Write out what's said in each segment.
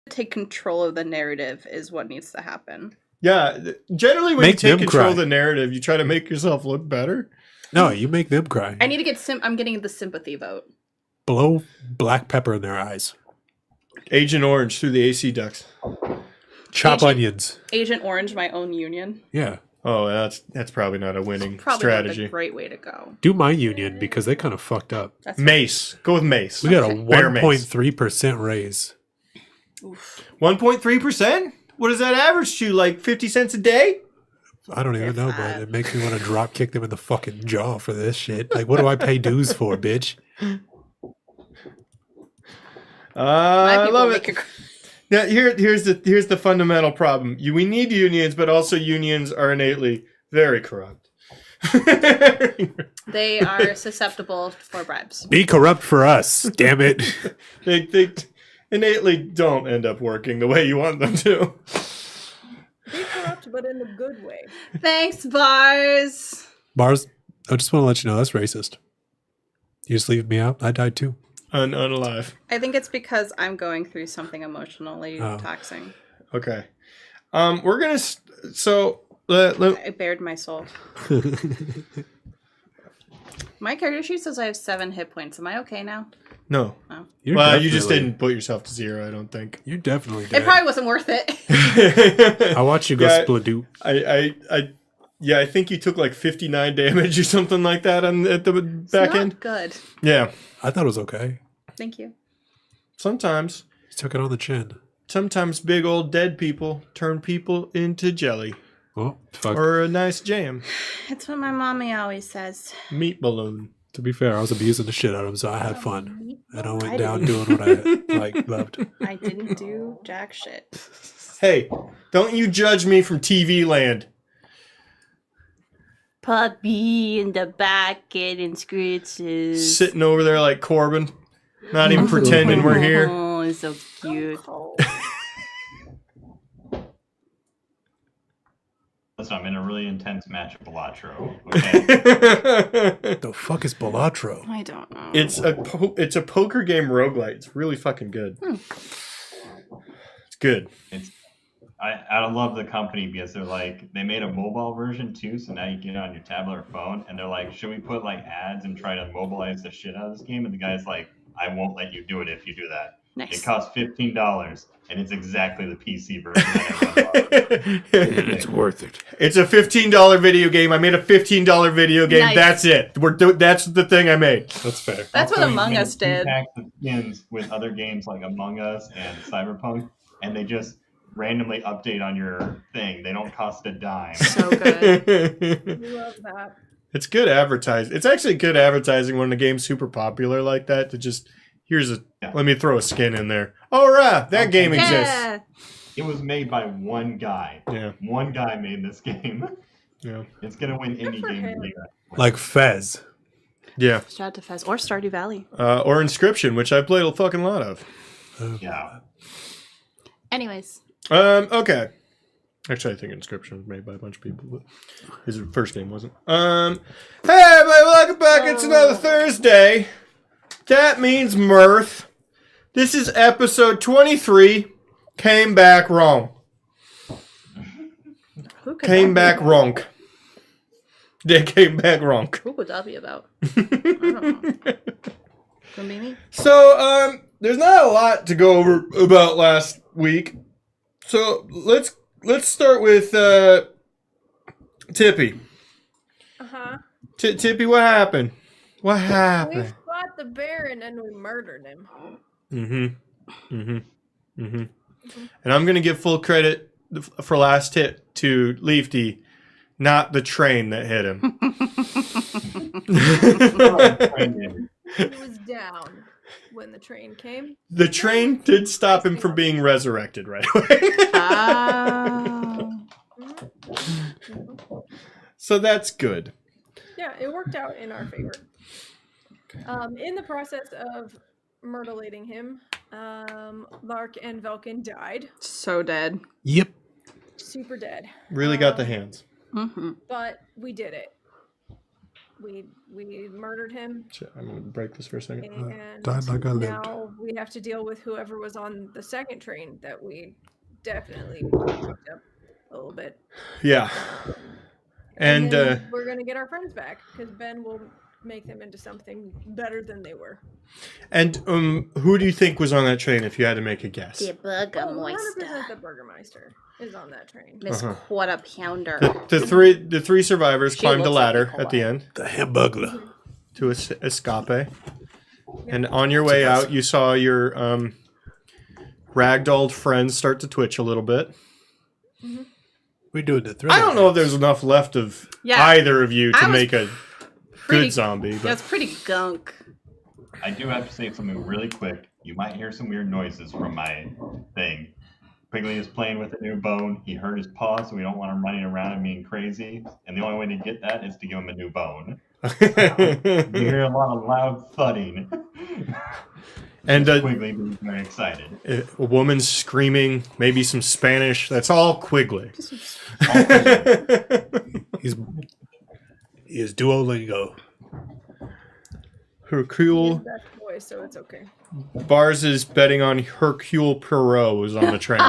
take control of the narrative is what needs to happen. Yeah, generally when Make you take them control cry. of the narrative, you try to make yourself look better. No, you make them cry. I need to get I'm getting the sympathy vote. Blow black pepper in their eyes. Agent Orange through the AC ducts. Chop onions. Agent Orange, my own union. Yeah. Oh, that's probably not a winning Probably strategy. not a great way to go. Do my union because they kind of fucked up. That's Mace. Go with Mace. We got a Bear mace. 1.3% raise. 1.3%? What does that average to? Like 50 cents a day? I don't even know, but it makes me want to drop kick them in the fucking jaw for this shit. Like, what do I pay dues for, bitch? I love it. Now, here's the fundamental problem. We need unions, but also unions are innately very corrupt. They are susceptible for bribes. Be corrupt for us, damn it. They innately don't end up working the way you want them to. Be corrupt, but in a good way. Thanks, Bars. Bars, I just want to let you know that's racist. You just leave me out. I died too. Unalive. I think it's because I'm going through something emotionally taxing. Okay. We're gonna. I bared my soul. My character sheet says I have 7 hit points. Am I okay now? No. Oh. Well, you just didn't put yourself to 0. I don't think. You definitely did. It probably wasn't worth it. I watched you go split-doop. I think you took like 59 damage or something like that at the back end. Good. Yeah. I thought it was okay. Thank you. Sometimes. You took it on the chin. Sometimes big old dead people turn people into jelly. Well, fuck. Or a nice jam. It's what my mommy always says. Meat balloon. To be fair, I was abusing the shit out of him, so I had fun. And I went down doing what I loved. I didn't do jack shit. Hey, don't you judge me from TV land. Puppy in the back getting scritches. Sitting over there like Corbin. Not even pretending we're here. Oh, it's so cute. Listen, I'm in a really intense match of Balatro. Okay. The fuck is Balatro? I don't know. It's a poker game roguelite. It's really fucking good. It's good. I love the company because they made a mobile version too, so now you get it on your tablet or phone, and they're like, should we put like ads and try to mobilize the shit out of this game? And the guy's like, I won't let you do it if you do that. Nice. It costs $15, and it's exactly the PC version that It's worth it. It's a $15 video game. I made a $15 video game. Nice. That's it. That's the thing I made. That's fair. That's what Also, Among you can Us did. pack the skins with other games like Among Us and Cyberpunk, and they just randomly update on your thing. They don't cost a dime. So good. Love that. It's good advertising. It's actually good advertising when the game's super popular like that. To just let me throw a skin in there. All right, that game exists. Yeah. It was made by one guy. Yeah. One guy made this game. Yeah. It's gonna win Good any for game. him. Like Fez. Yeah. Shout out to Fez or Stardew Valley. Or Inscription, which I played a fucking lot of. Yeah. Anyways. Okay. Actually, I think Inscription was made by a bunch of people, but his first game wasn't. Hey, everybody, welcome back. It's another Thursday. That means Mirth. This is episode 23. Came back wrong. Who could Came that back wrong. They came back wrong. Who would that be about? I don't know. Could be me. So, there's not a lot to go over about last week. So let's start with Tippy. Uh-huh. Tippy, what happened? What We happened? fought the bear and then we murdered him. And I'm gonna give full credit for last hit to Leafy, not the train that hit him. He was down when the train came. The train did stop him from being resurrected right away. So that's good. Yeah, it worked out in our favor. In the process of mutilating him, Lark and Velkin died. So dead. Yep. Super dead. Really got the hands. Mm-hmm. But we did it. we murdered him, I'm gonna break this for a second. and died like I lived. now we have to deal with whoever was on the second train that we definitely fucked up a little bit. Yeah. And then we're gonna get our friends back because Ben will make them into something better than they were. and who do you think was on that train if you had to make a guess? The Burgermeister. 100% the Burgermeister is on that train. Miss Quarter Pounder. The three survivors She climbed a looks like ladder Nicola. at the end The Hamburglar. to escape. And on your way out, you saw your ragdolled friends start to twitch a little bit. We're doing the thread. I don't know if there's enough left of Yeah. either of you to I was make a Pretty good zombie. But That's pretty gunk. I do have to say something really quick. You might hear some weird noises from my thing. Quigley is playing with a new bone. He hurt his paw, so we don't want him running around and being crazy. And the only way to get that is to give him a new bone. You hear a lot of loud thudding. and Quigley being very excited. a woman screaming, maybe some Spanish. That's all Quigley. He is Duolingo. Hercule Best boy, so it's okay. Bars is betting on Hercule Poirot was on the train.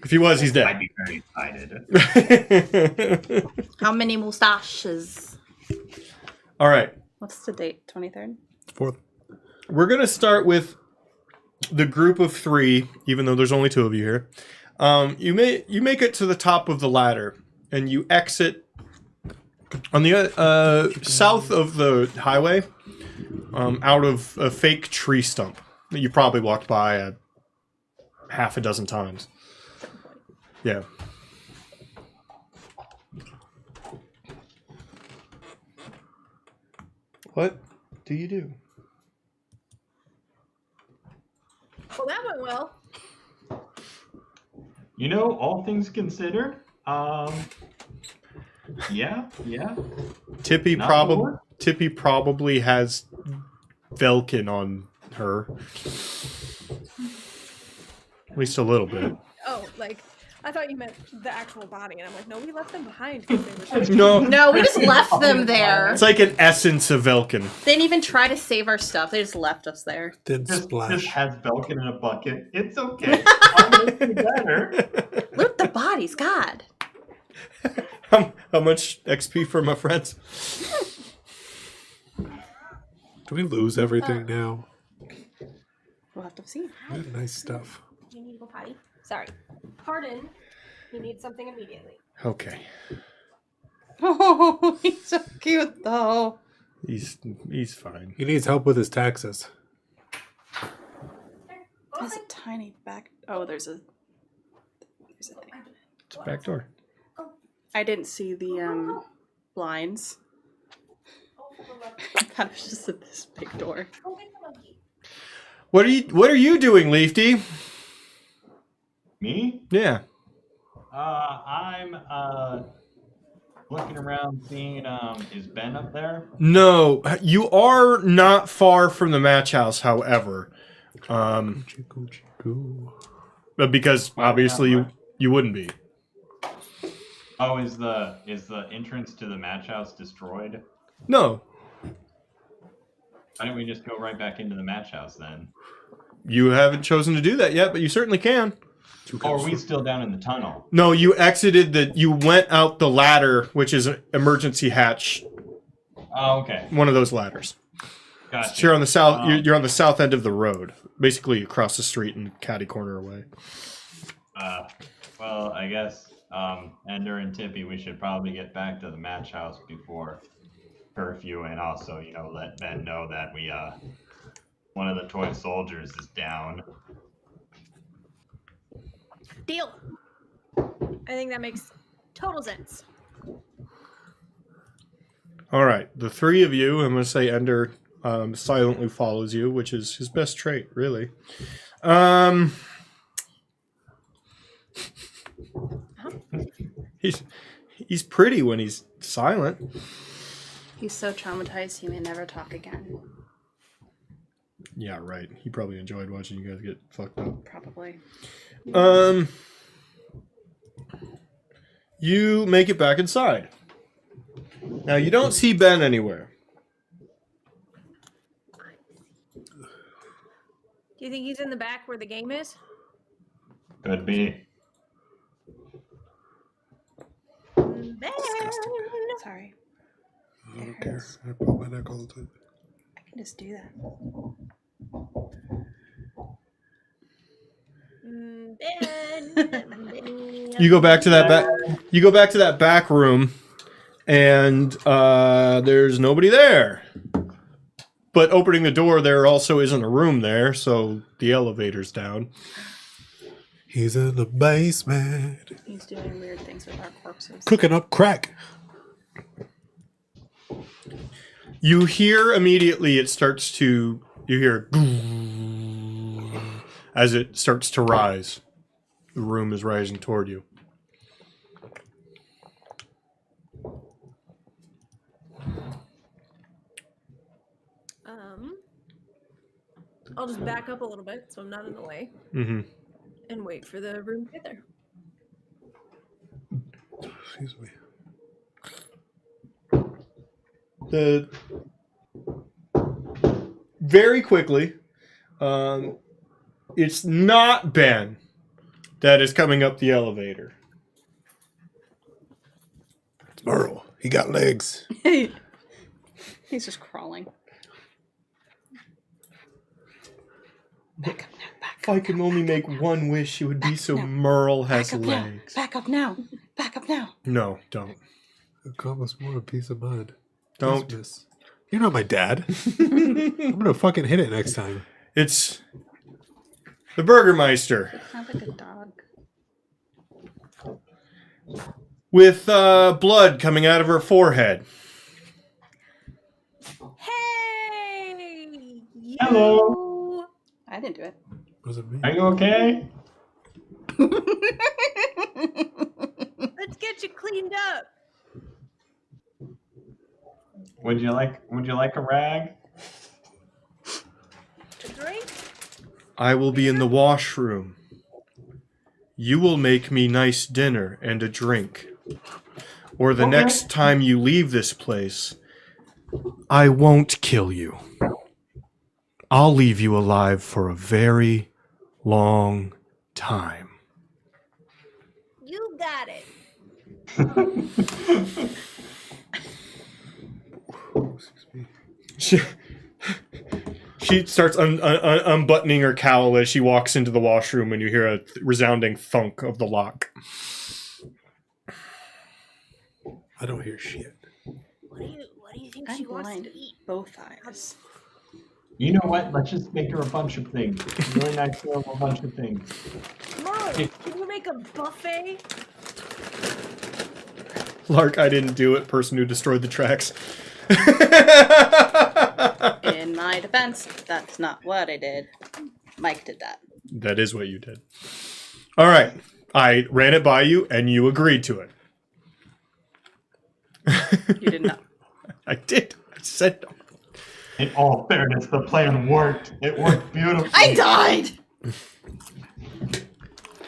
If he was, he's I'd dead. be very excited. How many mustaches? All right. What's the date? 23rd? 4th. We're going to start with the group of three, even though there's only two of you here. You make it to the top of the ladder, and you exit on the south of the highway, out of a fake tree stump that you probably walked by half a dozen times. Yeah. What do you do? Well, that went well. You know, all things considered, yeah. Tippy Not more? probably has Velkin on her. At least a little bit. Oh, like, I thought you meant the actual body, and I'm like, no, we left them behind because they were so No, No, we just left them there. it's like an essence of Velkin. They didn't even try to save our stuff. They just left us there. Then Just splash. has Belkin in a bucket. It's okay. I'll make you better. Loot the bodies, God. How much XP for my friends? Do we lose everything now? We'll have to see. We had nice stuff. You need to go potty? Sorry. Pardon. He needs something immediately. Okay. Oh, he's so cute though. He's fine. He needs help with his taxes. There's a tiny back. Oh, there's a thing. It's a back door. I didn't see the blinds. I thought it was just at this big door. What are you doing, Leafy? Me? Yeah. I'm looking around, seeing is Ben up there? No, you are not far from the match house, however. But because obviously you wouldn't be. Oh, is the entrance to the match house destroyed? No. Why don't we just go right back into the match house then? You haven't chosen to do that yet, but you certainly can. Or are we still down in the tunnel? No, you you went out the ladder, which is an emergency hatch. Oh, okay. One of those ladders. Gotcha. So you're on the south. You're on the south end of the road, basically across the street and catty corner away. Well, I guess Ender and Tippy, we should probably get back to the match house before curfew, and also, let Ben know that we one of the toy soldiers is down. Deal. I think that makes total sense. All right, the three of you. I'm going to say Ender silently follows you, which is his best trait, really. He's pretty when he's silent. He's so traumatized he may never talk again. Yeah, right. He probably enjoyed watching you guys get fucked up. Probably. You make it back inside. Now, you don't see Ben anywhere. Do you think he's in the back where the game is? Could be. Ben! Sorry. I don't care. I put my neck all the time. I can just do that. Ben! You go back to that back. You go back to that back room, and there's nobody there. But opening the door, there also isn't a room there, so the elevator's down. He's in the basement, He's doing weird things with our corpses. cooking up crack. You hear immediately. It starts to. You hear as it starts to rise. The room is rising toward you. I'll just back up a little bit so I'm not in the way Mm-hmm. and wait for the room to get there. Excuse me. Very quickly, it's not Ben that is coming up the elevator. It's Merle. He got legs. He's just crawling. Back up now. Back If I could only make one wish, it would be so Merle has up legs. now. Back up now. Back up now. No, don't. It costs more peace of mind. Don't. Christmas. You're not my dad. I'm gonna fucking hit it next time. It's the Burgermeister It sounds like a dog. with blood coming out of her forehead. Hey! You! Hello. I didn't do it. What does it mean? Are you okay? Let's get you cleaned up. Would you like a rag? A drink? I will be in the washroom. You will make me nice dinner and a drink. Or the Okay. next time you leave this place, I won't kill you. I'll leave you alive for a very long time. You got it. She starts unbuttoning her cowl as she walks into the washroom, and you hear a resounding thunk of the lock. I don't hear shit. What do you think I'm she wants blind. to eat? Both eyes. You know what? Let's just make her a bunch of things. Really nice girl, a bunch of things. Merle, can you make a buffet? Lark, I didn't do it. Person who destroyed the tracks. In my defense, that's not what I did. Mike did that. That is what you did. All right. I ran it by you, and you agreed to it. You did not. I did. I said no. In all fairness, the plan worked. It worked beautifully. I died!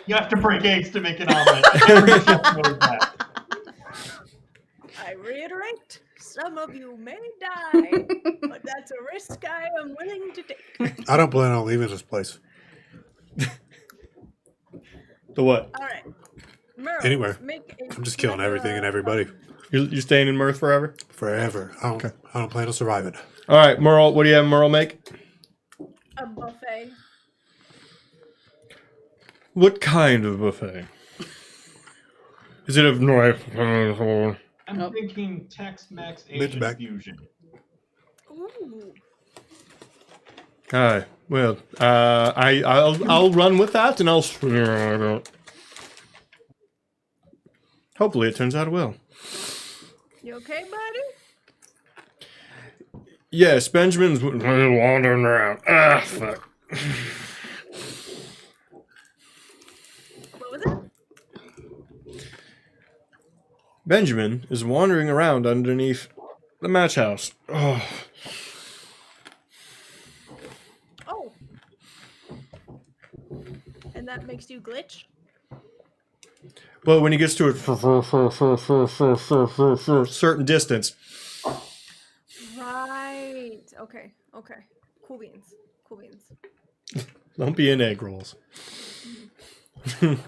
You have to break eggs to make an omelet. Every chef knows that. I reiterate, some of you may die, but that's a risk I am willing to take. I don't plan on leaving this place. The what? All right. Merle, Anywhere. make a I'm just killing everything and everybody You're staying in Mirth forever? forever. I don't plan on surviving. All right, Merle. What do you have Merle make? A buffet. What kind of buffet? Is it of I'm Nope. thinking Tex-Mex Bitch Asian back. fusion. Ooh. Well, I'll run with that, and I'll. Hopefully, it turns out well. You okay, buddy? Yes, Benjamin's wandering around. Ah, fuck. What was it? Benjamin is wandering around underneath the match house. Oh. Oh. And that makes you glitch? But when he gets to a certain distance, Right. Okay. Okay. Cool beans. Cool beans. don't be in egg rolls. I'm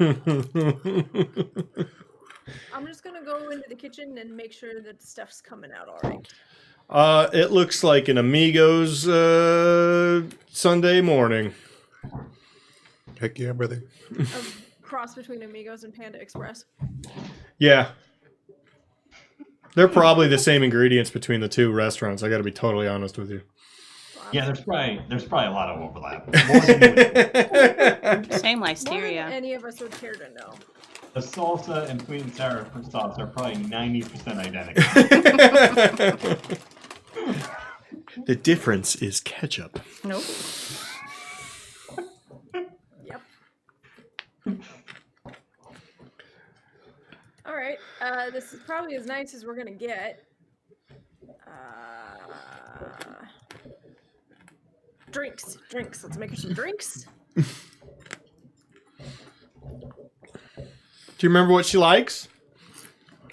just gonna go into the kitchen and make sure that the stuff's coming out all right. It looks like an Amigos Sunday morning. Heck yeah, brother. A cross between Amigos and Panda Express. Yeah. They're probably the same ingredients between the two restaurants. I got to be totally honest with you. Yeah, there's probably a lot of overlap. More than you would- Same More than listeria. any of us would care to know. The salsa and sweet and sour sauce are probably 90% identical. The difference is ketchup. Nope. Yep. All right. This is probably as nice as we're gonna get. Drinks. Let's make her some drinks. Do you remember what she likes?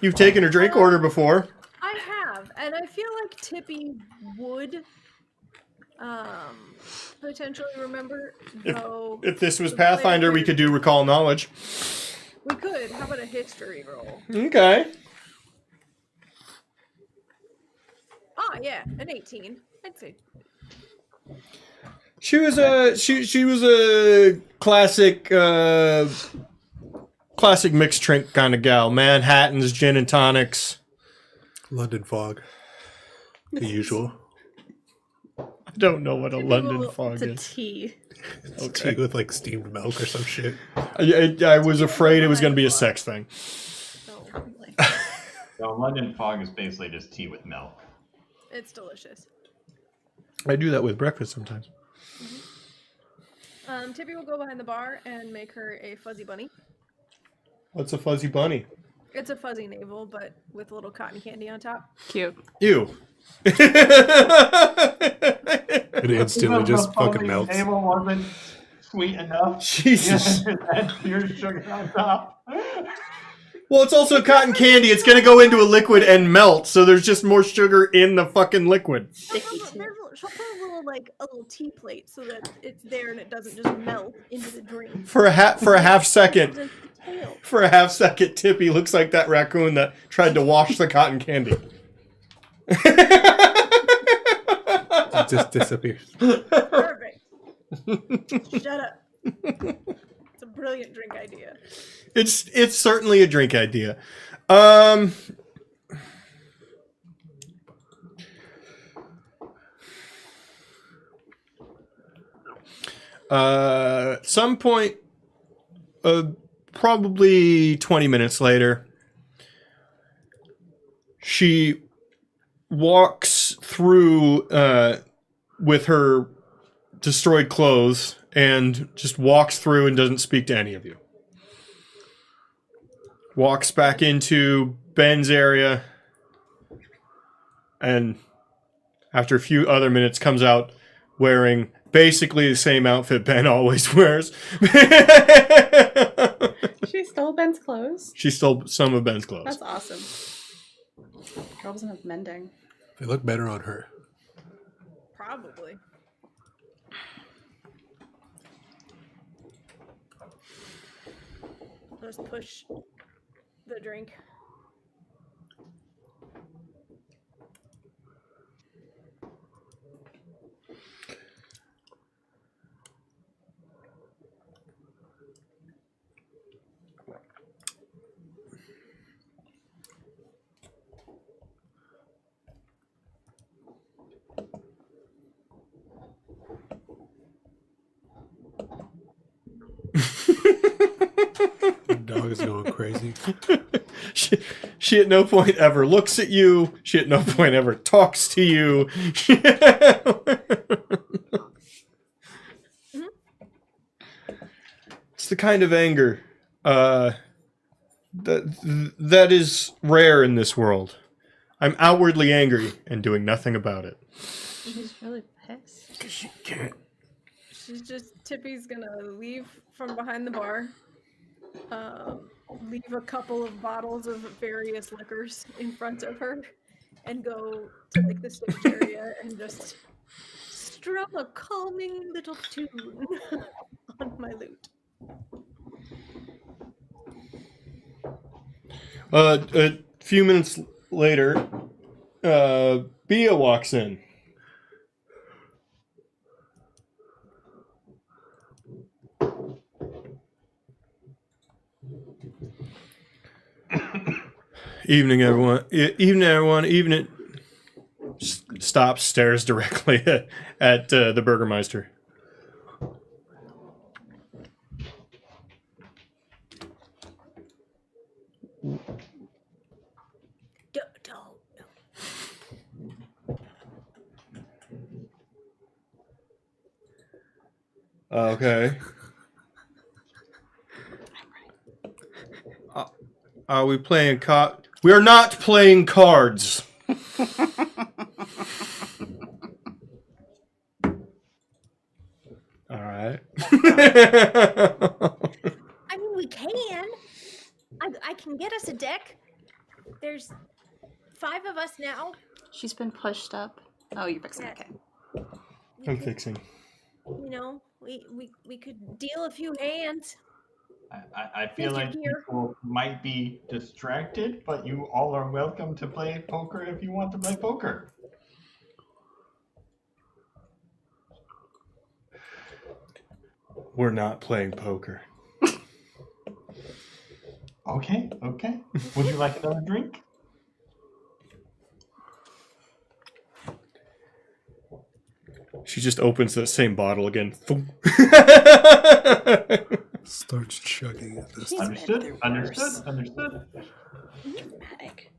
You've taken her drink order before. I have, and I feel like Tippy would potentially remember. Though If this was the Pathfinder, we flavor- could do recall knowledge. We could. How about a history roll? Okay. Ah, yeah, an 18. I'd say. She was a classic classic mixed drink kind of gal. Manhattans, gin and tonics. London fog. The usual. I don't know what a London fog It's a is. tea. Tea with like steamed milk or some shit. I was afraid it was going to be a sex thing. So So London fog is basically just tea with milk. it's delicious. I do that with breakfast sometimes. Tippy will go behind the bar and make her a fuzzy bunny. What's a fuzzy bunny? It's a fuzzy navel, but with a little cotton candy on top. Cute. Ew. It instantly just fucking melts. Table wasn't sweet enough. Jesus. That's pure sugar on top. Well, it's also cotton candy. It's going to go into a liquid and melt, so there's just more sugar in the fucking liquid. Sticky too. She'll put a little tea plate so that it's there and it doesn't just melt into the drink. For a half second, Just the tail. for a half second, Tippy looks like that raccoon that tried to wash the cotton candy. It just disappears. Perfect. Shut up. It's a brilliant drink idea. It's certainly a drink idea. At some point, probably 20 minutes later, she walks through with her destroyed clothes and just walks through and doesn't speak to any of you. Walks back into Ben's area and after a few other minutes comes out wearing basically the same outfit Ben always wears. She stole Ben's clothes. She stole some of Ben's clothes. That's awesome. Girl doesn't have mending. They look better on her. Probably. Just push the drink. The dog is going crazy. She at no point ever looks at you. She at no point ever talks to you. It's the kind of anger that is rare in this world. I'm outwardly angry and doing nothing about it. She's really pissed. She can't. She's just Tippy's gonna leave from behind the bar. leave a couple of bottles of various liquors in front of her and go to like the stage area and just strum a calming little tune on my lute. A few minutes later, Bia walks in. Evening, everyone. Evening, everyone. Evening. Stops, stares directly at the Burgermeister. Okay. Are we playing cards? We are not playing cards. All right. I mean, we can. I can get us a deck. There's 5 of us now. She's been pushed up. Oh, you're fixing it. Okay. I'm fixing. You know, we could deal a few hands. I feel like people might be distracted, but you all are welcome to play poker if you want to play poker. We're not playing poker. Okay. Would you like another drink? She just opens that same bottle again. Starts chugging at this. Understood. Dramatic.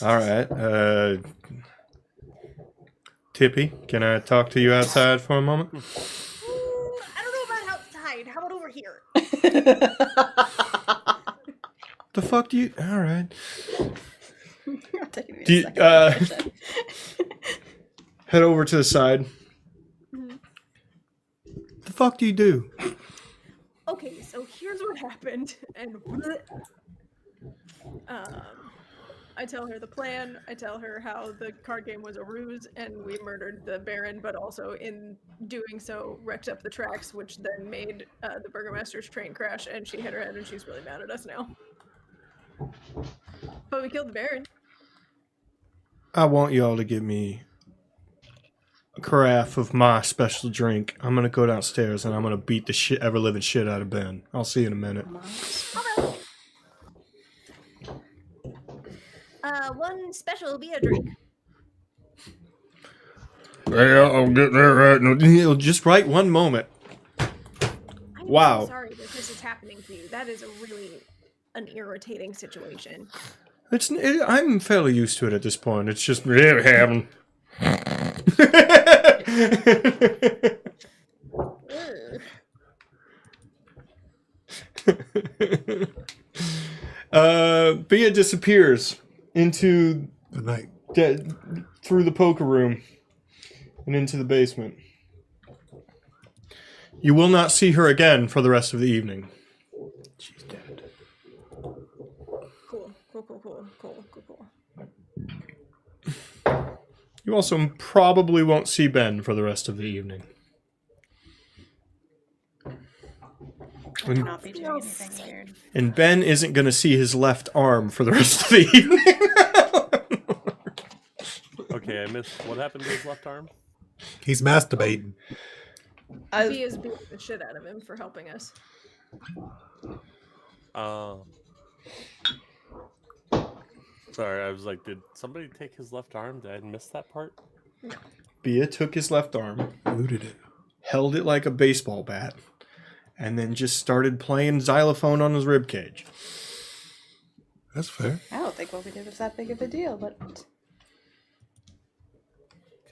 All right. Tippy, can I talk to you outside for a moment? I don't know about outside. How about over here? The fuck do you... All right. Do you, head over to the side. The fuck do you do? Okay, so here's what happened, and I tell her the plan. I tell her how the card game was a ruse, and we murdered the Baron, but also in doing so wrecked up the tracks, which then made the Burgermaster's train crash, and she hit her head, and she's really mad at us now. But we killed the Baron. I want y'all to give me a carafe of my special drink. I'm gonna go downstairs and I'm gonna beat the ever living shit out of Ben. I'll see you in a minute. Okay. One special beer drink. Yeah, I'll get that right now. Just right one moment. I'm Wow. so sorry that this is happening to you. That is a really an irritating situation. I'm fairly used to it at this point. It's just it happened. Bia disappears into the night through the poker room and into the basement. You will not see her again for the rest of the evening. She's dead. Cool. You also probably won't see Ben for the rest of the evening. I will not be doing anything weird. And Ben isn't going to see his left arm for the rest of the evening. Okay, I missed. What happened to his left arm? He's masturbating. Bia's beating the shit out of him for helping us. Sorry, I was like, did somebody take his left arm? Did I miss that part? No. Bia took his left arm, Looted it. held it like a baseball bat, and then just started playing xylophone on his ribcage. That's fair. I don't think what we did was that big of a deal, but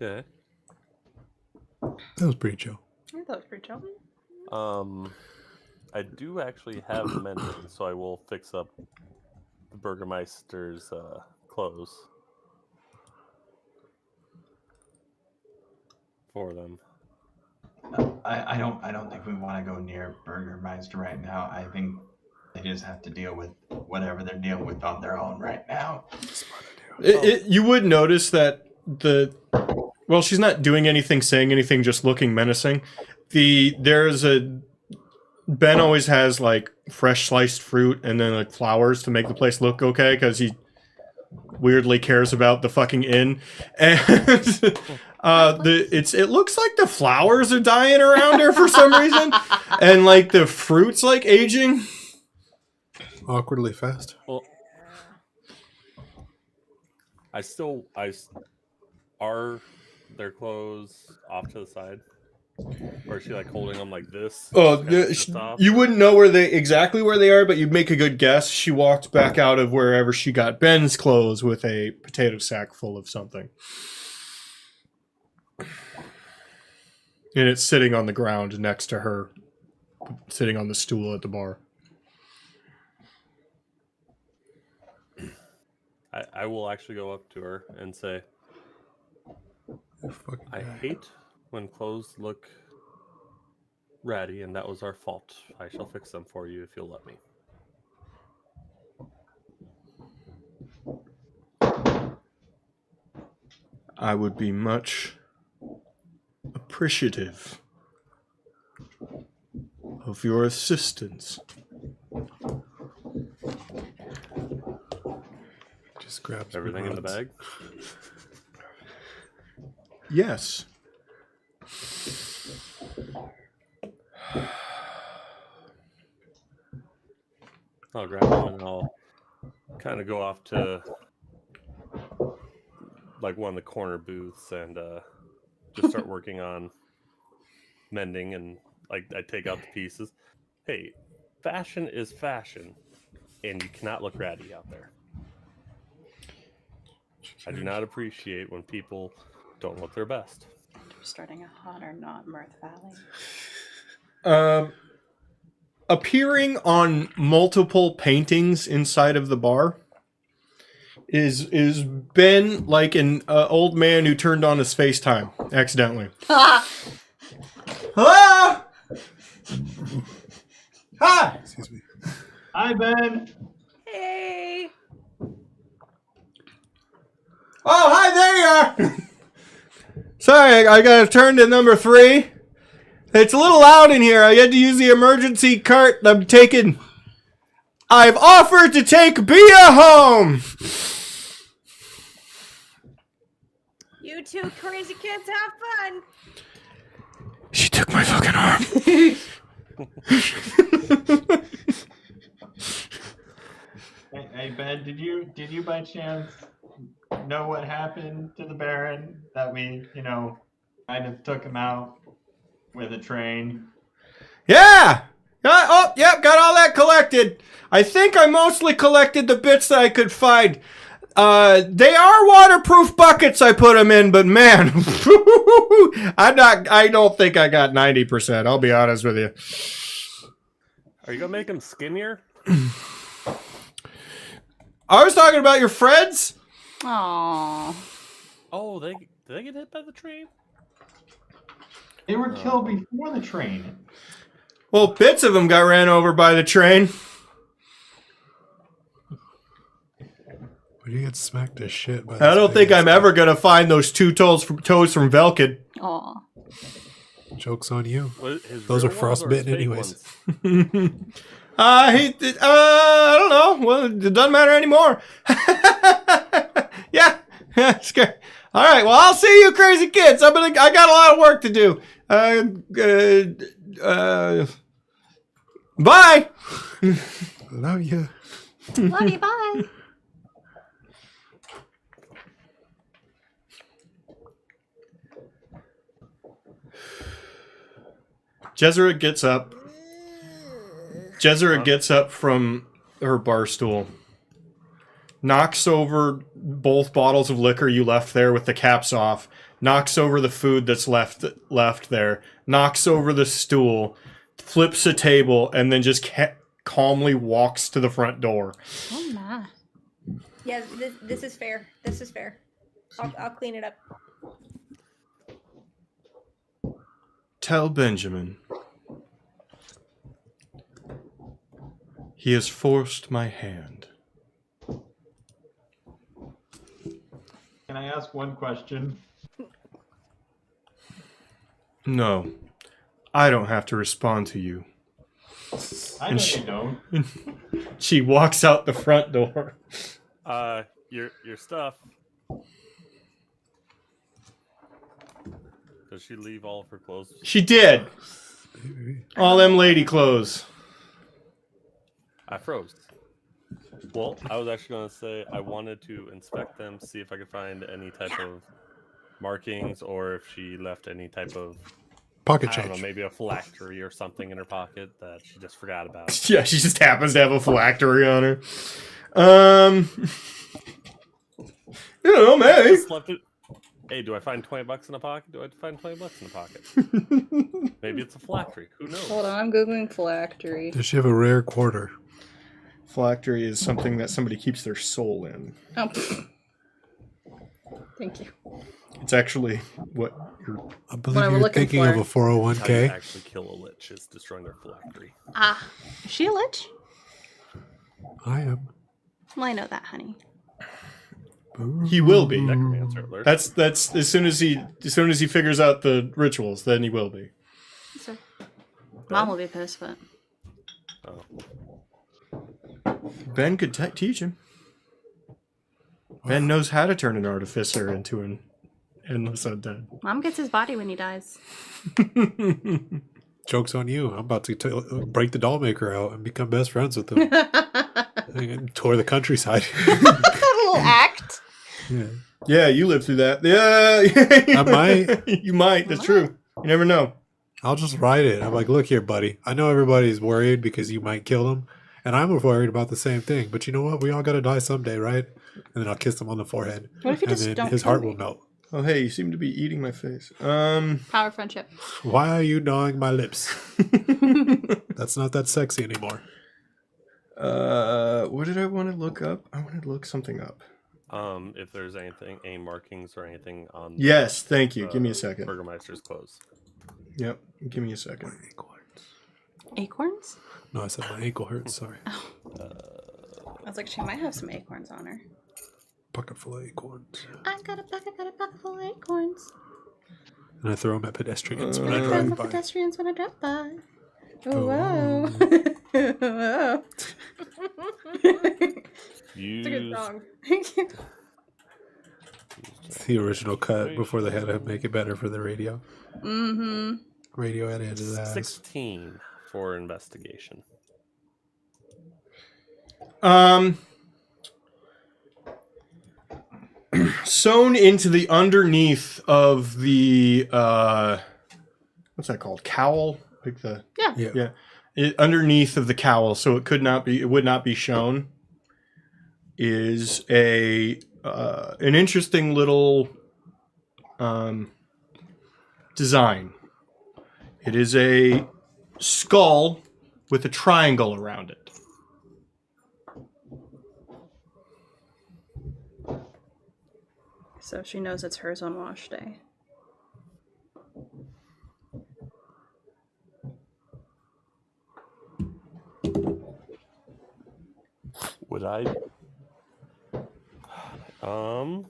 Okay. That was pretty chill. I thought it was pretty chill. I do actually have mending, so I will fix up the Burgermeister's clothes for them. I don't think we want to go near Burgermeister right now. I think They just have to deal with whatever they're dealing with on their own right now. You would notice that well, she's not doing anything, saying anything, just looking menacing. Ben always has like fresh sliced fruit and then like flowers to make the place look okay because he weirdly cares about the fucking inn. And it looks like the flowers are dying around her for some reason, and like the fruit's like aging Awkwardly fast. Well, are their clothes off to the side? Or is she like holding them like this? Oh, Just off? you wouldn't know exactly where they are, but you'd make a good guess. She walked back out of wherever she got Ben's clothes with a potato sack full of something. And it's sitting on the ground next to her, sitting on the stool at the bar. I will actually go up to her and say, I hate when clothes look ratty, and that was our fault. I shall fix them for you if you'll let me. I would be much appreciative of your assistance. Just grabs Everything in the rods. bag? Yes. I'll grab one and I'll kind of go off to like one of the corner booths and just start working on mending, and like I take out the pieces. Hey, fashion is fashion, and you cannot look ratty out there. I do not appreciate when people don't look their best. We're starting a hot or not Mirth Valley. Appearing on multiple paintings inside of the bar is Ben, like an old man who turned on his FaceTime accidentally. Hello? Hi! Excuse me. Hi, Ben. Hey. Oh, hi, there you are! Sorry, I gotta turn to number 3. It's a little loud in here. I had to use the emergency cart I'm taking. I've offered to take Bia home! You two crazy kids have fun. She took my fucking arm. Hey, Ben, did you by chance know what happened to the Baron? That we, kind of took him out with a train. Yeah! Oh, yep, got all that collected. I think I mostly collected the bits that I could find. They are waterproof buckets I put them in, but man, I don't think I got 90%. I'll be honest with you. Are you gonna make them skinnier? I was talking about your friends. Aww. Oh, did they get hit by the train? They were killed before the train. Well, bits of them got ran over by the train. Would you get smacked to shit by I don't think I'm ever going to find those 2 toes from Velkin. Aw. Joke's on you. His Those real are ones or his frostbitten fake anyways. ones? I don't know. Well, it doesn't matter anymore. Yeah. Scary. All right. Well, I'll see you crazy kids. I got a lot of work to do. Bye. Love you. Love you, bye. Jezra gets up. Jezra gets up from her bar stool, knocks over both bottles of liquor you left there with the caps off, knocks over the food that's left there, knocks over the stool, flips a table, and then just calmly walks to the front door. Oh my. Yeah, this is fair. This is fair. I'll clean it up. Tell Benjamin He has forced my hand. Can I ask one question? No, I don't have to respond to you. I know you don't. She walks out the front door. Your stuff. Does she leave all of her clothes? She did. All them lady clothes. I froze. Well, I was actually going to say I wanted to inspect them, see if I could find any type of markings or if she left any type of, Pocket I don't know, change. maybe a phylactery or something in her pocket that she just forgot about. Yeah, she just happens to have a phylactery on her. You know, maybe. Just left it. Hey, do I find $20 in a pocket? Do I find $20 in a pocket? Maybe it's a phylactery. Who knows? Hold on, I'm googling phylactery. Does she have a rare quarter? Phylactery is something that somebody keeps their soul in. Oh. Thank you. It's actually what you're... I What believe I'm you're looking thinking of a for. How you 401k. actually kill a lich is destroying their phylactery. Ah, is she a lich? I am. Well, I know that, honey. He will be. Necromancer alert. That's as soon as he figures out the rituals, then he will be. So, Mom will be pissed, but Oh. Ben could teach him. Ben knows how to turn an artificer into an endless undead. Mom gets his body when he dies. Joke's on you. I'm about to break the doll maker out and become best friends with him. I tour the countryside. That little act. Yeah. Yeah, you lived through that. Yeah, I might. You might. That's true. You never know. I'll just write it. I'm like, look here, buddy. I know everybody's worried because you might kill them. And I'm worried about the same thing. But you know what? We all got to die someday, right? And then I'll kiss him on the forehead. What if you and just then don't his kill heart me? will melt. Oh, hey, you seem to be eating my face. Power friendship. Why are you gnawing my lips? That's not that sexy anymore. What did I want to look up? I wanted to look something up. If there's anything, any markings or anything on Yes, thank you. Give me a second. Burgermeister's clothes. Yep, give me a second. Acorns? No, I said my ankle hurts. Sorry. I was like, she might have some acorns on her. Bucket full of acorns. I got a bucket full of acorns. And I throw them at pedestrians when I Throw drive for by. pedestrians when I drive by. Oh. Whoa. Use It's a good song. It's the original cut before they had to make it better for the radio. Mm-hmm. Radio had ended that. 16 for investigation. Sewn into the underneath of the what's that called? Cowl? Like the Yeah. Underneath of the cowl, so it would not be shown. Is an interesting little design. It is a skull with a triangle around it. So she knows it's hers on wash day. Would I? Sorry, I'm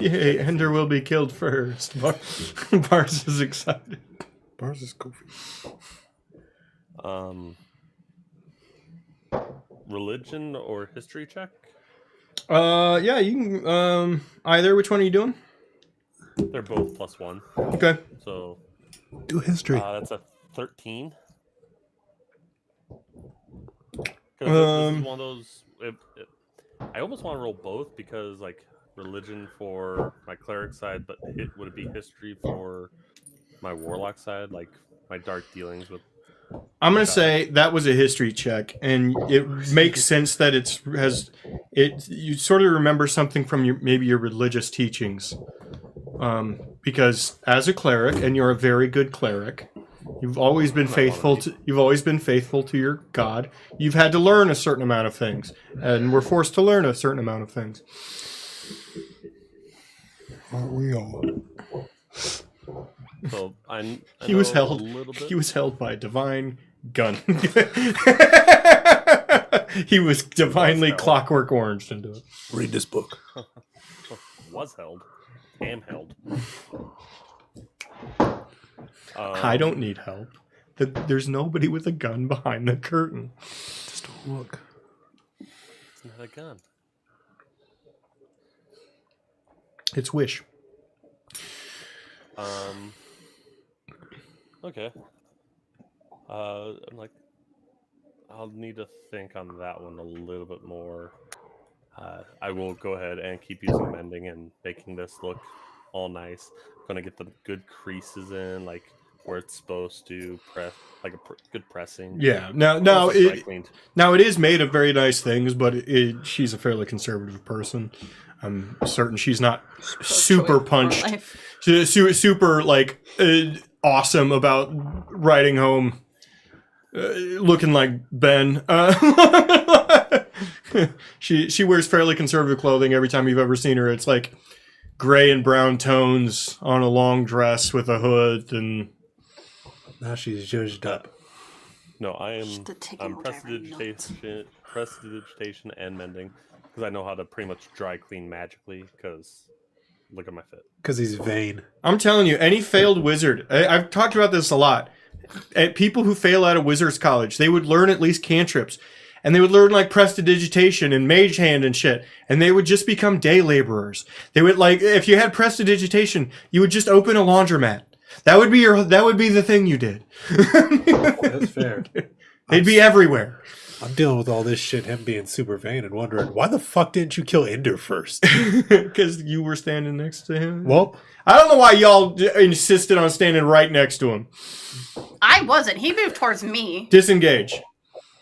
Yay, checking. Ender will be killed first. Bars is excited. Bars is goofy. Religion or history check? Yeah, you can either. Which one are you doing? They're both +1. Okay. So Do history. that's a 13. 'Cause this is one of those. I almost want to roll both because, like, religion for my cleric side, but would it be history for my warlock side? Like, my dark dealings with. I'm gonna say that was a history check, and it makes sense that you sort of remember something from your religious teachings, because as a cleric, and you're a very good cleric, you've always been faithful to your God. You've had to learn a certain amount of things, and we're forced to learn a certain amount of things. Aren't we all? So I He was know held. a little bit. He was held by a divine gun. He was divinely clockwork orange into it. Read this book. Was held. Am held. I don't need help. There's nobody with a gun behind the curtain. Just don't look. It's not a gun. It's Wish. Okay. I'm like, I'll need to think on that one a little bit more. I will go ahead and keep using mending and making this look all nice. Gonna get the good creases in, like where it's supposed to press, like good pressing. Yeah. Now it is made of very nice things, but she's a fairly conservative person. I'm certain she's not super punched, super like awesome about riding home looking like Ben. She wears fairly conservative clothing. Every time you've ever seen her, it's like gray and brown tones on a long dress with a hood, and now she's zhuzhed up. No, I'm prestidigitation and mending because I know how to pretty much dry clean magically. Because look at my fit. Because he's vain. I'm telling you, any failed wizard. I've talked about this a lot. People who fail out of wizard's college, they would learn at least cantrips. And they would learn like prestidigitation and mage hand and shit. And they would just become day laborers. They would like, if you had prestidigitation, you would just open a laundromat. That would be the thing you did. That's fair. They'd be everywhere. I'm dealing with all this shit, him being super vain and wondering, why the fuck didn't you kill Ender first? Because you were standing next to him. Well, I don't know why y'all insisted on standing right next to him. I wasn't. He moved towards me. Disengage.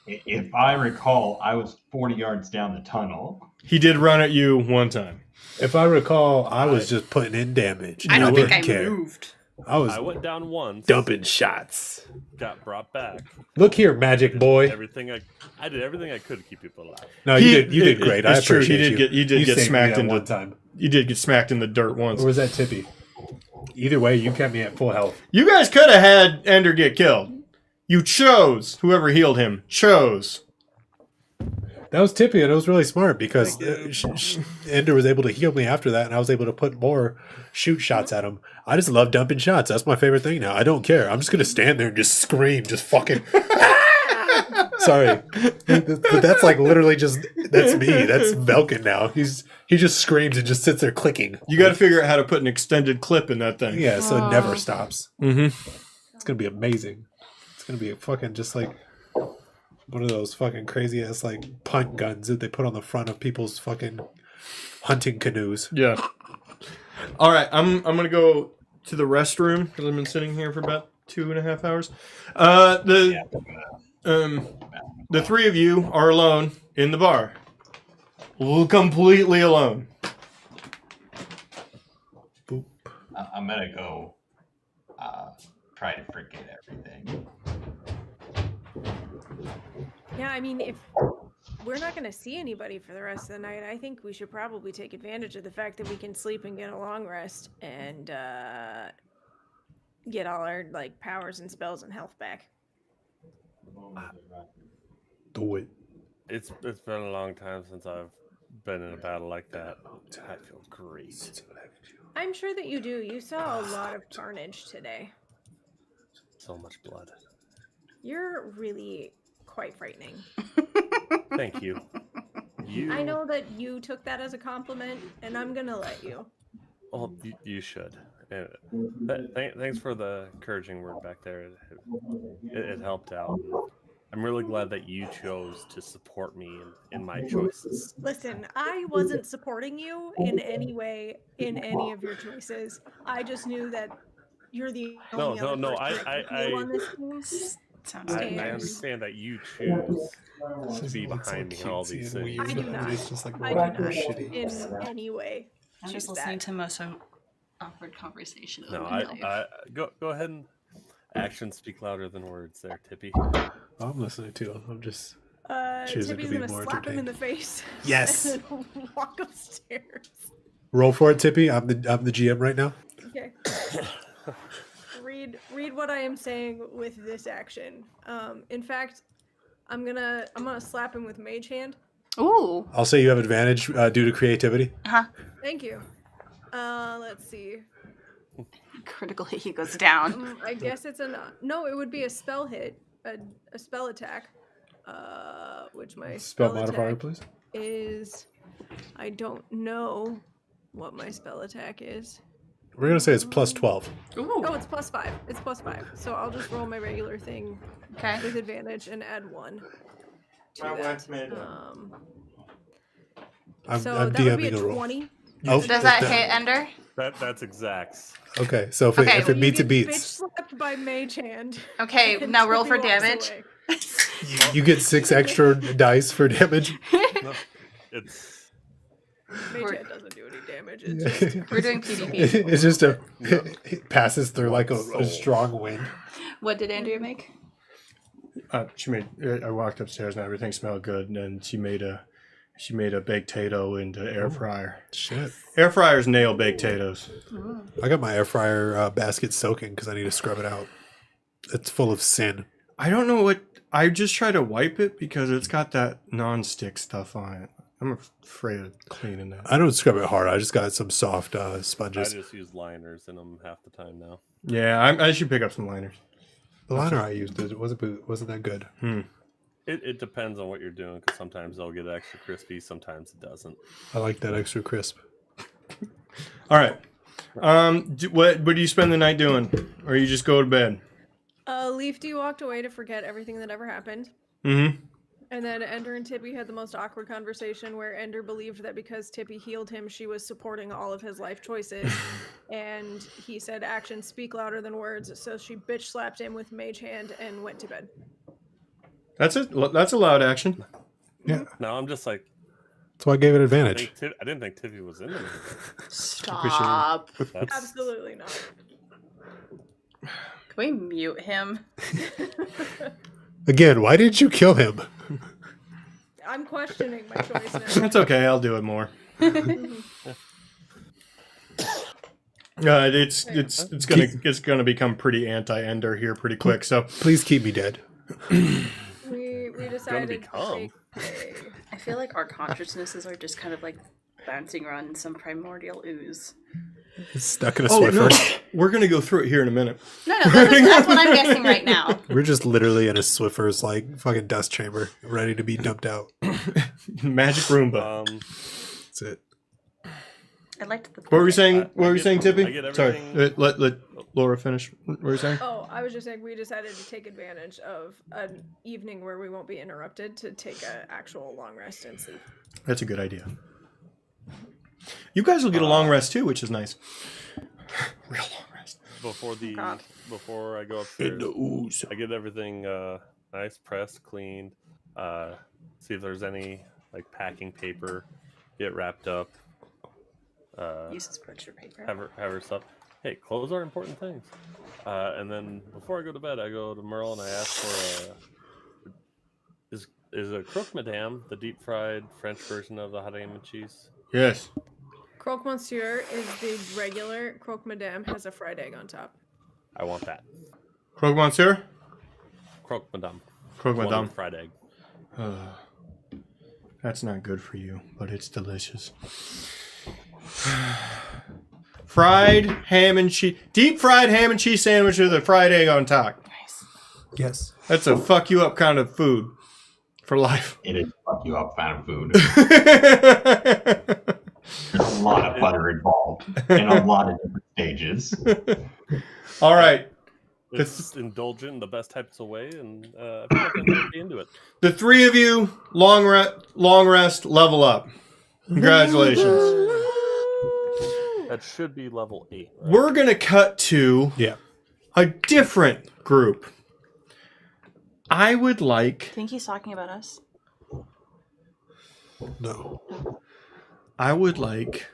If I recall, I was 40 yards down the tunnel. He did run at you one time. If I recall, I was just putting in damage. I don't think didn't I care. moved. I went down once. Dumping shots. Got brought back. Look here, magic boy. I did everything I could to keep people alive. No, you did great. I It's true. appreciate You did get saved smacked me in that the one time. You did get smacked in the dirt once. Or was that Tippy? Either way, you kept me at full health. You guys could have had Ender get killed. You chose. Whoever healed him chose. That was Tippy, and it was really smart because Ender was able to heal me after that, and I was able to put more shoot shots at him. I just love dumping shots. That's my favorite thing now. I don't care. I'm just going to stand there and just scream, just fucking... Sorry. But that's like literally just... That's me. That's Velkin now. He just screams and just sits there clicking. You got to figure out how to put an extended clip in that thing. Yeah, so it never stops. Mm-hmm. It's going to be amazing. It's going to be a fucking just like... one of those fucking crazy ass like punt guns that they put on the front of people's fucking hunting canoes. Yeah. All right, I'm gonna go to the restroom because I've been sitting here for about 2.5 hours. The three of you are alone in the bar, completely alone. Boop. I'm gonna go try to forget everything. Yeah, I mean, if we're not going to see anybody for the rest of the night, I think we should probably take advantage of the fact that we can sleep and get a long rest and get all our like powers and spells and health back. Do it. It's been a long time since I've been in a battle like that. I feel great. I'm sure that you do. You saw a lot of carnage today. So much blood. You're really quite frightening. Thank you. I know that you took that as a compliment, and I'm gonna let you. Well, you should. Thanks for the encouraging word back there. It helped out. I'm really glad that you chose to support me in my choices. Listen, I wasn't supporting you in any way in any of your choices. I just knew that you're the only other No. person on this team. I understand that you choose to be behind me in all these things. I do not. It's just like I do not shitty. in any way. I'm just listening to most awkward conversation. No, I go ahead and actions speak louder than words there, Tippy. I'm listening to him. I'm just Tippy's choosing to be gonna more slap him in entertained. the face. Yes. And then walk upstairs. Roll for it, Tippy. I'm the GM right now. Okay. 3 read what I am saying with this action. In fact, I'm gonna slap him with Mage Hand. Ooh. I'll say you have advantage due to creativity. Huh. Thank you. Let's see. Critical hit, he goes down. I guess it's no. It would be a spell hit, a spell attack. Which my Spell modifier, attack please. is. I don't know what my spell attack is. We're gonna say it's plus 12. Ooh. Oh, it's +5. It's +5. So I'll just roll my regular thing Okay. with advantage and add 1 to that. I'm So that would be a DMing a roll. 20. Oh, Does that hit Ender? That's exacts. Okay, so if Okay. it, if it meets, it Bitch beats. slapped by Mage Hand. Okay, and now roll for Tippy walks damage. away. You get 6 extra dice for damage. No, it's Mage We're- Hand doesn't do any damage. It's just, We're doing PvP. It's just it passes through like a strong wind. What did Andrea make? She made. I walked upstairs and everything smelled good, and she made a baked potato into air fryer. Shit. Air fryers nail baked potatoes. I got my air fryer basket soaking because I need to scrub it out. It's full of sin. I don't know what. I just try to wipe it because it's got that non-stick stuff on it. I'm afraid of cleaning that. I don't scrub it hard. I just got some soft I sponges. just use liners in them half the time now. Yeah, I should pick up some liners. The liner I used wasn't that good. It depends on what you're doing because sometimes they'll get extra crispy, sometimes it doesn't. I like that extra crisp. All right. What do you spend the night doing, or you just go to bed? Leaf D walked away to forget everything that ever happened. Mm-hmm. And then Ender and Tippy had the most awkward conversation where Ender believed that because Tippy healed him, she was supporting all of his life choices. And he said actions speak louder than words, so she bitch slapped him with Mage Hand and went to bed. That's it. That's a loud action. Yeah, Now I'm just like, that's why I gave it advantage. I didn't think Tiffy was into me. Stop. That's, Absolutely not. Can we mute him? Again, why didn't you kill him? I'm questioning my choice now. That's okay. I'll do it more. It's gonna become pretty anti-ender here pretty quick. So Please keep me dead. We decided to become. take I feel like our consciousnesses are just kind of like bouncing around in some primordial ooze. It's stuck in a no, Swiffer. we're gonna go through it here in a minute. No, that's what I'm guessing right now. We're just literally in a Swiffer's like fucking dust chamber, ready to be dumped out. Magic Roomba. That's it. I liked the. What were you saying? What were you saying, I Tippy? get Sorry, everything- let Laura finish. What were you saying? Oh, I was just saying we decided to take advantage of an evening where we won't be interrupted to take an actual long rest and sleep. That's a good idea. You guys will get a long rest too, which is nice. Real long rest. Before I go upstairs, ooze. I get everything nice, pressed, cleaned. See if there's any like packing paper, get wrapped up. Uses butcher paper. Have her stuff. Hey, clothes are important things. And then before I go to bed, I go to Merle and I ask for is a croque madame the deep fried French version of the hot ham and cheese? Yes. Croque Monsieur is the regular. Croque Madame has a fried egg on top. I want that. Croque Monsieur? Croque madame. Croque One Madame. with fried egg. That's not good for you, but it's delicious. Fried ham and cheese. Deep fried ham and cheese sandwich with a fried egg on top. Nice. Yes. That's a fuck you up kind of food for life. It is fuck you up kind of food. There's a lot of butter involved in a lot of different stages. All right. It's indulgent in the best types of way, and I feel like I'm gonna be into it. The three of you, long rest, level up. Congratulations. That should be level 8. Right? We're going to cut to Yeah. a different group. I would like... Think he's talking about us? No. I would like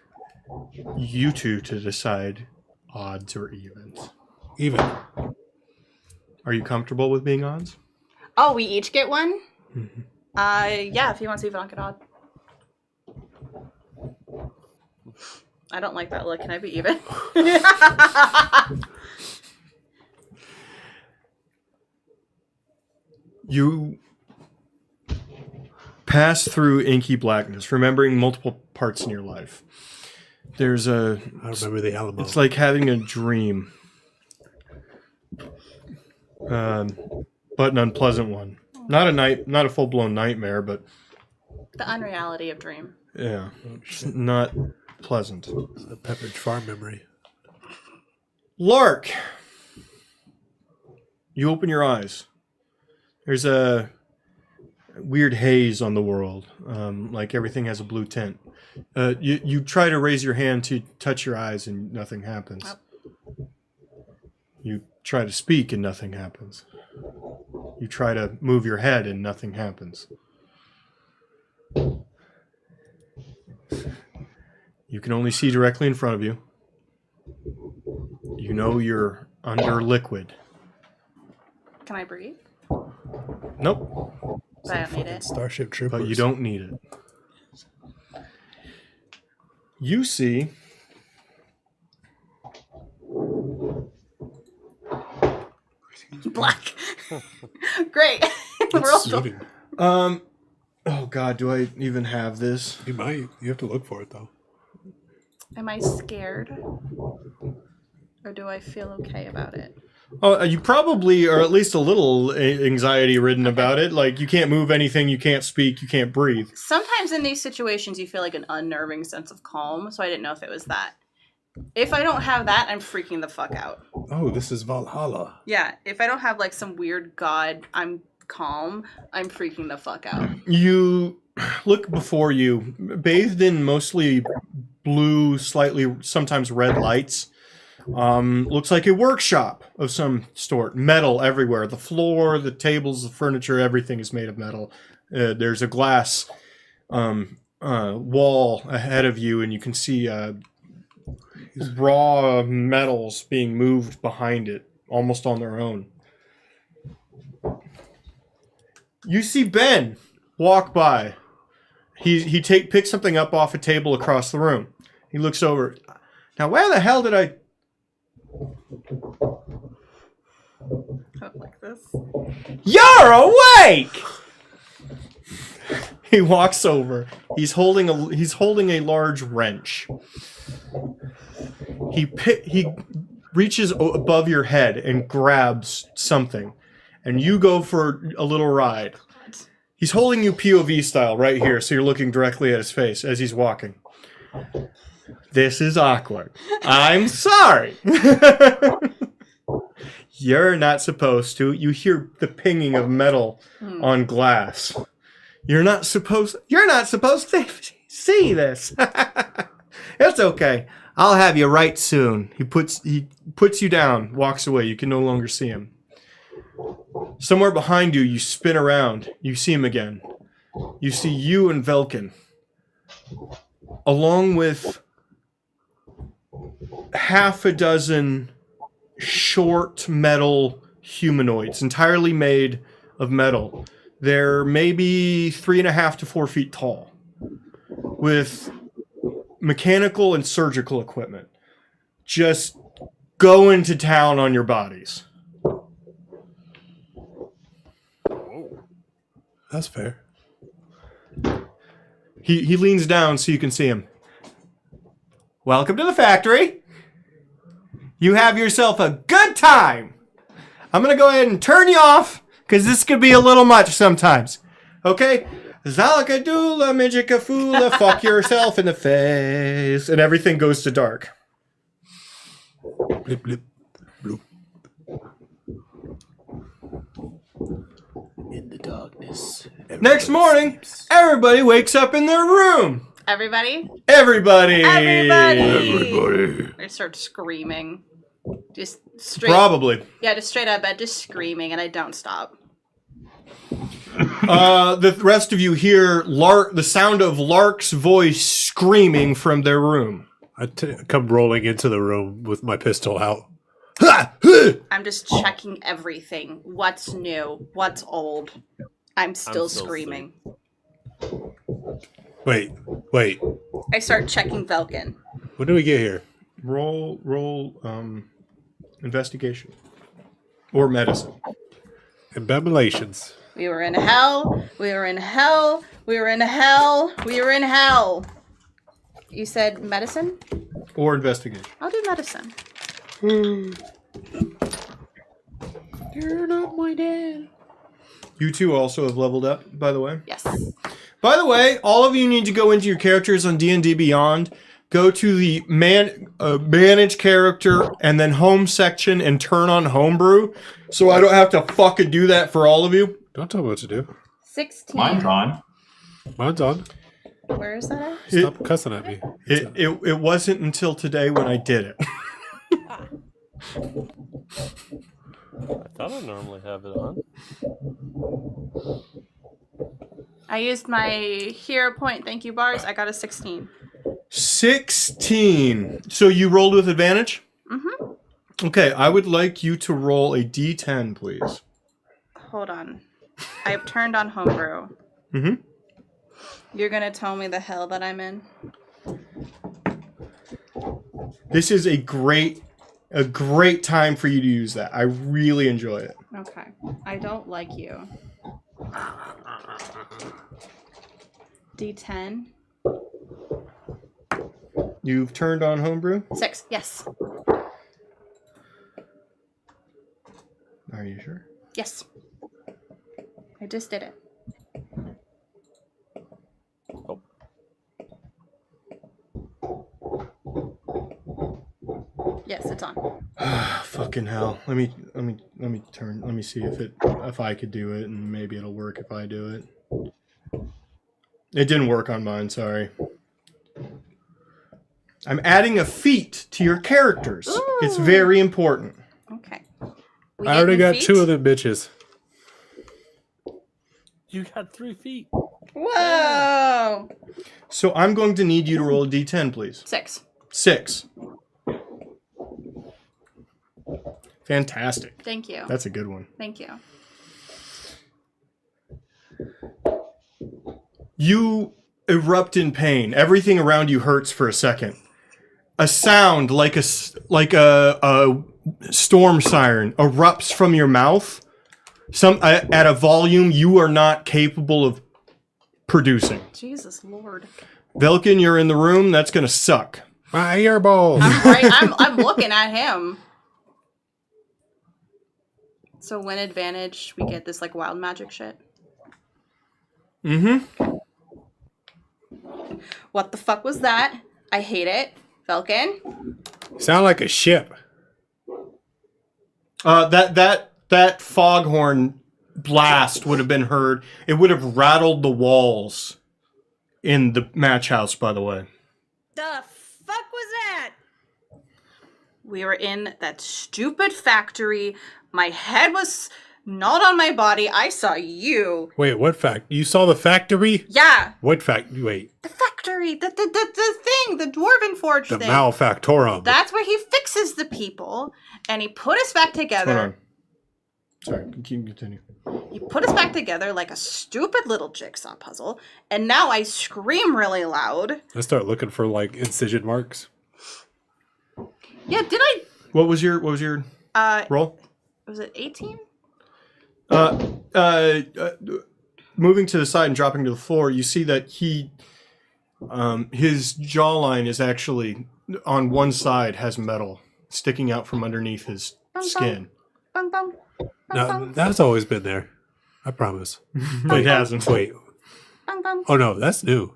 you two to decide odds or evens. Even. Are you comfortable with being odds? Oh, we each get one? Mm-hmm. Yeah, if you want to see if I don't get odd. I don't like that look. Can I be even? You pass through inky blackness, remembering multiple parts in your life. There's a... I remember the Alamo. It's like having a dream. But an unpleasant one. Not a full-blown nightmare, but... The unreality of dream. Yeah. It's not pleasant. It's a Pepperidge Farm memory. Lark! You open your eyes. There's a weird haze on the world. Like everything has a blue tint. You try to raise your hand to touch your eyes and nothing happens. You try to speak and nothing happens. You try to move your head and nothing happens. You can only see directly in front of you. You know you're under liquid. Can I breathe? Nope, But I don't need it. Starship Troopers. but you don't need it. You see Black. Great. We're all still... Shooting. oh god, do I even have this? You might. You have to look for it though. Am I scared? Or do I feel okay about it? Oh, you probably are at least a little anxiety ridden about it. Like you can't move anything, you can't speak, you can't breathe. Sometimes in these situations you feel like an unnerving sense of calm, so I didn't know if it was that. If I don't have that, I'm freaking the fuck out. Oh, this is Valhalla. Yeah, if I don't have like some weird god, I'm calm, I'm freaking the fuck out. You look before you, bathed in mostly blue, slightly sometimes red lights. Looks like a workshop of some sort. Metal everywhere. The floor, the tables, the furniture, everything is made of metal. There's a glass wall ahead of you, and you can see raw metals being moved behind it, almost on their own. You see Ben walk by. He picks something up off a table across the room. He looks over. Now, where the hell did I... Like this. You're awake! He walks over. He's holding a large wrench. He reaches above your head and grabs something, and you go for a little ride. He's holding you POV style right here, so you're looking directly at his face as he's walking. This is awkward. I'm sorry. You're not supposed to. You hear the pinging of metal on glass. You're not supposed to see this. It's okay. I'll have you right soon. He puts you down, walks away. You can no longer see him. Somewhere behind you, you spin around. You see him again. You see you and Velkin, along with half a dozen short metal humanoids, entirely made of metal. They're maybe 3.5 to 4 feet tall, with mechanical and surgical equipment. Just going to town on your bodies. That's fair. He leans down so you can see him. Welcome to the factory. You have yourself a good time. I'm going to go ahead and turn you off, because this could be a little much sometimes. Okay? Zalakadula, Mijikafula, fuck yourself in the face. And everything goes to dark. Blip, blip, bloop. In the darkness. Next morning, sleeps. everybody wakes up in their room. Everybody? Everybody. I start screaming. Just straight. Probably. Yeah, just straight out of bed, just screaming, and I don't stop. The rest of you hear the sound of Lark's voice screaming from their room. I come rolling into the room with my pistol out. I'm just checking everything. What's new? What's old? I'm still screaming. Wait. I start checking Velkin. When do we get here? Roll investigation or medicine. Embemulations. We were in hell. We were in hell. We were in hell. We were in hell. You said medicine? Or investigation. I'll do medicine. You're not my dad. You two also have leveled up, by the way. Yes. By the way, all of you need to go into your characters on D&D Beyond. Go to the manage character and then home section and turn on homebrew. So I don't have to fucking do that for all of you. Don't tell me what to do. 16. Mine's on. Mine's on. Where is that at? Stop cussing at me. It wasn't until today when I did it. I thought I normally have it on. I used my hero point. Thank you, bars. I got a 16. 16. So you rolled with advantage? Mm-hmm. Okay, I would like you to roll a d10, please. Hold on. I've turned on homebrew. Mm-hmm. You're gonna tell me the hell that I'm in? This is a great time for you to use that. I really enjoy it. Okay. I don't like you. D10. You've turned on homebrew? 6. Yes. Are you sure? Yes. I just did it. Oh. Yes, it's on. Fucking hell. Let me turn. Let me see if I could do it, and maybe it'll work if I do it. It didn't work on mine, sorry. I'm adding a feat to your characters. Ooh. It's very important. Okay. I already got 2 of them bitches. You got 3 feet. Whoa! So I'm going to need you to roll a d10, please. 6. 6. Fantastic. Thank you. That's a good one. Thank you. You erupt in pain. Everything around you hurts for a second. A sound like a storm siren erupts from your mouth. At a volume you are not capable of producing. Jesus Lord. Velkin, you're in the room. That's gonna suck. My earball. I'm looking at him. So when advantage, we get this like wild magic shit. Mm-hmm. What the fuck was that? I hate it. Velkin? Sound like a ship. That foghorn blast would have been heard. It would have rattled the walls in the match house, by the way. The fuck was that? We were in that stupid factory. My head was not on my body. I saw you. Wait, what fact? You saw the factory? Yeah. What fact? Wait. The factory. The thing. The Dwarven Forge The thing. Malfactorum. That's where he fixes the people. And he put us back together. Hold on. Sorry, continue. He put us back together like a stupid little jigsaw puzzle. And now I scream really loud. I start looking for like incision marks. Yeah, did I? What was your roll? Was it 18? Moving to the side and dropping to the floor, you see that his jawline is actually on one side has metal sticking out from underneath his skin. Bum, bum. No, that's always been there. I promise. It hasn't. Wait. Bum, bum. Oh no, that's new.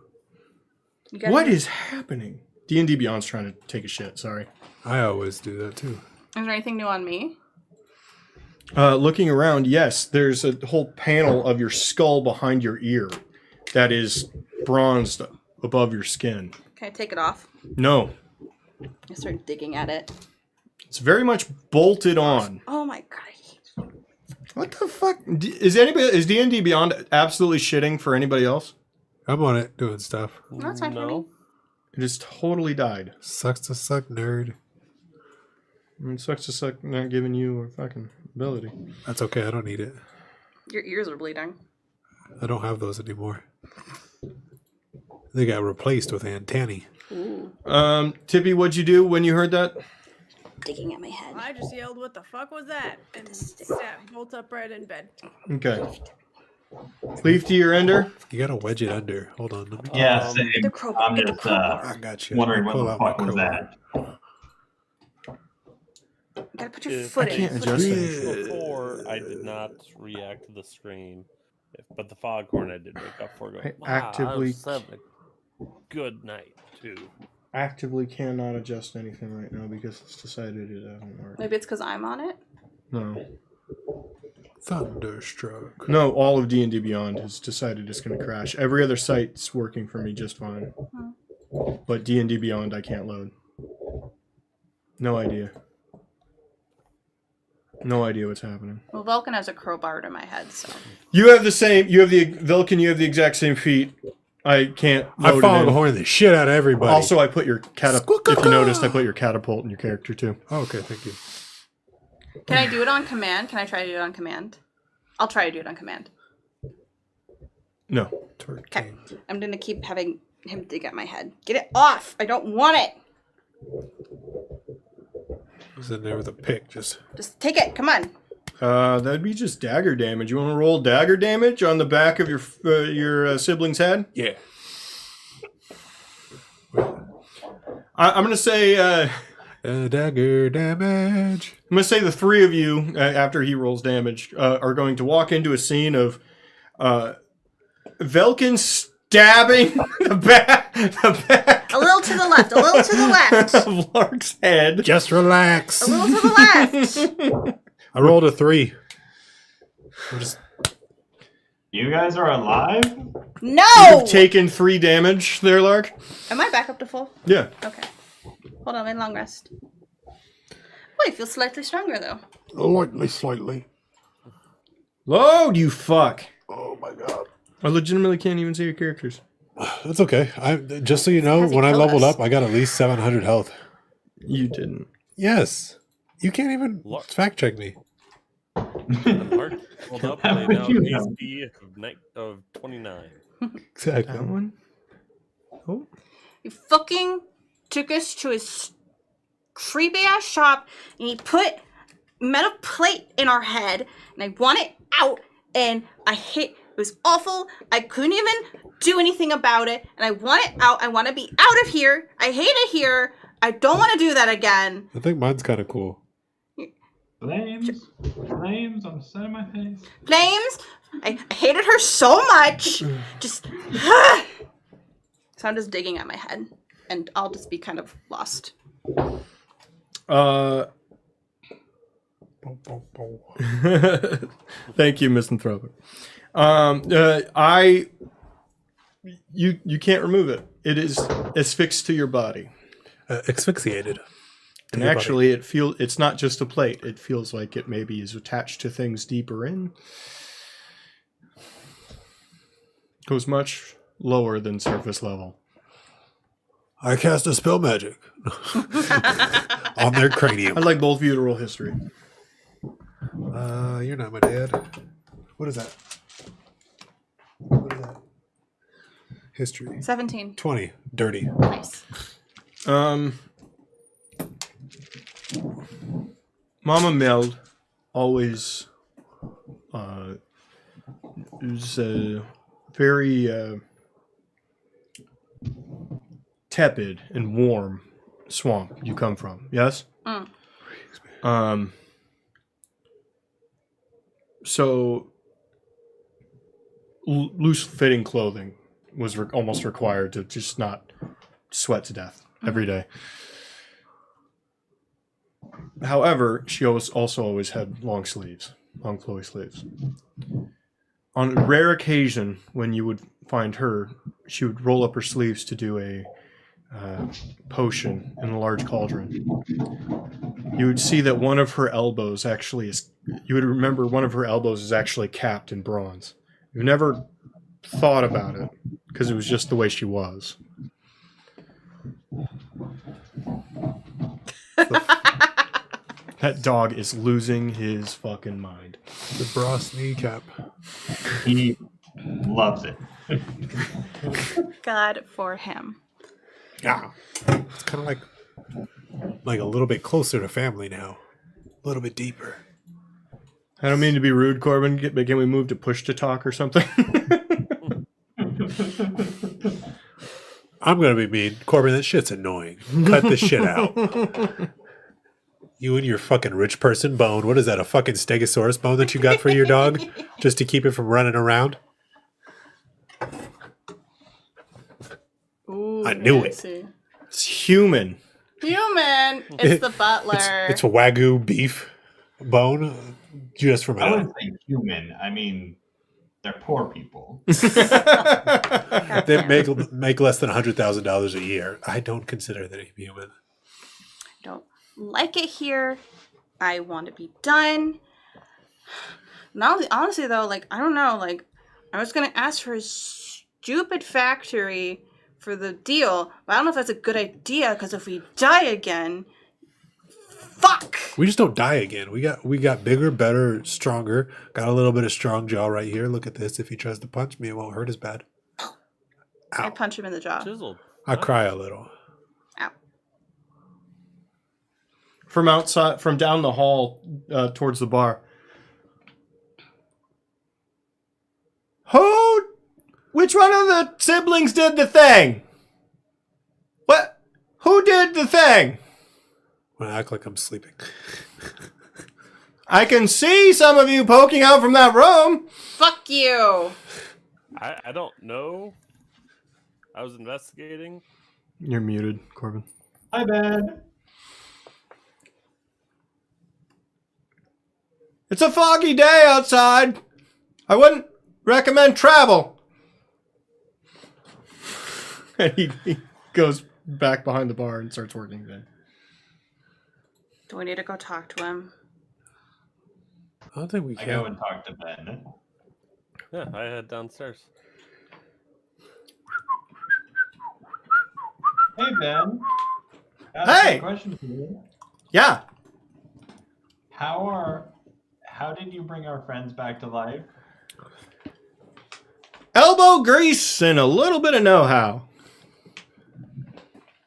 You got What it? is happening? D&D Beyond's trying to take a shit. Sorry. I always do that too. Is there anything new on me? Looking around, yes, there's a whole panel of your skull behind your ear that is bronzed above your skin. Can I take it off? No, I start digging at it. it's very much bolted on. Oh my god, I hate you. What the fuck? Is D&D Beyond absolutely shitting for anybody else? I'm on it doing stuff. That's fine for me. It has totally died. Sucks to suck, nerd. It sucks to suck not giving you a fucking ability. That's okay. I don't need it. Your ears are bleeding. I don't have those anymore. They got replaced with antennae. Ooh. Tippy, what'd you do when you heard that? Digging at my head. I just yelled, "What the fuck was that?" and sat bolt upright in bed. Okay. Leaf to your ender. You gotta wedge it under. Hold on. Let me Yeah, Um, same. The crowbar. I'm Get the just crowbar. I got you. wondering Let what me the pull out fuck my was crowbar. that. You gotta put your If foot they in. can't Foot adjust in. that. Before, I did not react to the scream, but the foghorn I did make up for. Going, I wow, actively- I was having a good night too. Actively cannot adjust anything right now because it's decided it doesn't work. Maybe it's because I'm on it. No. Thunderstruck. No, all of D&D Beyond has decided it's going to crash. Every other site's working for me just fine. But D&D Beyond I can't load. No idea. No idea what's happening. Well, Vulcan has a crowbar to my head, so. You have Vilken, you have the exact same feat. I can't I load it followed in. horn the shit out of everybody. Also, I put your catapult. If you noticed, I put your catapult in your character too. Oh, okay, thank you. Can I do it on command? Can I try to do it on command? I'll try to do it on command. No. Okay. I'm gonna keep having him dig at my head. Get it off! I don't want it! Who's in there with a pick? Just take it, come on. That'd be just dagger damage. You want to roll dagger damage on the back of your sibling's head? yeah. I'm gonna say. Dagger damage. I'm gonna say the three of you, after he rolls damage, are going to walk into a scene of Velkin stabbing the back A little to the left, a little to the left. of Lark's head. Just relax. A little to the left. I rolled a 3. I'm just You guys are alive? No! You've taken 3 damage there, Lark. Am I back up to full? Yeah. Okay. Hold on, I'm in long rest. Oh, I feel slightly stronger though. slightly. Load, you fuck. Oh my god. I legitimately can't even see your characters. That's okay. Just so you know, Has he when I killed leveled us? up, I got at least 700 health. You didn't. Yes. You can't even fact check me. Mark pulled up How and would laid you down know? HP of 29. Exactly. That one? Oh. He fucking took us to his creepy ass shop and he put metal plate in our head and I want it out and it was awful. I couldn't even do anything about it and I want it out. I want to be out of here. I hate it here. I don't want to do that again. I think mine's kind of cool. Flames on the side of my face. Flames, I hated her so much. Just so I'm just digging at my head and I'll just be kind of lost. Thank you, Misanthropic. You can't remove it. It is affixed to your body. Asphyxiated. And actually, it's not just a plate. It feels like it maybe is attached to things deeper in. Goes much lower than surface level. I cast a spell magic on their cranium. I'd like both of you to roll history. You're not my dad. What is that? What is that? History. 17. 20. Dirty. Nice. Mama Meld always is very tepid and warm swamp you come from. Yes? So loose-fitting clothing was almost required to just not sweat to death every day. However, she also always had long flowy sleeves. On a rare occasion, when you would find her, she would roll up her sleeves to do a potion in a large cauldron. You would see that one of her elbows you would remember one of her elbows is actually capped in bronze. You've never thought about it, because it was just the way she was. That dog is losing his fucking mind. The brass kneecap. He loves it. God for him. Yeah. It's kind of like a little bit closer to family now. A little bit deeper. I don't mean to be rude, Corbin, but can we move to push to talk or something? I'm gonna be mean, Corbin. That shit's annoying. Cut this shit out. You and your fucking rich person bone. What is that? A fucking Stegosaurus bone that you got for your dog, just to keep it from running around? Ooh, I knew it. fancy. It's human. Human. It's the butler. It's Wagyu beef bone, just from I it. wouldn't say human. I mean, they're poor people. They make less than $100,000 a year. I don't consider that human. Don't like it here. I want to be done. Not honestly though, like I don't know, like I was gonna ask for a stupid factory for the deal, but I don't know if that's a good idea because if we die again, fuck. We just don't die again. We got bigger, better, stronger. Got a little bit of strong jaw right here. Look at this. If he tries to punch me, it won't hurt as bad. I punch him in the jaw. Chiseled. I cry a little. Ow. From outside, from down the hall towards the bar. Which one of the siblings did the thing? What? Who did the thing? When I act like I'm sleeping. I can see some of you poking out from that room. Fuck you. I don't know. I was investigating. You're muted, Corbin. Hi, Ben. It's a foggy day outside. I wouldn't recommend travel. And he goes back behind the bar and starts working again. Do we need to go talk to him? I don't think we I can. go and talk to Ben. Yeah, I head downstairs. Hey, Ben. Got Hey! a question for you. Yeah. How did you bring our friends back to life? Elbow grease and a little bit of know-how.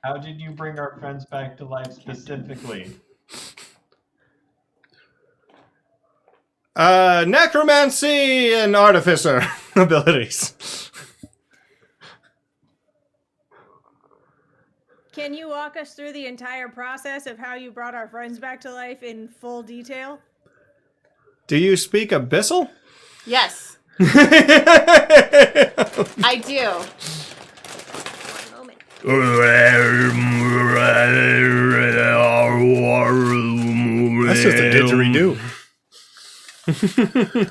How did you bring our friends back to life specifically? Necromancy and artificer abilities. Can you walk us through the entire process of how you brought our friends back to life in full detail? Do you speak Abyssal? Yes, I do. One moment. That's just a didgeridoo.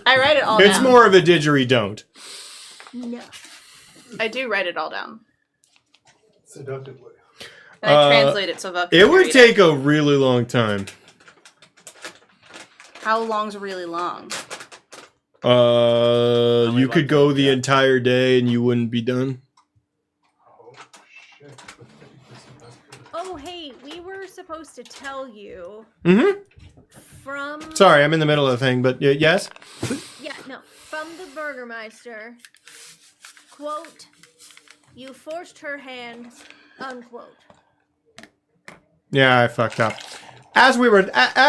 I write it all It's down. more of a didgeridoo. No. I do write it all down. Seductively. And I translate it so that people It can would read take a really long time. How long's really long? You could go the entire day and you wouldn't be done. Oh, hey, we were supposed to tell you Mm-hmm. from... Sorry, I'm in the middle of the thing, but yes? Yeah, no. From the Burgermeister, quote, you forced her hand, unquote. Yeah, I fucked up. As we were. I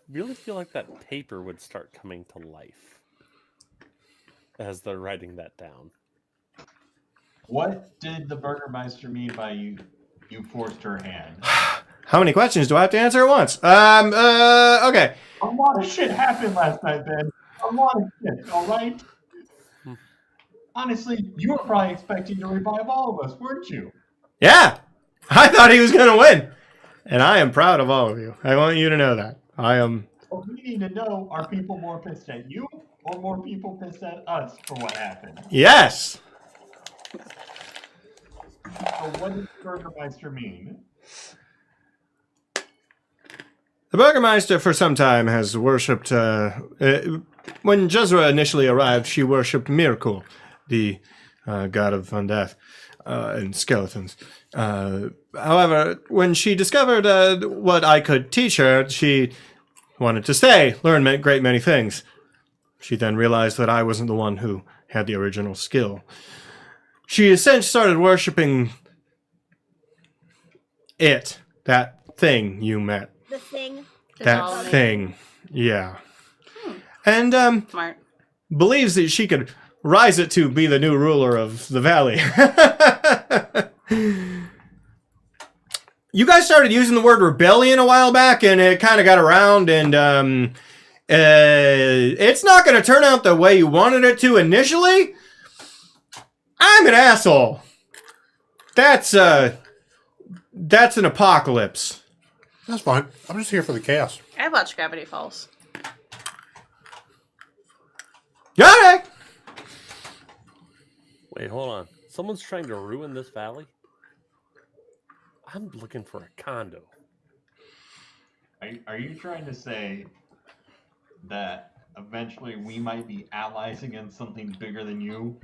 really feel like that paper would start coming to life as they're writing that down. What did the Burgermeister mean by you forced her hand? How many questions do I have to answer at once? Okay. A lot of shit happened last night, Ben. A lot of shit, all right? Honestly, you were probably expecting to revive all of us, weren't you? Yeah, I thought he was going to win. And I am proud of all of you. I want you to know that. I am. What we need to know, are people more pissed at you or more people pissed at us for what happened? Yes. So what does Burgermeister mean? The Burgermeister for some time has worshipped. When Jezra initially arrived, she worshipped Mirth, the god of undeath and skeletons. However, when she discovered what I could teach her, she wanted to stay, learn a great many things. She then realized that I wasn't the one who had the original skill. She essentially started worshipping That thing you met. The thing. That Doll. thing. Yeah. Hmm. And Smart. believes that she could rise it to be the new ruler of the valley. You guys started using the word rebellion a while back, and it kind of got around, and it's not going to turn out the way you wanted it to initially. I'm an asshole. That's an apocalypse. That's fine. I'm just here for the chaos. I watched Gravity Falls. Okay. Wait, hold on. Someone's trying to ruin this valley? I'm looking for a condo. Are you trying to say that eventually we might be allies against something bigger than you?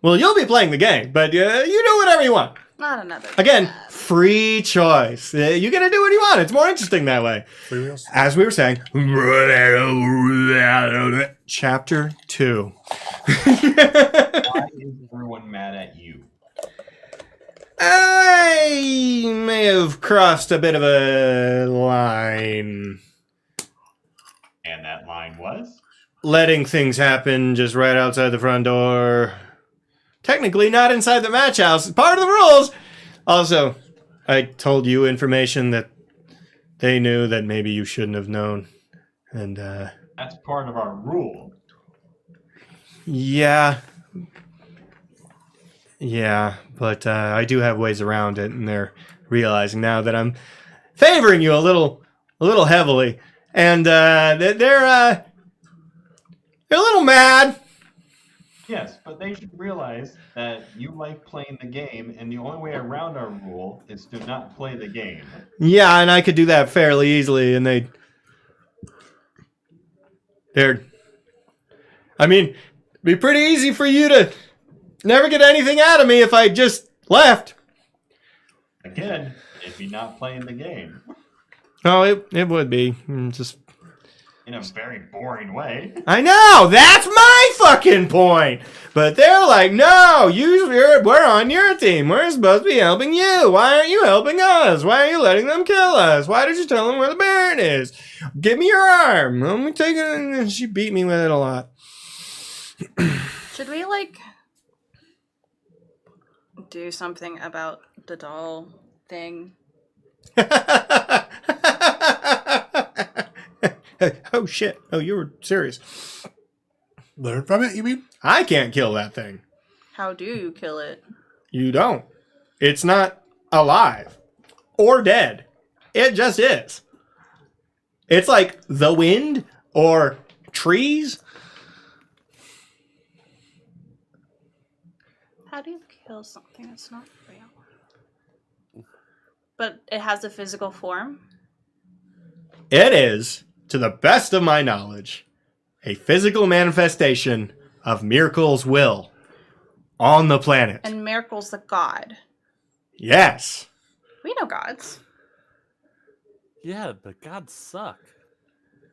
Well, you'll be playing the game, but you do whatever you want. Not another. Again, bad. free choice. You get to do what you want. It's more interesting that way. Free wheels. As we were saying, Chapter 2. Why is everyone mad at you? I may have crossed a bit of a line. And that line was? Letting things happen just right outside the front door. Technically not inside the match house. It's part of the rules. Also, I told you information that they knew that maybe you shouldn't have known. And, That's part of our rule. yeah. Yeah, but I do have ways around it, and they're realizing now that I'm favoring you a little heavily. And they're a little mad. Yes, but they should realize that you like playing the game, and the only way around our rule is to not play the game. Yeah, and I could do that fairly easily, and I mean, it'd be pretty easy for you to never get anything out of me if I just left. Again, if you're not playing the game. Oh, it would be. Just In a very boring way. I know, that's my fucking point. But they're like, no, we're on your team. We're supposed to be helping you. Why aren't you helping us? Why are you letting them kill us? Why did you tell them where the Baron is? Give me your arm. Let me take it. And she beat me with it a lot. Should we do something about the doll thing? Oh shit. Oh, you were serious. Learn from it, you mean? I can't kill that thing. How do you kill it? You don't. It's not alive or dead. It just is. It's like the wind or trees. How do you kill something that's not real? But it has a physical form? It is, to the best of my knowledge, a physical manifestation of Miracle's will on the planet. And Miracle's the god. Yes. We know gods. Yeah, but gods suck.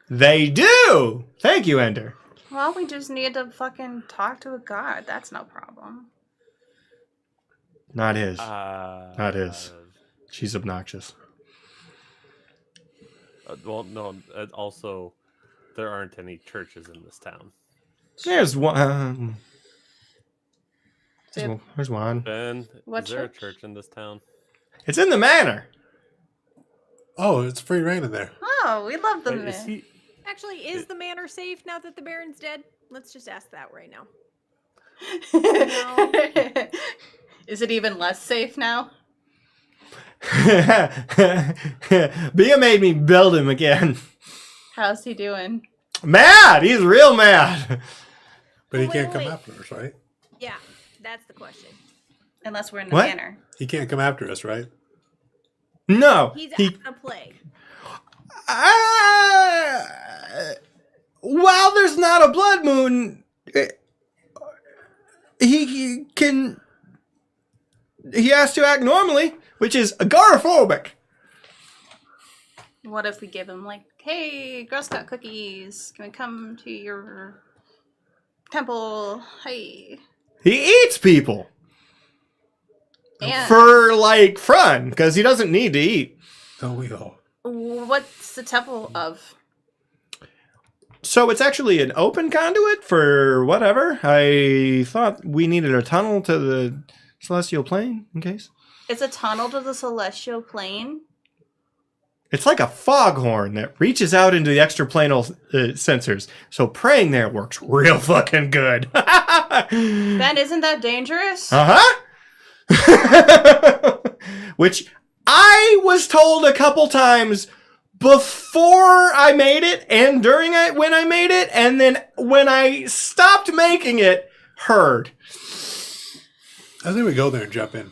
They do! Thank you, Ender. Well, we just need to fucking talk to a god. That's no problem. Not his. Not his. She's obnoxious. Well, no. Also, there aren't any churches in this town. There's one. There's one. Ben, What is there church? a church in this town? It's in the manor. Oh, it's free reign in there. Oh, we love the Wait, is myth. he? Actually, is the manor safe now that the Baron's dead? Let's just ask that right now. Is it even less safe now? Bia made me build him again. How's he doing? Mad! He's real mad. But he Wait, can't wait. come after us, right? Yeah, that's the question. Unless we're in the What? manor. He can't come after us, right? No. He's He, out of play. while there's not a blood moon, he has to act normally, which is agoraphobic. What if we give him hey, Girl Scout cookies, can we come to your temple? Hey. He eats people. And for like fun, because he doesn't need to eat. Don't we all? what's the temple of? So it's actually an open conduit for whatever. I thought we needed a tunnel to the celestial plane in case. It's a tunnel to the celestial plane. It's like a foghorn that reaches out into the extraplanal sensors. So praying there works real fucking good. Ben, isn't that dangerous? Uh-huh. Which I was told a couple times before I made it and during it when I made it, and then when I stopped making it, heard. I think we go there and jump in.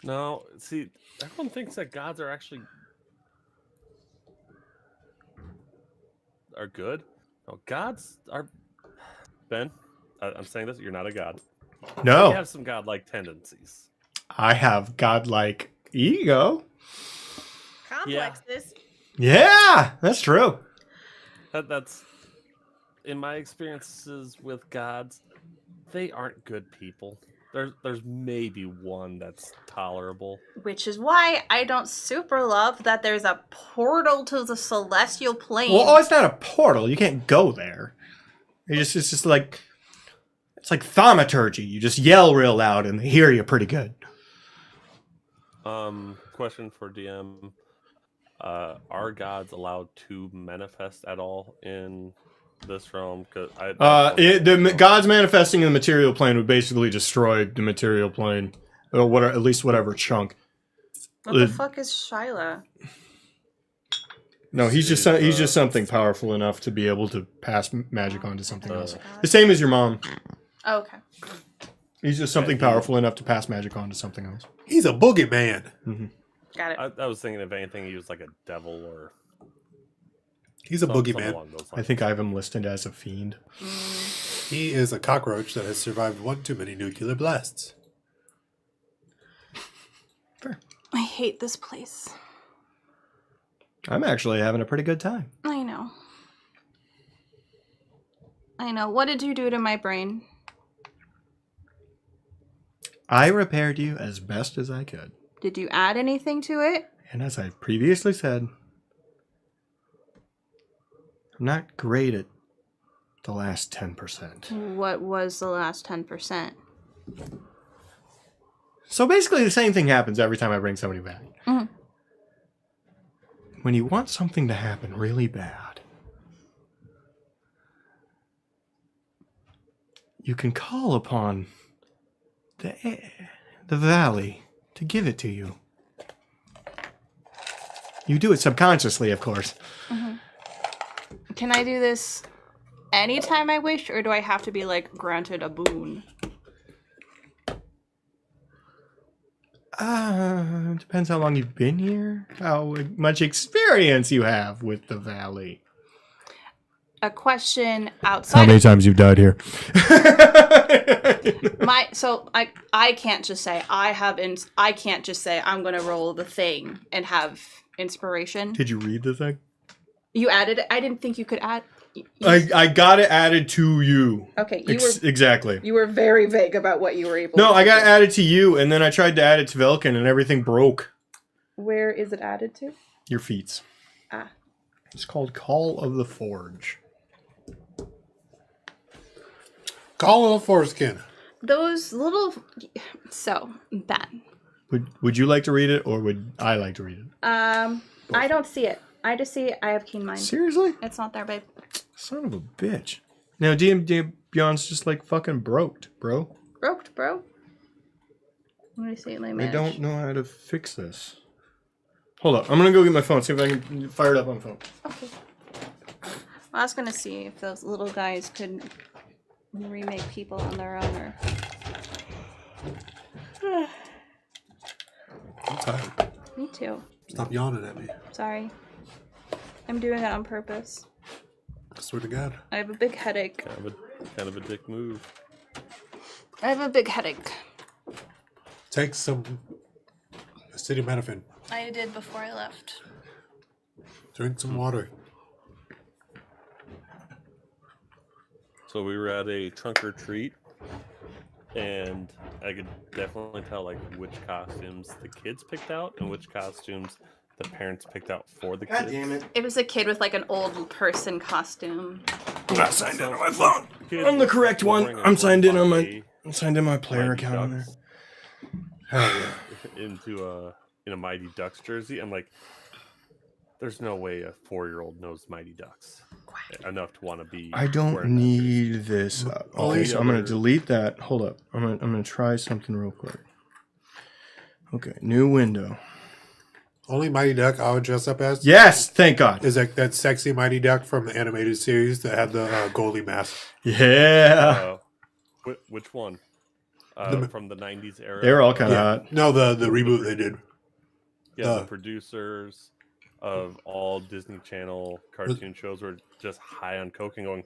No, see, everyone thinks that gods are actually good. No, gods are. Ben, I'm saying this. You're not a god. You No, have some godlike tendencies. I have godlike ego. Complexes. Yeah, that's true. That's in my experiences with gods. They aren't good people. There's maybe one that's tolerable. Which is why I don't super love that there's a portal to the celestial plane. Well, it's not a portal. You can't go there. It's just like it's like thaumaturgy. You just yell real loud and they hear you pretty good. Question for DM: are gods allowed to manifest at all in this realm? Because God's manifesting in the material plane would basically destroy the material plane, or at least whatever chunk. What the fuck is Shyla? No, he's just something powerful enough to be able to pass magic on to something else. The same as your mom. Oh, okay. He's just something powerful enough to pass magic on to something else. He's a boogeyman. Mm-hmm. Got it. I was thinking if anything, he was like a devil or. He's a something boogeyman. along those I lines. think I have him listed as a fiend. He is a cockroach that has survived one too many nuclear blasts. Fair. I hate this place. I'm actually having a pretty good time. I know. What did you do to my brain? I repaired you as best as I could. Did you add anything to it? And as I previously said, I'm not great at the last 10%. What was the last 10%? So basically the same thing happens every time I bring somebody back. Mhm. When you want something to happen really bad, you can call upon the valley to give it to you. You do it subconsciously, of course. Can I do this anytime I wish, or do I have to be, like, granted a boon? Depends how long you've been here, how much experience you have with the valley. A question outside times you've died here? I can't just say I can't just say I'm gonna roll the thing and have inspiration. Did you read the thing? You added it. I didn't think you could add. I got it added to you. Okay, Exactly. you were very vague about what you were able. No, to I got do. it added to you, and then I tried to add it to Velkin, and everything broke. Where is it added to? Your feats. Ah. It's called Call of the Forge. Call of the foreskin. Those little. So Ben. Would you like to read it, or would I like to read it? I don't see it. I just see I have keen mind. Seriously? It's not there, babe. Son of a bitch. Now, D&D Beyond's just like fucking broked, bro. Broked, bro. Let me see. Let me. I don't know how to fix this. Hold up. I'm going to go get my phone, see if I can fire it up on the phone. Okay. I was gonna see if those little guys could remake people on their own, or. I'm tired. Me too. Stop yawning at me. Sorry. I'm doing it on purpose. I swear to God. I have a big headache. Kind of a dick move. I have a big headache. Take some acetaminophen. I did before I left. Drink some water. So we were at a trunk or treat and I could definitely tell like which costumes the kids picked out and which costumes the parents picked out for the kids. God damn it. It was a kid with like an old person costume. I'm not signed in on my So, phone. kids I'm the were correct one. wearing a I'm signed in on Mighty my player account on there. Ducks Hell yeah. in a Mighty Ducks jersey. I'm like, there's no way a 4-year-old knows Mighty Ducks enough to want to be. I don't wearing that jersey. need this. Okay, so I'm gonna delete that. Hold up. I'm gonna try something real quick. Okay, new window. Only Mighty Duck I would dress up as Yes, thank God. is like that sexy Mighty Duck from the animated series that had the goalie mask. Yeah, Which one? From the 90s era? they're all kind of hot. No, the reboot they did. Yeah, the producers of all Disney Channel cartoon shows were just high on coke and going,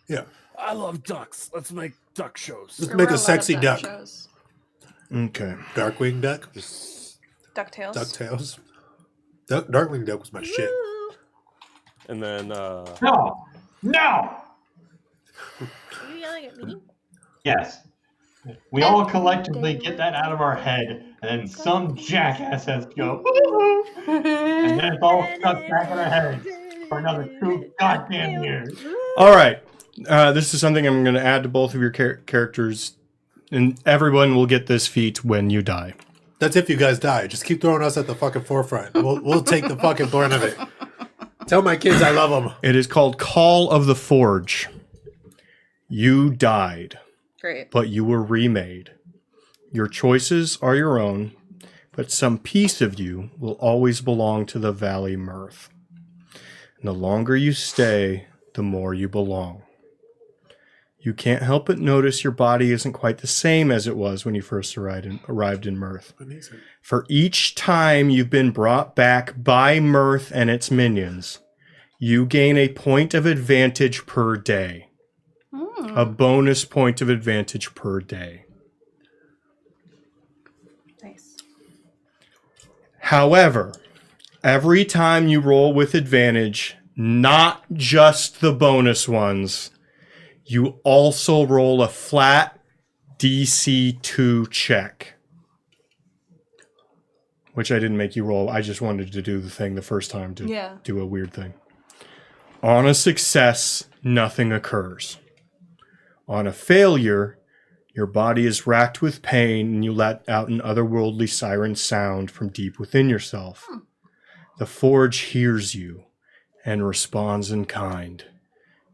Yeah. I love ducks. Let's make duck shows. Let's There make were a lot of sexy duck. shows. Okay. Darkwing Duck. DuckTales. DuckTales. Darkwing Duck was my shit. And then No! Are you yelling at me? Yes. We all collectively get that out of our head, and then some jackass has to go, "Woo-hoo," and then it's all stuck back in our heads for another 2 goddamn years. All right. This is something I'm going to add to both of your characters, and everyone will get this feat when you die. That's if you guys die. Just keep throwing us at the fucking forefront. We'll take the fucking brunt of it. Tell my kids I love them. It is called Call of the Forge. You died, Great. but you were remade. Your choices are your own, but some piece of you will always belong to the Valley Mirth. And the longer you stay, the more you belong. You can't help but notice your body isn't quite the same as it was when you first arrived in Mirth. For each time you've been brought back by Mirth and its minions, you gain a point of advantage per day. A bonus point of advantage per day. Nice. However, every time you roll with advantage, not just the bonus ones, you also roll a flat DC 2 check. Which I didn't make you roll. I just wanted to do the thing the first time to do a weird thing. On a success, nothing occurs. On a failure, your body is racked with pain and you let out an otherworldly siren sound from deep within yourself. The Forge hears you and responds in kind.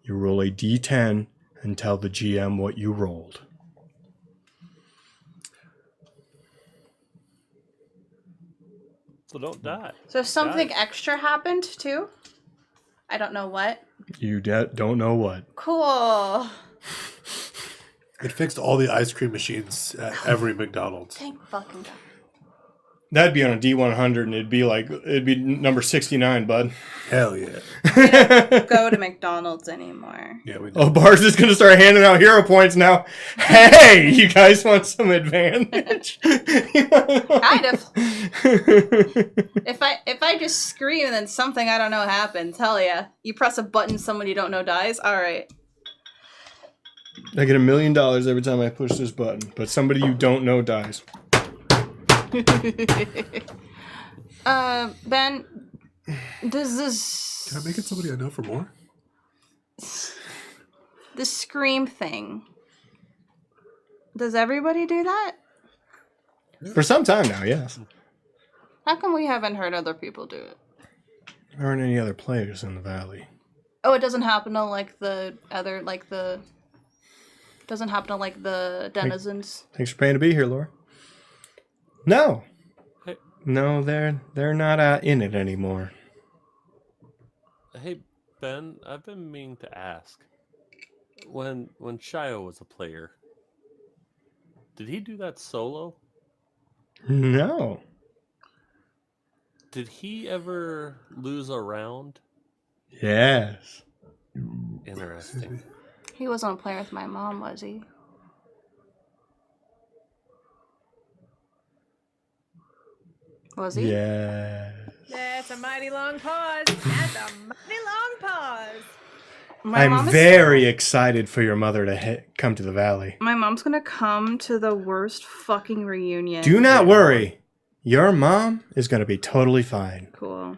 You roll a D10 and tell the GM what you rolled. So don't die. So something extra happened too? I don't know what. You don't know what. Cool. It fixed all the ice cream machines at every McDonald's. Thank fucking God. That'd be on a D100 and it'd be number 69, bud. Hell yeah. Go to McDonald's anymore. Yeah, we Oh, Bars is going to start handing out hero points now. Hey, you guys want some advantage? Kind of. If I just scream and then something I don't know happens, hell yeah. You press a button, someone you don't know dies. All right. I get $1 million every time I push this button, but somebody you don't know dies. Ben, does this... Can I make it somebody I know for more? The scream thing. Does everybody do that? For some time now, yes. How come we haven't heard other people do it? There aren't any other players in the valley. Oh, it doesn't happen to doesn't happen to like the denizens. Thanks for paying to be here, Laura. No. Hey. No, they're not in it anymore. Hey, Ben, I've been meaning to ask. When Shio was a player, did he do that solo? No. Did he ever lose a round? Yes. Interesting. He wasn't playing with my mom, was he? Was he? Yes. That's a mighty long pause. That's a mighty long pause. My mom I'm is- very excited for your mother to come to the valley. My mom's gonna come to the worst fucking reunion. Do not worry. Your mom is going to be totally fine. Cool.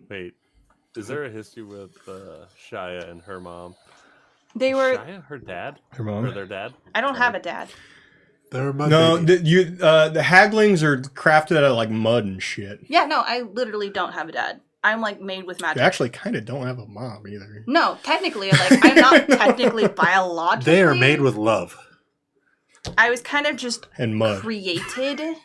Wait, is there a history with Shia and her mom? They were. Shia, her dad? Her mom? Or their dad? I don't have a dad. They're my No, baby. the haglings are crafted out of like mud and shit. Yeah, no, I literally don't have a dad. I'm like made with You magic. actually kind of don't have a mom either. No, technically, like I'm not technically biologically. They are made with love. I was kind of just And mud. created.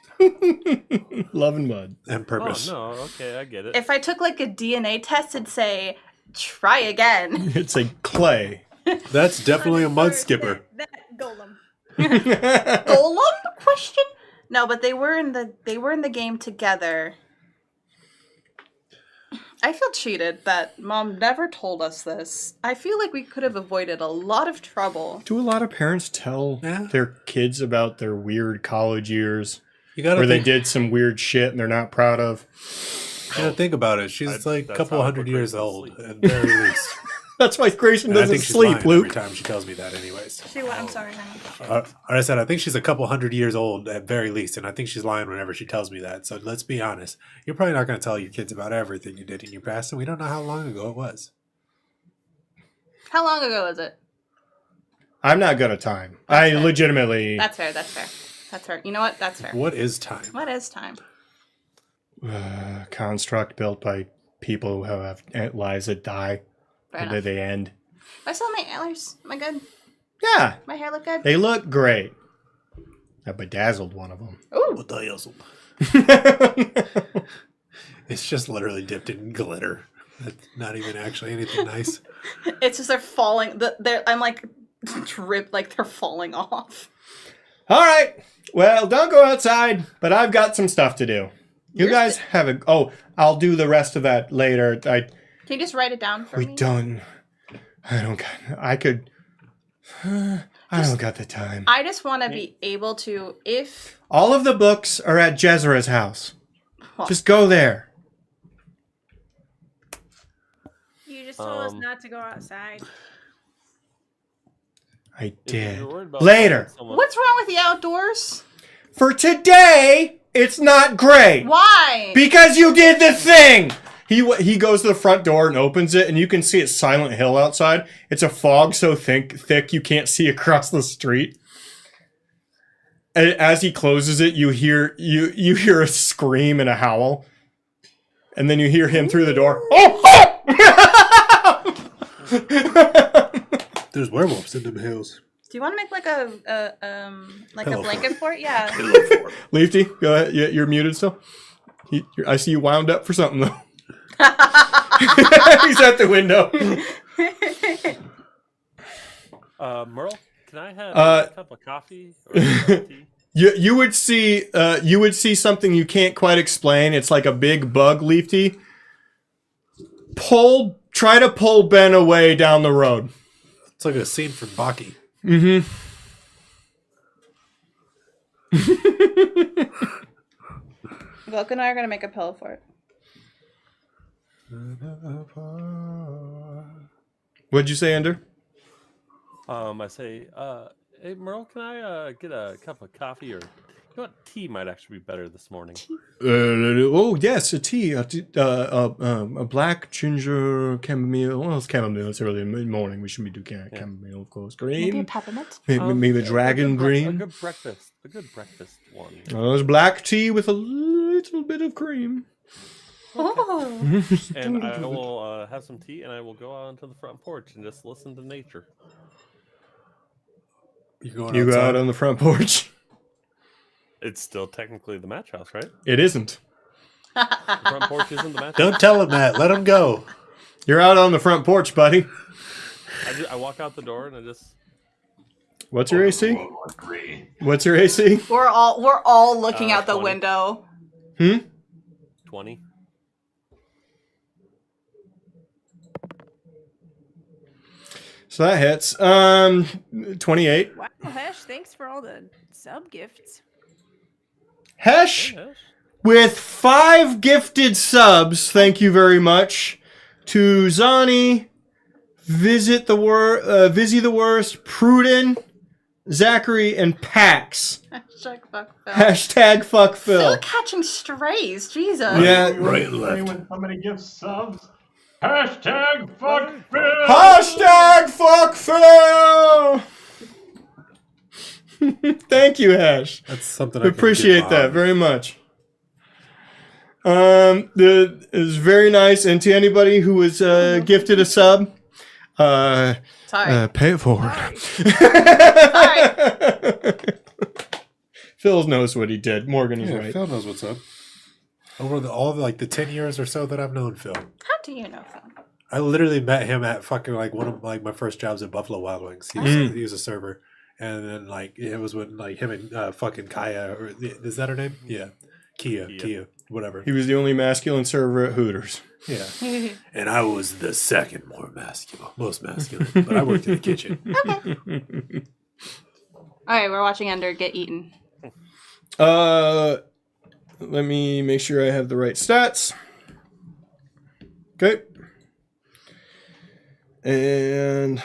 Love and mud. And purpose. Oh, no, okay, I get it. If I took like a DNA test, it'd say, try again. It's a clay. That's definitely a mud Or skipper. That golem. Golem? Question? No, but they were in the game together. I feel cheated that Mom never told us this. I feel like we could have avoided a lot of trouble. Do a lot of parents tell Yeah. their kids about their weird college years You gotta where they think, did some weird shit and they're not proud of? you gotta think about it. She's like a that's couple how I hundred put years Grace to old, sleep. at very least. That's why Grayson And I doesn't think she's sleep, lying every Luke. time she tells me that, anyways. I'm sorry, honey. I said I think she's a couple hundred years old at very least, and I think she's lying whenever she tells me that. So let's be honest. You're probably not going to tell your kids about everything you did in your past, and we don't know how long ago it was. How long ago was it? I'm not good at time. I fair. legitimately. That's fair, that's fair. That's fair. You know what? That's fair. What is time? What is time? Construct built by people who have lives that die. Fair And enough. they end. I still have my antlers. Am I good? Yeah, My hair look good? they look great. I bedazzled one of them. Ooh. What the hell's- It's just literally dipped in glitter. That's not even actually anything nice. It's just they're falling. I'm like drip, like they're falling off. All right. Well, don't go outside, but I've got some stuff to do. You guys have a. Oh, I'll do the rest of that later. Can you just write it down for We me? don't. I don't. I could. I don't got the time. I just want to be able to, if All of the books are at Jezra's house. Huh. Just go there. You just told us not to go outside. I If did. you're worried about Later. someone- what's wrong with the outdoors? For today, it's not great. Why? Because you did the thing. He goes to the front door and opens it, and you can see it's Silent Hill outside. It's a fog so thick you can't see across the street. And as he closes it, you hear a scream and a howl, and then you hear him through the door. There's werewolves in them hills. Do you want to make like a Pillow blanket fort? Yeah. Leafy, go ahead. You're muted still. I see you wound up for something though. He's at the window. Merle, can I have a cup of coffee or tea? You would see something you can't quite explain. It's like a big bug, Leafy. Try to pull Ben away down the road. It's like a scene from Baki. Mm-hmm. Volk and I are gonna make a pillow fort. What'd you say, Ender? I say, hey Merle, can I get a cup of coffee or you know what? Tea might actually be better this morning. Oh yes, a tea. A black ginger chamomile. Well, it's chamomile. It's early in the morning. We should be doing chamomile, of course. Green. peppermint. Maybe dragon A green. good breakfast one. There's black tea with a little bit of cream. Oh. And I will have some tea, and I will go out onto the front porch and just listen to nature. You going You go outside? out on the front porch. It's still technically the match house, right? It isn't. The front porch isn't the match house. Don't tell him that. Let him go. You're out on the front porch, buddy. I walk out the door and I just. What's your AC? What's your AC? We're all looking out the 20. window. 20. So that hits. 28. Wow, Hesh, thanks for all the sub gifts. Hesh Yes. with 5 gifted subs. Thank you very much. to Zani, Vizzy the Worst, Pruden, Zachary, and Pax. Hashtag fuck Phil. Hashtag fuck Phil. Still catching strays. Jesus. Yeah. Right and left. When somebody gives subs, hashtag fuck Phil. Hashtag fuck Phil. Thank you, Hash. That's something I We can appreciate get that behind. very much. It was very nice, and to anybody who was gifted a sub, Sorry. pay it forward. Phil knows what he did. Morgan is Yeah, right. Phil knows what's up. Over all the 10 years or so that I've known Phil, How do you know Phil? I literally met him at fucking like one of like my first jobs at Buffalo Wild Wings. He was a server, and then like it was when like him and fucking Kaya, or is that her name? Yeah, Kia, whatever. He was the only masculine server at Hooters. Yeah, and I was the second most masculine, but I worked in the kitchen. All right, we're watching Ender get eaten. Let me make sure I have the right stats. Okay. And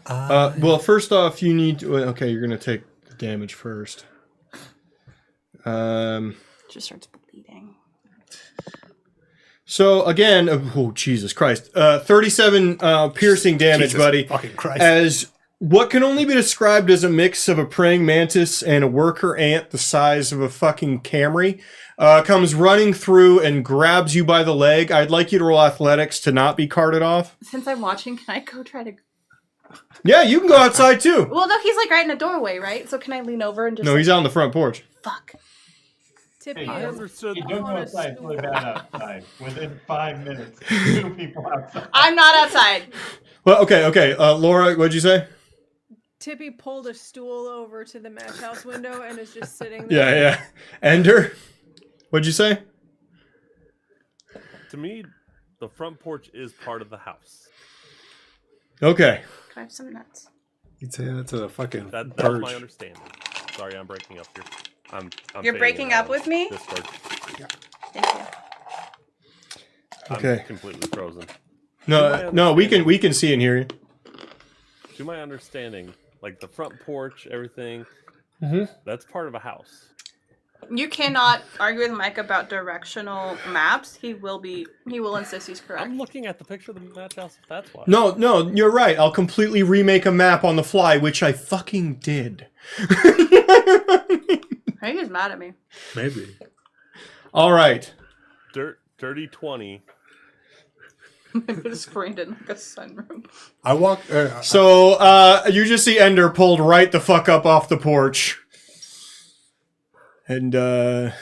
well, first off, you need to. Okay, you're gonna take the damage first. Just starts bleeding. So again, oh Jesus Christ, 37 piercing damage, Jesus buddy. fucking Christ. As what can only be described as a mix of a praying mantis and a worker ant the size of a fucking Camry comes running through and grabs you by the leg. I'd like you to roll athletics to not be carted off. Since I'm watching, can I go try to... Yeah, you can go outside too. Well, no, he's like right in the doorway, right? So can I lean over and just... No, he's out on the front porch. Fuck. Tippy Hey, I is understood. Hey, don't go on a outside. It's really stool. bad outside. Within 5 minutes, 2 people outside. I'm not outside. Well, okay. Laura, what'd you say? Tippy pulled a stool over to the match house window and is just sitting there. Yeah. Ender, what'd you say? To me, the front porch is part of the house. Okay. Can I have some nuts? You'd say that's a fucking That's purge. my understanding. Sorry, I'm breaking up here. I'm You're fading breaking out up with me? Discord. Thank you. Okay. I'm completely frozen. No, we can see and hear you. To my understanding, like the front porch, everything, Mhm. that's part of a house. You cannot argue with Mike about directional maps. He will insist he's correct. I'm looking at the picture of the match house. That's why. No, you're right. I'll completely remake a map on the fly, which I fucking did. I think he's mad at me. Maybe. All right. Dirty 20. Maybe it's screened in like a sunroom. I walk. So you just see Ender pulled right the fuck up off the porch. And it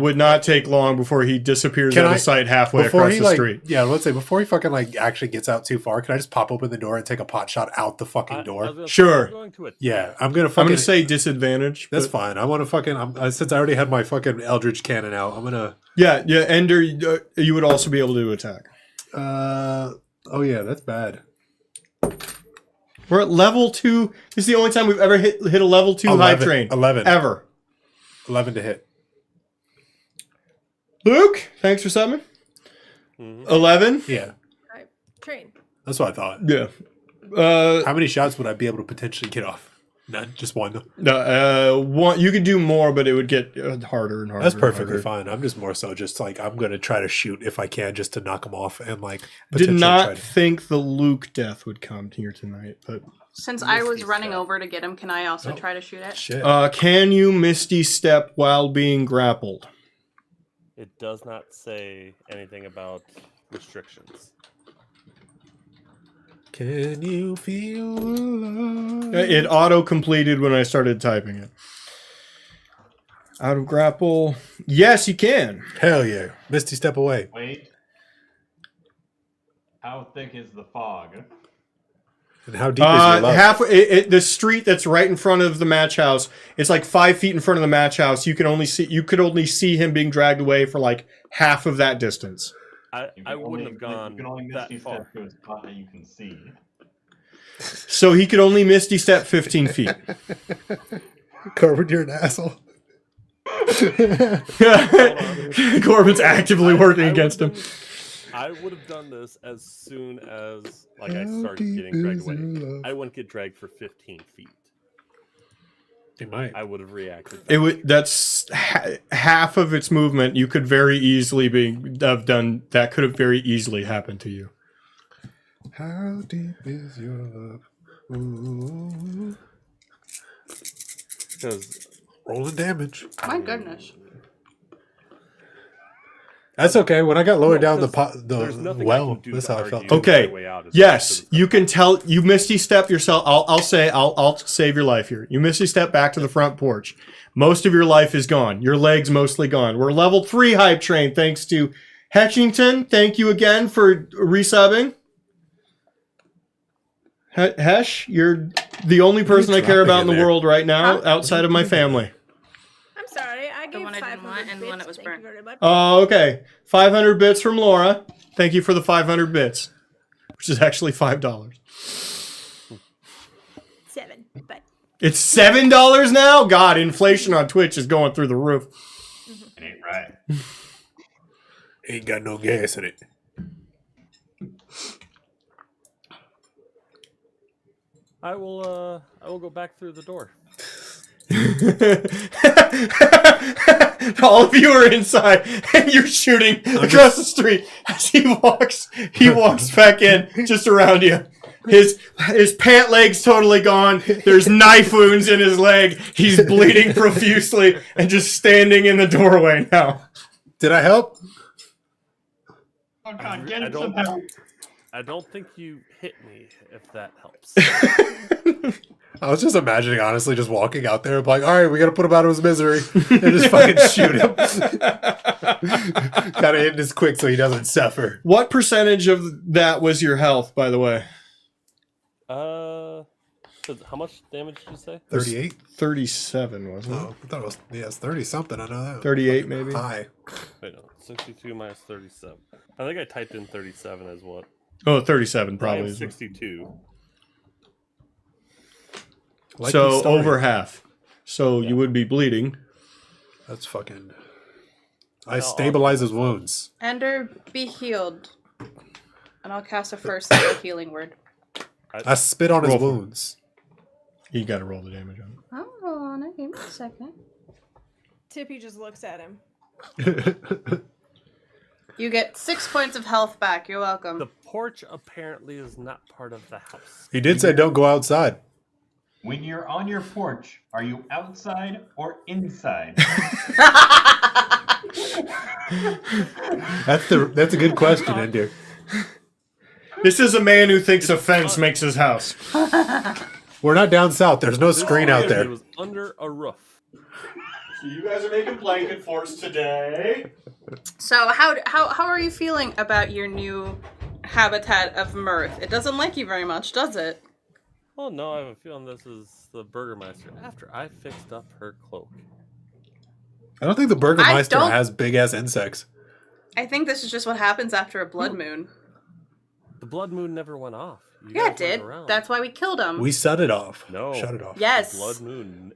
would not take long before he disappears out of sight halfway across the street. Yeah, let's say before he fucking like actually gets out too far, can I just pop open the door and take a pot shot out the fucking door? Sure. Yeah, I'm gonna I'm going to say disadvantage. that's but- fine. I want to fucking. Since I already had my fucking Eldritch Cannon out, I'm gonna. Yeah, Ender, you would also be able to attack. Oh yeah, that's bad. We're at level 2. This is the only time we've ever hit a level 2 high train. 11. Ever. 11 to hit. Luke, thanks for subbing. 11. Yeah, Alright, train. that's what I thought. Yeah. How many shots would I be able to potentially get off? None, just one. One. You could do more, but it would get harder and harder. That's and perfectly harder. fine. I'm just more so just like I'm gonna try to shoot if I can, just to knock them off and like. Did potentially not try to- think the Luke death would come here tonight, but Since I was running over to get him, can I also try to shoot it? Shit. can you Misty Step while being grappled? It does not say anything about restrictions. Can you feel love? It auto completed when I started typing it. Out of grapple. Yes, you can. Hell yeah. Misty step away. Wait. How thick is the fog? And how deep is your love? Halfway, the street that's right in front of the match house. It's like 5 feet in front of the match house. You could only see him being dragged away for like half of that distance. I wouldn't have gone You can only that misty far. step to a spot that you can see. So he could only Misty Step 15 feet. Covered, you're an asshole. Corbin's actively working against him. I would have done this as soon as I started getting dragged away. I wouldn't get dragged for 15 feet. You might. I would have reacted. It would. That's half of its movement. You could very easily have done. That could have very easily happened to you. How deep is your love? Ooh. Because Rolling damage. My goodness. That's okay. When I got lower down there's the nothing I well, can do that's to how I argue felt. Okay. my way out is Yes, to the- you can tell. You misty step yourself. I'll save your life here. You misty step back to the front porch. Most of your life is gone. Your legs mostly gone. We're level 3 hype train thanks to Hetchington. Thank you again for resubbing. Hesh, you're the only person I care dropping about in in the there? world right now outside of my family. I'm sorry, I The gave one I didn't 500 want and the one bits, that was thank you burnt. very much. Oh, okay. 500 bits from Laura. Thank you for the 500 bits, which is actually $5. 7, but It's $7 now? God, inflation on Twitch is going through the roof. It ain't right. Ain't got no gas in it. I will go back through the door. All of you are inside, and you're shooting across the street as he walks back in, just around you. His pant leg's totally gone. There's knife wounds in his leg. He's bleeding profusely and just standing in the doorway now. Did I help? Oh God, get I him some don't- help. I don't think you hit me, if that helps. I was just imagining, honestly, just walking out there, like, all right, we got to put him out of his misery and just fucking shoot him. Gotta end this quick so he doesn't suffer. What percentage of that was your health, by the way? So how much damage did you say? 38? 37, wasn't it? Oh, I thought it was, yeah, it's 30 something. I know that. 38, maybe? High. Wait, no, 62 minus 37. I think I typed in 37 as what? Oh, 37 I probably. am is what- 62. Like So the story. over half. So you would be bleeding. That's fucking. I stabilize his wounds. Ender, be healed. And I'll cast a first level healing word. I spit on his Roll for it. wounds. You got to roll the damage on it. Oh, no, give me a second. Tippy just looks at him. You get 6 points of health back. You're welcome. The porch apparently is not part of the house. He did say don't go outside. When you're on your porch, are you outside or inside? That's a good question, Ender. This is a man who thinks a fence makes his house. We're not down south. There's no screen out It there. was under a roof. So you guys are making blanket forts today. So how are you feeling about your new habitat of Mirth? It doesn't like you very much, does it? Oh no, I have a feeling this is the Burgermeister after I fixed up her cloak. I don't think the Burgermeister don't- has big ass insects. I think this is just what happens after a blood moon. The blood moon never went off. You Yeah, guys it did. went around. That's why we killed him. We shut it off. No. Shut it off. Yes. Blood moon.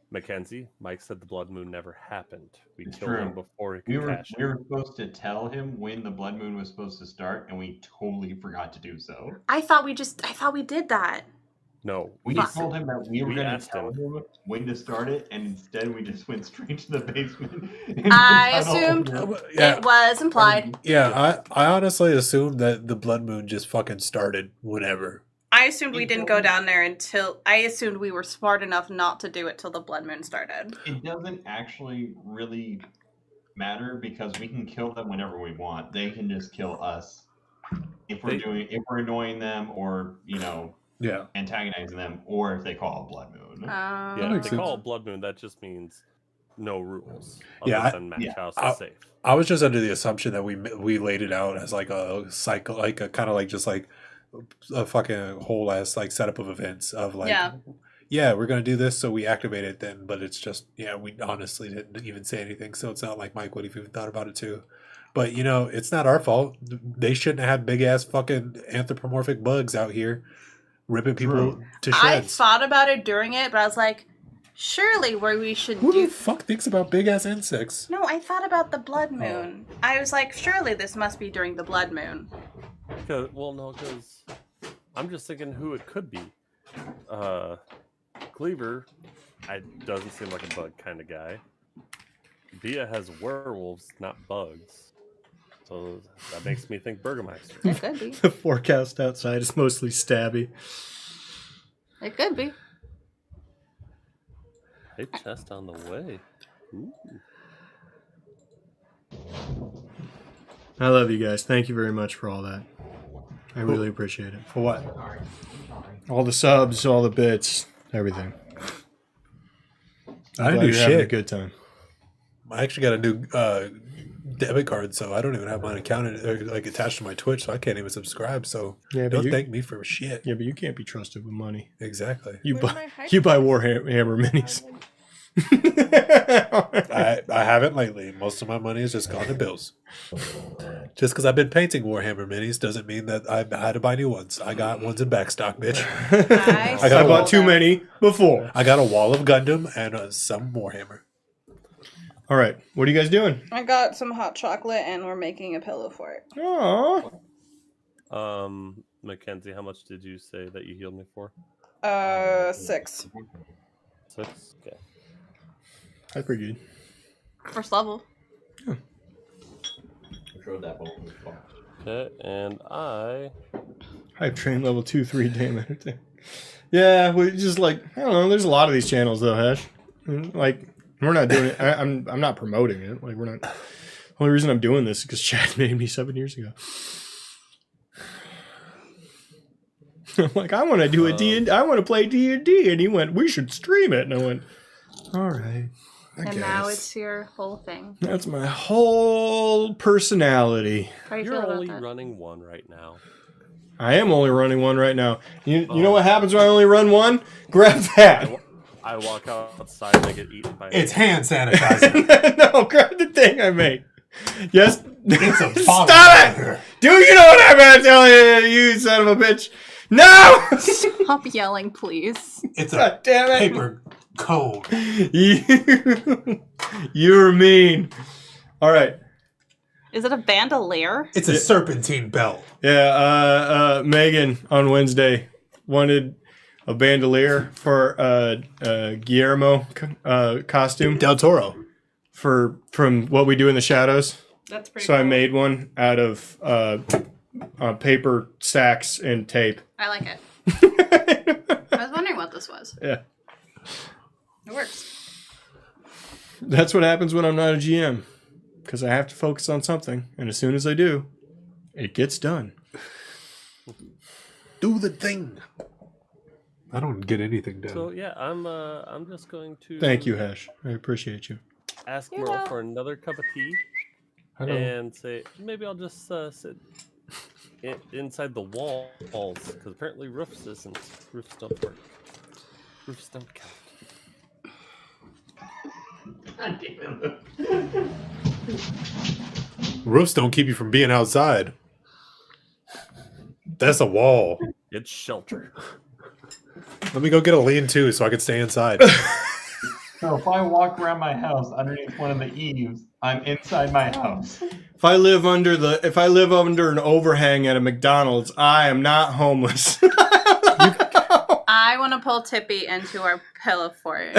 Mackenzie, Mike said the blood moon never happened. We It's killed him true. before he We could were cash we it. were supposed to tell him when the blood moon was supposed to start, and we totally forgot to do so. I thought we did that. No. We Fuck. told him that we were We going to asked tell him. him when to start it, and instead we just went straight to the basement. I assumed Yeah. it was implied. Yeah, I honestly assumed that the blood moon just fucking started whenever. I assumed we didn't go down there until I assumed we were smart enough not to do it till the blood moon started. It doesn't actually really matter because we can kill them whenever we want. They can just kill us if we're annoying them or Yeah. antagonizing them, or if they call a blood moon. Yeah, That if makes they call sense. it blood moon, that just means no rules. Yeah, Other than match yeah. house I- is safe. I was just under the assumption that we laid it out as like a cycle, like a kind of like just like a fucking whole ass like setup of events of like, yeah, we're gonna do this, so we activate it then. But it's just, yeah, we honestly didn't even say anything, so it's not like Mike would have even thought about it too. But it's not our fault. They shouldn't have big ass fucking anthropomorphic bugs out here ripping people to I shreds. thought about it during it, but I was like, surely where we should Who do. the fuck thinks about big ass insects? No, I thought about the blood moon. I was like, surely this must be during the blood moon. Because I'm just thinking who it could be. Cleaver, doesn't seem like a bug kind of guy. Bia has werewolves, not bugs. So that makes me think Burgermeister. It could be. The forecast outside is mostly stabby. It could be. Hey, chest on the way. Ooh. I love you guys. Thank you very much for all that. I really appreciate it. For what? All the subs, all the bits, everything. I didn't Glad do you're having a shit. good time. I actually got a new debit card, so I don't even have mine accounted like attached to my Twitch, so I can't even subscribe. So Yeah, but don't you- thank me for shit. Yeah, but you can't be trusted with money. Exactly. You Where's buy my high you buy school Warhammer minis. I haven't lately. Most of my money has just gone to bills. Just because I've been painting Warhammer minis doesn't mean that I had to buy new ones. I got ones in backstock, bitch. I got bought too many before. I got a wall of Gundam and some Warhammer. All right, what are you guys doing? I got some hot chocolate and we're making a pillow for it. Aww. Mackenzie, how much did you say that you healed me for? 6. 6? Okay. That's pretty good. First level. Okay, and I Hype train level 2, 3, damn it. Yeah, we just like, I don't know, there's a lot of these channels though, Hash. Like, we're not doing it. I'm not promoting it. Like, we're not. The only reason I'm doing this is because Chad made me 7 years ago. I'm like, I want to do a D&D. I want to play D&D, and he went, we should stream it, and I went, all right. I And guess. now it's your whole thing. That's my whole personality. How do you you're feel only about that? running one right now. I am only running one right now. You know what happens when I only run one? Grab that. I walk outside and I get eaten by It's hand sanitizer. No, grab the thing I made. Yes. It's a bottle. Stop it! Do you know what I'm gonna tell you, you son of a bitch? No! Stop yelling, please. It's a God damn it. paper cone. You're mean. All right. Is it a bandolier? It's a serpentine belt. Yeah, Megan on Wednesday wanted a bandolier for Guillermo costume Del Toro. from What We Do in the Shadows. That's pretty So I made one out of paper sacks and tape. I like it. I was wondering what this was. Yeah. It works. That's what happens when I'm not a GM. Because I have to focus on something. And as soon as I do, it gets done. Do the thing. I don't get anything done. So yeah, I'm just going to Thank you, Hash. I appreciate you. ask You Merle know. for another cup of tea and say maybe I'll just sit inside the walls because apparently roofs don't work. Roofs don't count. Roofs don't keep you from being outside. That's a wall. It's shelter. Let me go get a lean-to so I can stay inside. So if I walk around my house underneath one of the eaves, I'm inside my house. If I live under an overhang at a McDonald's, I am not homeless. I want to pull Tippy into our pillow fort.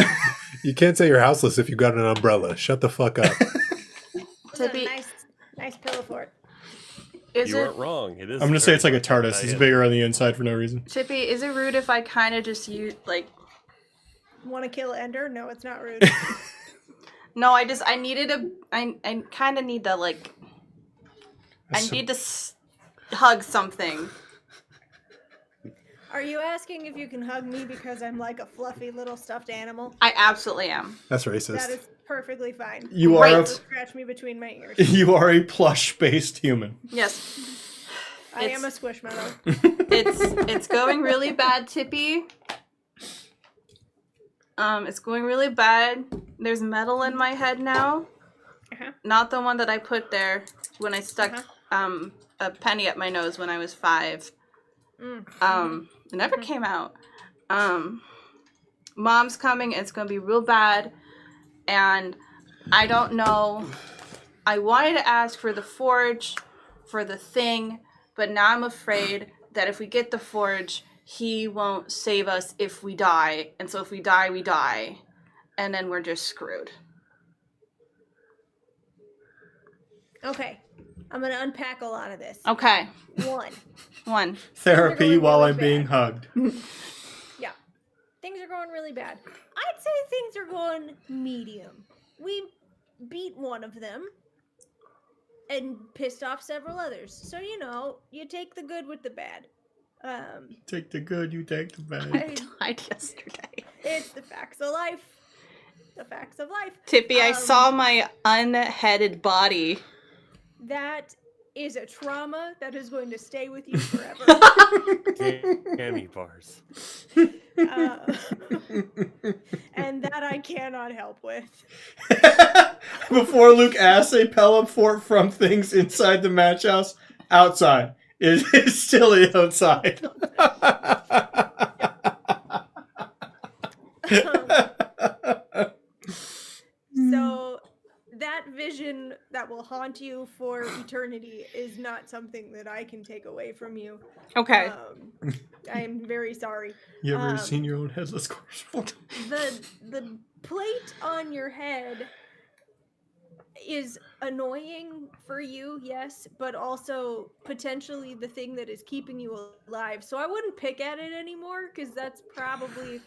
You can't say you're houseless if you got an umbrella. Shut the fuck up. Tippy, Nice pillow fort. is You it weren't wrong. It is. I'm gonna say it's like a very TARDIS. It's nice. bigger on the inside for no reason. Tippy? Is it rude if I kind of just use like? Want to kill Ender? No, it's not rude. No, I kind of need to like. I That's need to hug something. Are you asking if you can hug me because I'm like a fluffy little stuffed animal? I absolutely am. That's racist. That is perfectly fine. You are Great. Scratch me between my ears. you are a plush-based human. Yes, I am a squishmallow. it's going really bad, Tippy. It's going really bad. There's metal in my head now. Uh-huh. Not the one that I put there when I stuck a penny up my nose when I was 5. It never came out. Mom's coming. It's going to be real bad. And I don't know. I wanted to ask for the forge, for the thing, but now I'm afraid that if we get the forge, he won't save us if we die. And so if we die, we die. And then we're just screwed. Okay. I'm going to unpack a lot of this. Okay. One. Therapy They're going while really I'm being bad. hugged. Yeah. Things are going really bad. I'd say things are going medium. We beat one of them and pissed off several others. So, you take the good with the bad. Take the good, you take the bad. I died yesterday. It's the facts of life. The facts of life. Tippy, I saw my unheaded body. That is a trauma that is going to stay with you forever. Hammy bars. And that I cannot help with. Before Luke asks a teleport from things inside the match house, outside. It is still outside. So that vision that will haunt you for eternity is not something that I can take away from you. Okay. I am very sorry. You ever seen your own headless corpse before? The plate on your head is annoying for you, yes, but also potentially the thing that is keeping you alive. So I wouldn't pick at it anymore because that's probably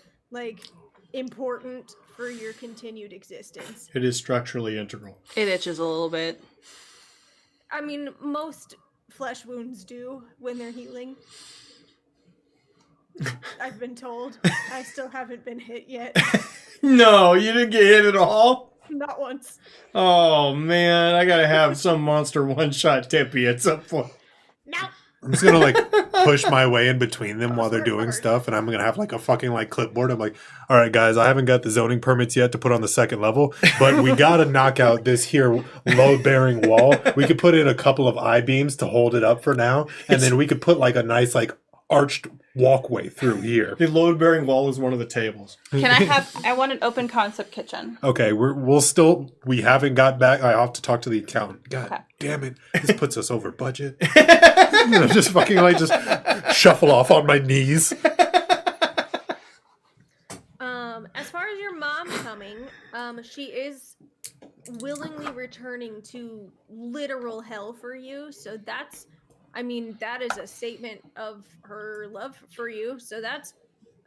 important for your continued existence. It is structurally integral. It itches a little bit. I mean, most flesh wounds do when they're healing. I've been told. I still haven't been hit yet. No, you didn't get hit at all? Not once. Oh, man. I gotta have some monster one-shot Tippy at some point. No. I'm just gonna push my way in between them while they're doing stuff, and I'm gonna have a fucking clipboard. I'm like, all right, guys, I haven't got the zoning permits yet to put on the second level, but we gotta knock out this here load-bearing wall. We could put in a couple of I-beams to hold it up for now, and then we could put a nice arched walkway through here. The load-bearing wall is one of the tables. I want an open concept kitchen. Okay, we haven't got back. I have to talk to the accountant. God damn it. This puts us over budget. Just fucking just shuffle off on my knees. As far as your mom coming, she is willingly returning to literal hell for you. So that is a statement of her love for you. So that's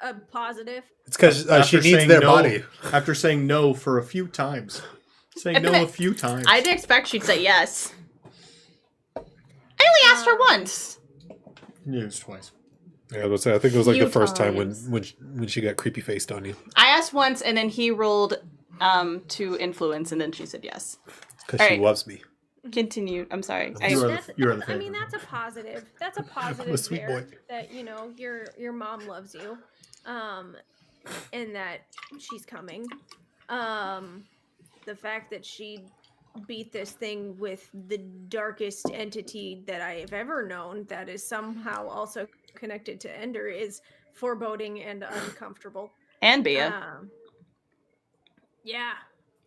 a positive. It's because she needs their body. After saying no for a few times. Saying no a few times. I didn't expect she'd say yes. I only asked her once. Yeah, it was twice. Yeah, I was gonna say, I think it was the first time times. when she got creepy faced on you. I asked once, and then he rolled to influence, and then she said yes. Because she loves me. Continue. I'm sorry. You're the favorite. That's a positive. That's a positive. I'm a sweet boy. That your mom loves you, and that she's coming. The fact that she beat this thing with the darkest entity that I have ever known that is somehow also connected to Ender is foreboding and uncomfortable. And Bia. Yeah,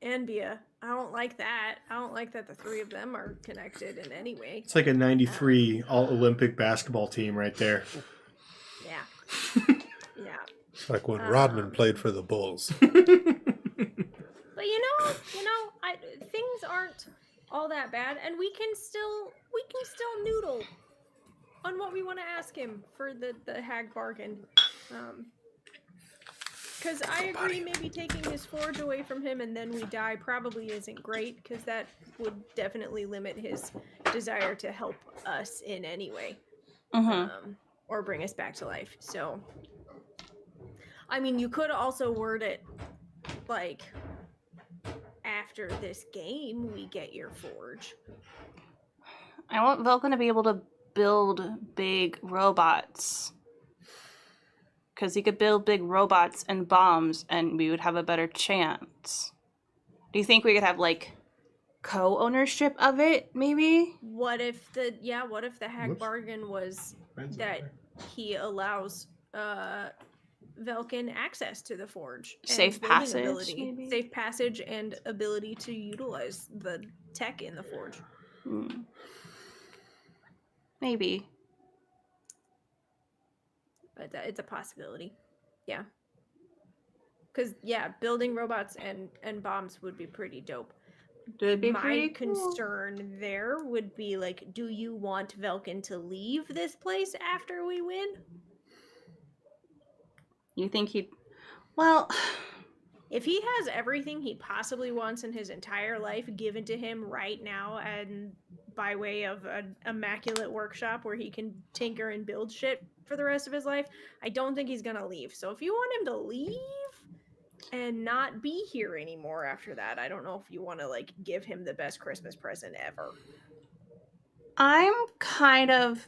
and Bia. I don't like that. I don't like that the three of them are connected in any way. It's like a 93 all-Olympic basketball team right there. Yeah. Yeah. It's like when Rodman played for the Bulls. But things aren't all that bad, and we can still noodle on what we want to ask him for the hag bargain. Because I agree, maybe taking his forge away from him and then we die probably isn't great, because that would definitely limit his desire to help us in any way, or bring us back to life. So, you could also word it like, after this game, we get your forge. I want Vulcan to be able to build big robots. Because he could build big robots and bombs, and we would have a better chance. Do you think we could have, co-ownership of it, maybe? What if the hag bargain was that he allows Velkin access to the forge. And Safe building passage, ability. maybe? Safe passage and ability to utilize the tech in the forge. Maybe. But it's a possibility. Yeah. Because, yeah, building robots and bombs would be pretty dope. Would be My pretty cool. concern there would be, like, do you want Velkin to leave this place after we win? You think he'd... Well... If he has everything he possibly wants in his entire life given to him right now and by way of an immaculate workshop where he can tinker and build shit for the rest of his life, I don't think he's gonna leave. So if you want him to leave and not be here anymore after that, I don't know if you want to, like, give him the best Christmas present ever. I'm kind of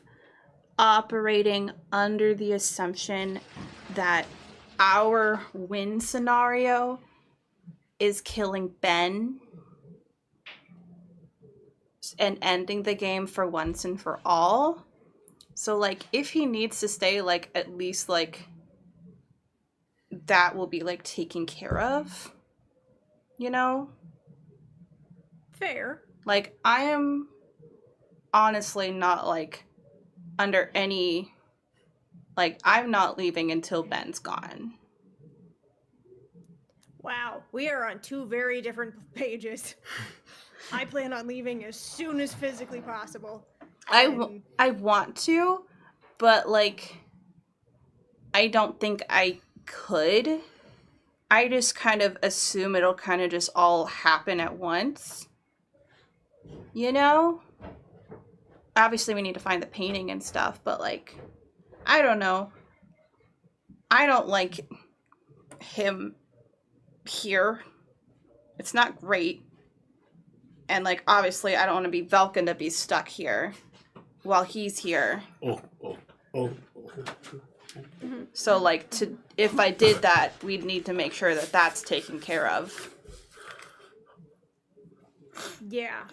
operating under the assumption that our win scenario is killing Ben and ending the game for once and for all. So, like, if he needs to stay, like, at least, like, that will be, like, taken care of, you know? Fair. Like, I am honestly not, like, under any... Like, I'm not leaving until Ben's gone. Wow, we are on two very different pages. I plan on leaving as soon as physically possible. I want to, but, like, I don't think I could. I just kind of assume it'll kind of just all happen at once. You know? Obviously, we need to find the painting and stuff, but, like, I don't know. I don't like him here. It's not great. And, like, obviously, I don't want to be Velkin to be stuck here while he's here. So, like, if I did that, we'd need to make sure that that's taken care of. Yeah.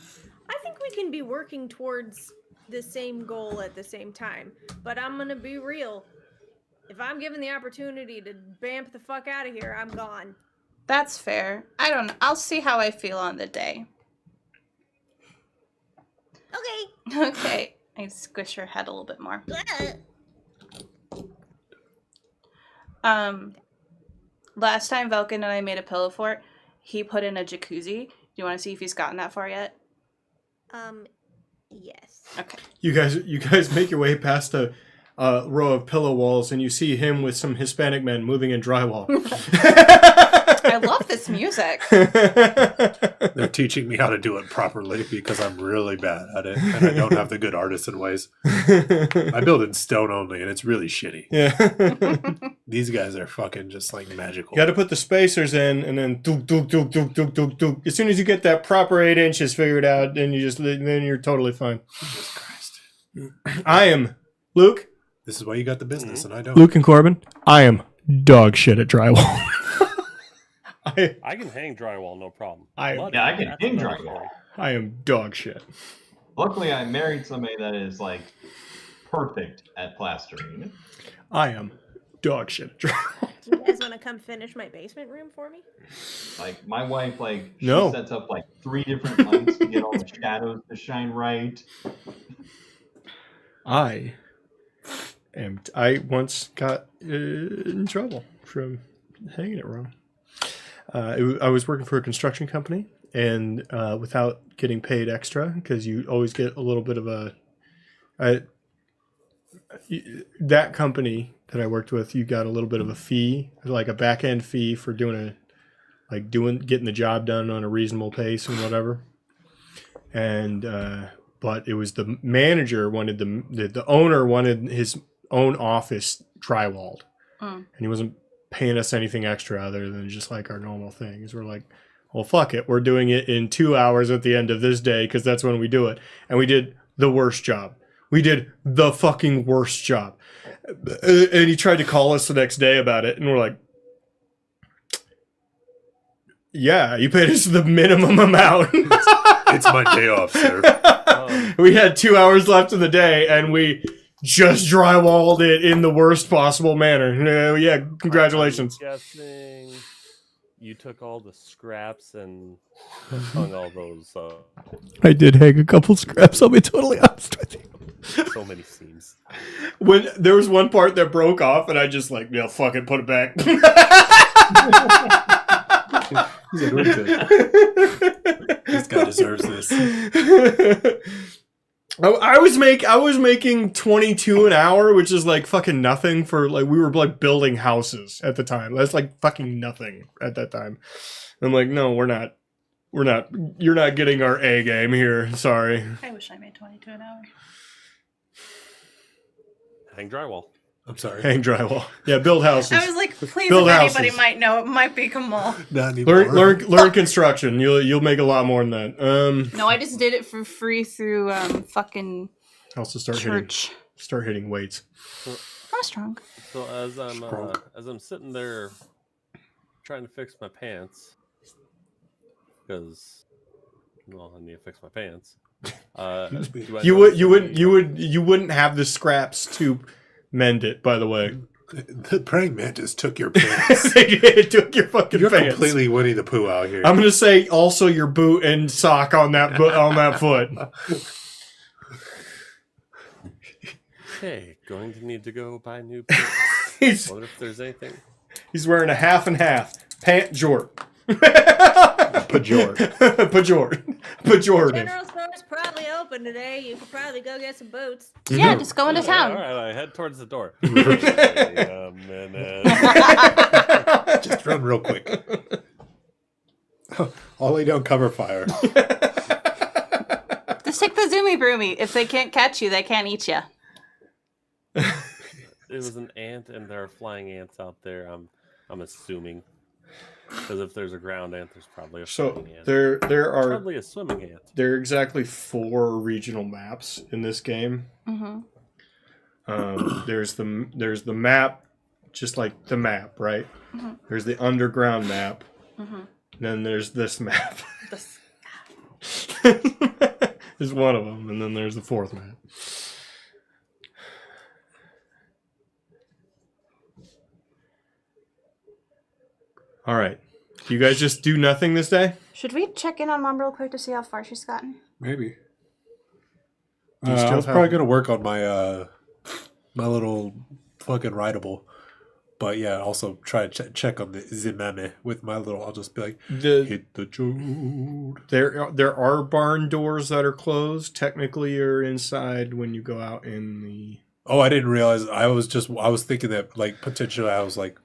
I think we can be working towards the same goal at the same time. But I'm gonna be real. If I'm given the opportunity to bamp the fuck out of here, I'm gone. That's fair. I don't know. I'll see how I feel on the day. Okay. Okay. I squish her head a little bit more. Last time Velkin and I made a pillow fort, he put in a jacuzzi. Do you want to see if he's gotten that far yet? Yes. Okay. You guys make your way past a row of pillow walls, and you see him with some Hispanic men moving in drywall. I love this music. They're teaching me how to do it properly because I'm really bad at it, and I don't have the good artisan ways. I build in stone only, and it's really shitty. Yeah. These guys are fucking just like magical. You got to put the spacers in, and then dook, dook, dook, dook, dook, dook, dook. As soon as you get that proper 8 inches figured out, then you're totally fine. Jesus Christ. I am Luke. This is why you got the business, and I don't. Luke and Corbin. I am dog shit at drywall. I can hang drywall, no problem. I can hang drywall. I am dog shit. Luckily, I married somebody that is, like, perfect at plastering. I am dog shit at drywall. Do you guys want to come finish my basement room for me? Like, my wife, like, she No. sets up, like, 3 different lights to get all the shadows to shine right. I once got in trouble from hanging it wrong. I was working for a construction company, and without getting paid extra, because you always get a little bit of that company that I worked with, you got a little bit of a fee, like a back end fee for getting the job done on a reasonable pace and whatever. And but it was the manager wanted the owner wanted his own office drywalled, and he wasn't paying us anything extra other than just like our normal things. We're like, well, fuck it, we're doing it in 2 hours at the end of this day because that's when we do it. And we did the worst job. We did the fucking worst job. And he tried to call us the next day about it, and we're like, yeah, you paid us the minimum amount. It's my day off, sir. We had 2 hours left of the day, and we just drywalled it in the worst possible manner. Yeah, congratulations. I'm guessing you took all the scraps and hung all those. I did hang a couple scraps. I'll be totally honest with you. So many seams. When there was one part that broke off, and I just like, yeah, fuck it, put it back. He's like, "We're good. This guy deserves this." I was making 22 an hour, which is like fucking nothing for like we were like building houses at the time. That's like fucking nothing at that time. I'm like, no, we're not. You're not getting our A game here. Sorry. I wish I made 22 an hour. Hang drywall. I'm sorry. Hang drywall. Yeah, build houses. I was like, please, Build if anybody houses. might know, it might be Kamal. Not anymore. Learn construction. You'll make a lot more than that. No, I just did it for free through fucking Also church. start hitting weights. I'm strong. So as I'm sitting there trying to fix my pants, because I need to fix my pants. You wouldn't have the scraps to mend it. By the way, The praying mantis took your pants. it took your fucking You're pants. completely Winnie the Pooh out here. I'm gonna say also your boot and sock on that foot. Okay, going to need to go buy new pants. What if there's anything? He's wearing a half and half pant jort. Pajort. Pejorative. General store's probably open today. You could probably go get some boots. Yeah, just go into town. All right, I head towards the door. Wait a minute. Just run real quick. I'll lay down cover fire. Just take the zoomy broomy. If they can't catch you, they can't eat you. It was an ant, and there are flying ants out there. I'm assuming, because if there's a ground ant, there's probably a flying ant. there are Probably a swimming ant. there are exactly 4 regional maps in this game. Mm-hmm. There's the map, just like the map, right? Mm-hmm. There's the underground map. Mm-hmm. Then there's this map. This. Is one of them, and then there's the 4th map. All right. Do you guys just do nothing this day? Should we check in on Mom real quick to see how far she's gotten? Maybe. Do you I still was have- probably gonna work on my my little fucking rideable, but yeah, also try to check on the Zimame with my little. I'll just be like, hit the jode. There are barn doors that are closed. Technically, you're inside when you go out in the. Oh, I didn't realize. I was thinking that like potentially I was like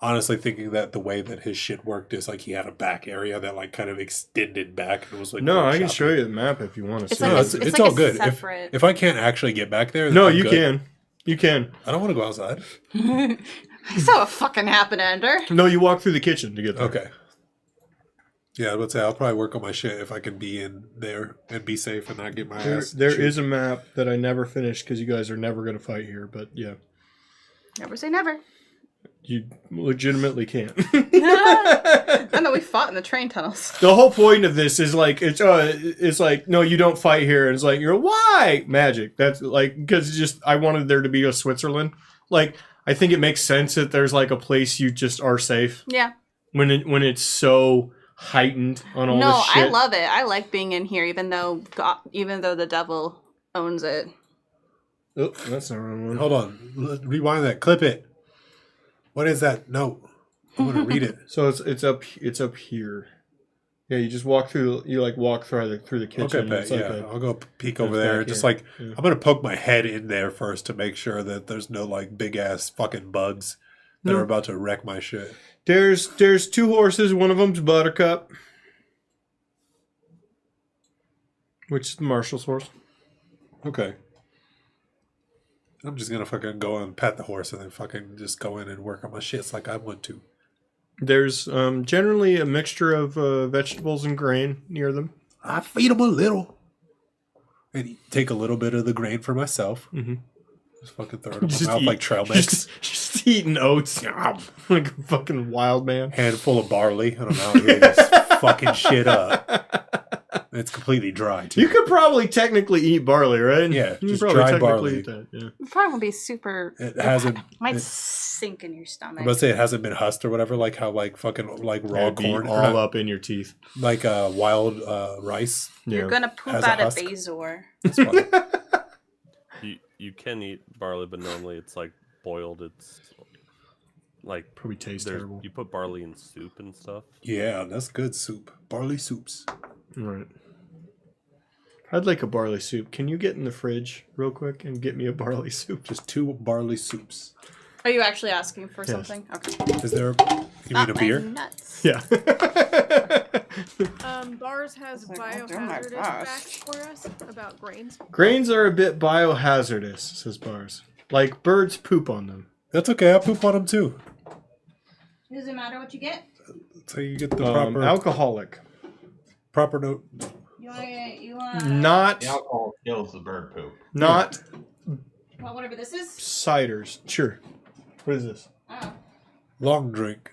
honestly thinking that the way that his shit worked is like he had a back area that like kind of extended back and was like. No, I can show you the map if you want to It's see. like No, a- it's it's all like a good. separate- If I can't actually get back there, then No, I'm you good. can. You can. I don't want to go outside. I saw what fucking happened, Ender. No, you walk through the kitchen to get there. Okay. Yeah, I would say I'll probably work on my shit if I can be in there and be safe and not get my ass. There shoot. is a map that I never finished because you guys are never going to fight here, but yeah, Never say never. you legitimately can't. I know we fought in the train tunnels. The whole point of this is like it's like no, you don't fight here. And it's like you're why magic. That's like because just I wanted there to be a Switzerland. Like I think it makes sense that there's like a place you just are safe Yeah. when it's so heightened on all No, this shit. I love it. I like being in here, even though the devil owns it. Oh, that's not the wrong one. Hold on. Rewind that. Clip it. What is that? No. I want to read it. So it's up here. Yeah, you just walk through. You like walk through the kitchen. Okay, and bet, it's like yeah. I'll go peek over it's there. back Just here. like, Yeah. I'm going to poke my head in there first to make sure that there's no like big ass fucking bugs that No. are about to wreck my shit. There's 2 horses. One of them's Buttercup, which is the marshal's horse. Okay. I'm just going to fucking go and pet the horse and then fucking just go in and work on my shits like I want to. There's generally a mixture of vegetables and grain near them. I feed them a little. And take a little bit of the grain for myself. Mm-hmm. Just fucking throw it in my mouth like trail mix. Just eating oats like a fucking wild man. Handful of barley. And I'm out here just fucking shit up. It's completely dry, too. You could probably technically eat barley, right? Yeah, you just could probably dried technically barley. eat that, yeah. It's probably gonna be super. It hasn't... Might it- sink in your I'm stomach. about to say it hasn't been husked or whatever, like how like fucking like raw It'd be corn, all up in your teeth. like wild rice. Yeah. You're gonna poop Has a out a husk. Bazor. That's funny. You can eat barley, but normally it's like boiled. It's like Probably tastes terrible. you put barley in soup and stuff. Yeah, that's good soup. Barley soups. Right. I'd like a barley soup. Can you get in the fridge real quick and get me a barley soup? Just 2 barley soups. Are you actually asking for Yes. something? Okay. Is there? You mean a My beer? nuts. Yeah. Bars has It's like, oh my biohazardous gosh. facts for us about grains. Grains are a bit biohazardous, says Bars. Like birds poop on them. That's okay. I poop on them too. Does it matter what you get? So you get the proper Alcoholic. proper note. You want Not The alcohol kills the bird poop. not well, whatever this is? ciders. Sure. What is this? Oh. Long drink.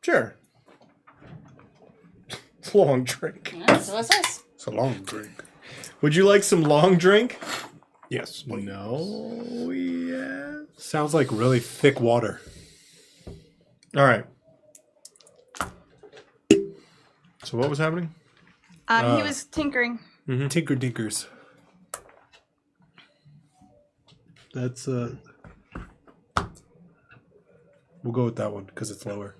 Sure. It's a long drink. Yeah, so what's this? It's a long drink. Would you like some long drink? Yes. please. No. Yeah. Sounds like really thick water. All right. So what was happening? He was tinkering. Tinker Dinkers. That's we'll go with that one because it's lower.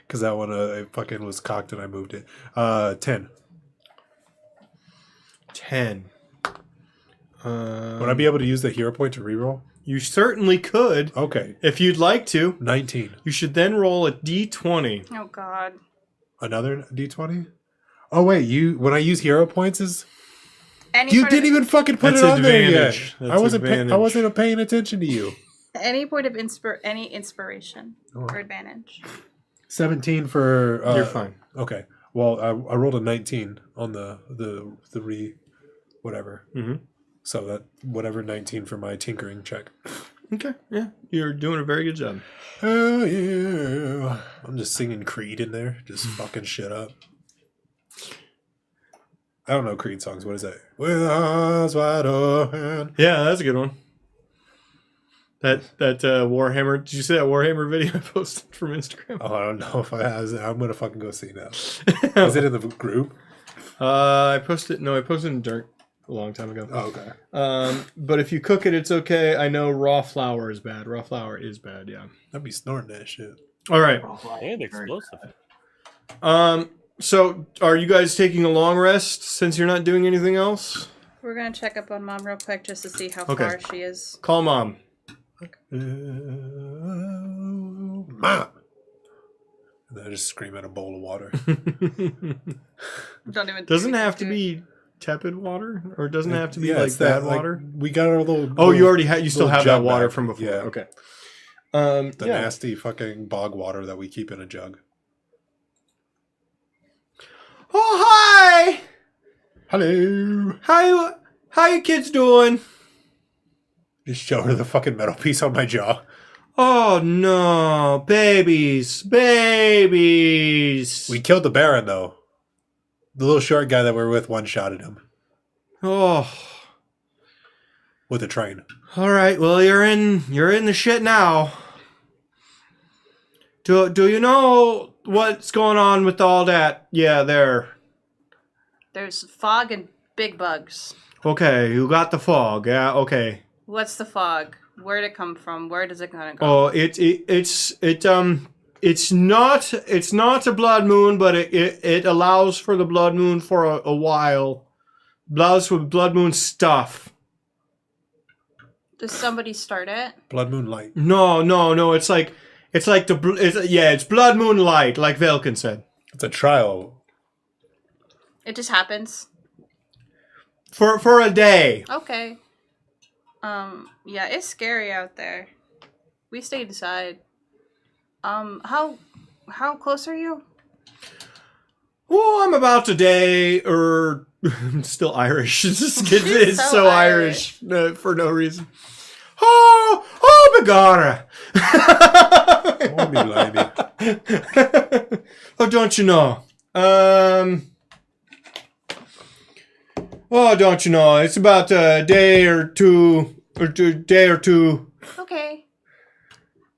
Because that one it fucking was cocked and I moved it. 10. 10. Would I be able to use the hero point to reroll? You certainly could. Okay. If you'd like to. 19. You should then roll a d20. Oh God. Another d20? Oh wait, when I use hero points is Any you point didn't of, even fucking put That's it on there advantage. yet. That's I advantage. wasn't paying attention to you. any point of any inspiration or advantage. 17 for You're fine. Okay. Well, I rolled a 19 on the whatever. Mm-hmm. So that whatever 19 for my tinkering check. Okay. Yeah. You're doing a very good job. Oh yeah. I'm just singing Creed in there, just fucking shit up. I don't know Creed songs. What is that? With eyes wide open. Yeah, that's a good one. That Warhammer. Did you see that Warhammer video I posted from Instagram? Oh, I don't know if I has. I'm gonna fucking go see now. Is it in the group? I posted in Dirt a long time ago. Oh, okay. But if you cook it, it's okay. I know raw flour is bad. Raw flour is bad. Yeah. I'd be snorting that shit. All right. And explosive. So are you guys taking a long rest since you're not doing anything else? We're gonna check up on Mom real quick just to see how Okay. far she is. Call Mom. Mom. And then I just scream at a bowl of water. Don't even. Doesn't have to be tepid water, or doesn't have to be it's bad that, like, water. we got our little. Oh, you already had. You still little have that jug water back. from before. Yeah. Okay. The Yeah. nasty fucking bog water that we keep in a jug. Oh hi! Hello. How you kids doing? Just show her the fucking metal piece on my jaw. Oh no, babies. We killed the Baron though. The little short guy that we were with one-shotted him Oh, with a train. all right. Well, you're in the shit now. Do you know what's going on with all that? Yeah, there. There's fog and big bugs. Okay, you got the fog. Yeah, okay. What's the fog? Where'd it come from? Where does it gonna go? Oh, it's not a blood moon, but it allows for the blood moon for a while. Allows for blood moon stuff. Does somebody start it? Blood Moon Light. No. It's it's blood moon light, like Velkin said. It's a trial. It just happens. For a day. Okay. Yeah, it's scary out there. We stayed inside. How close are you? Oh, I'm about a day, or I'm still Irish. It's so so Irish for no reason. Oh, begorra. Oh, me limey. Oh, don't you know? Oh, don't you know? It's about a day or two. Okay.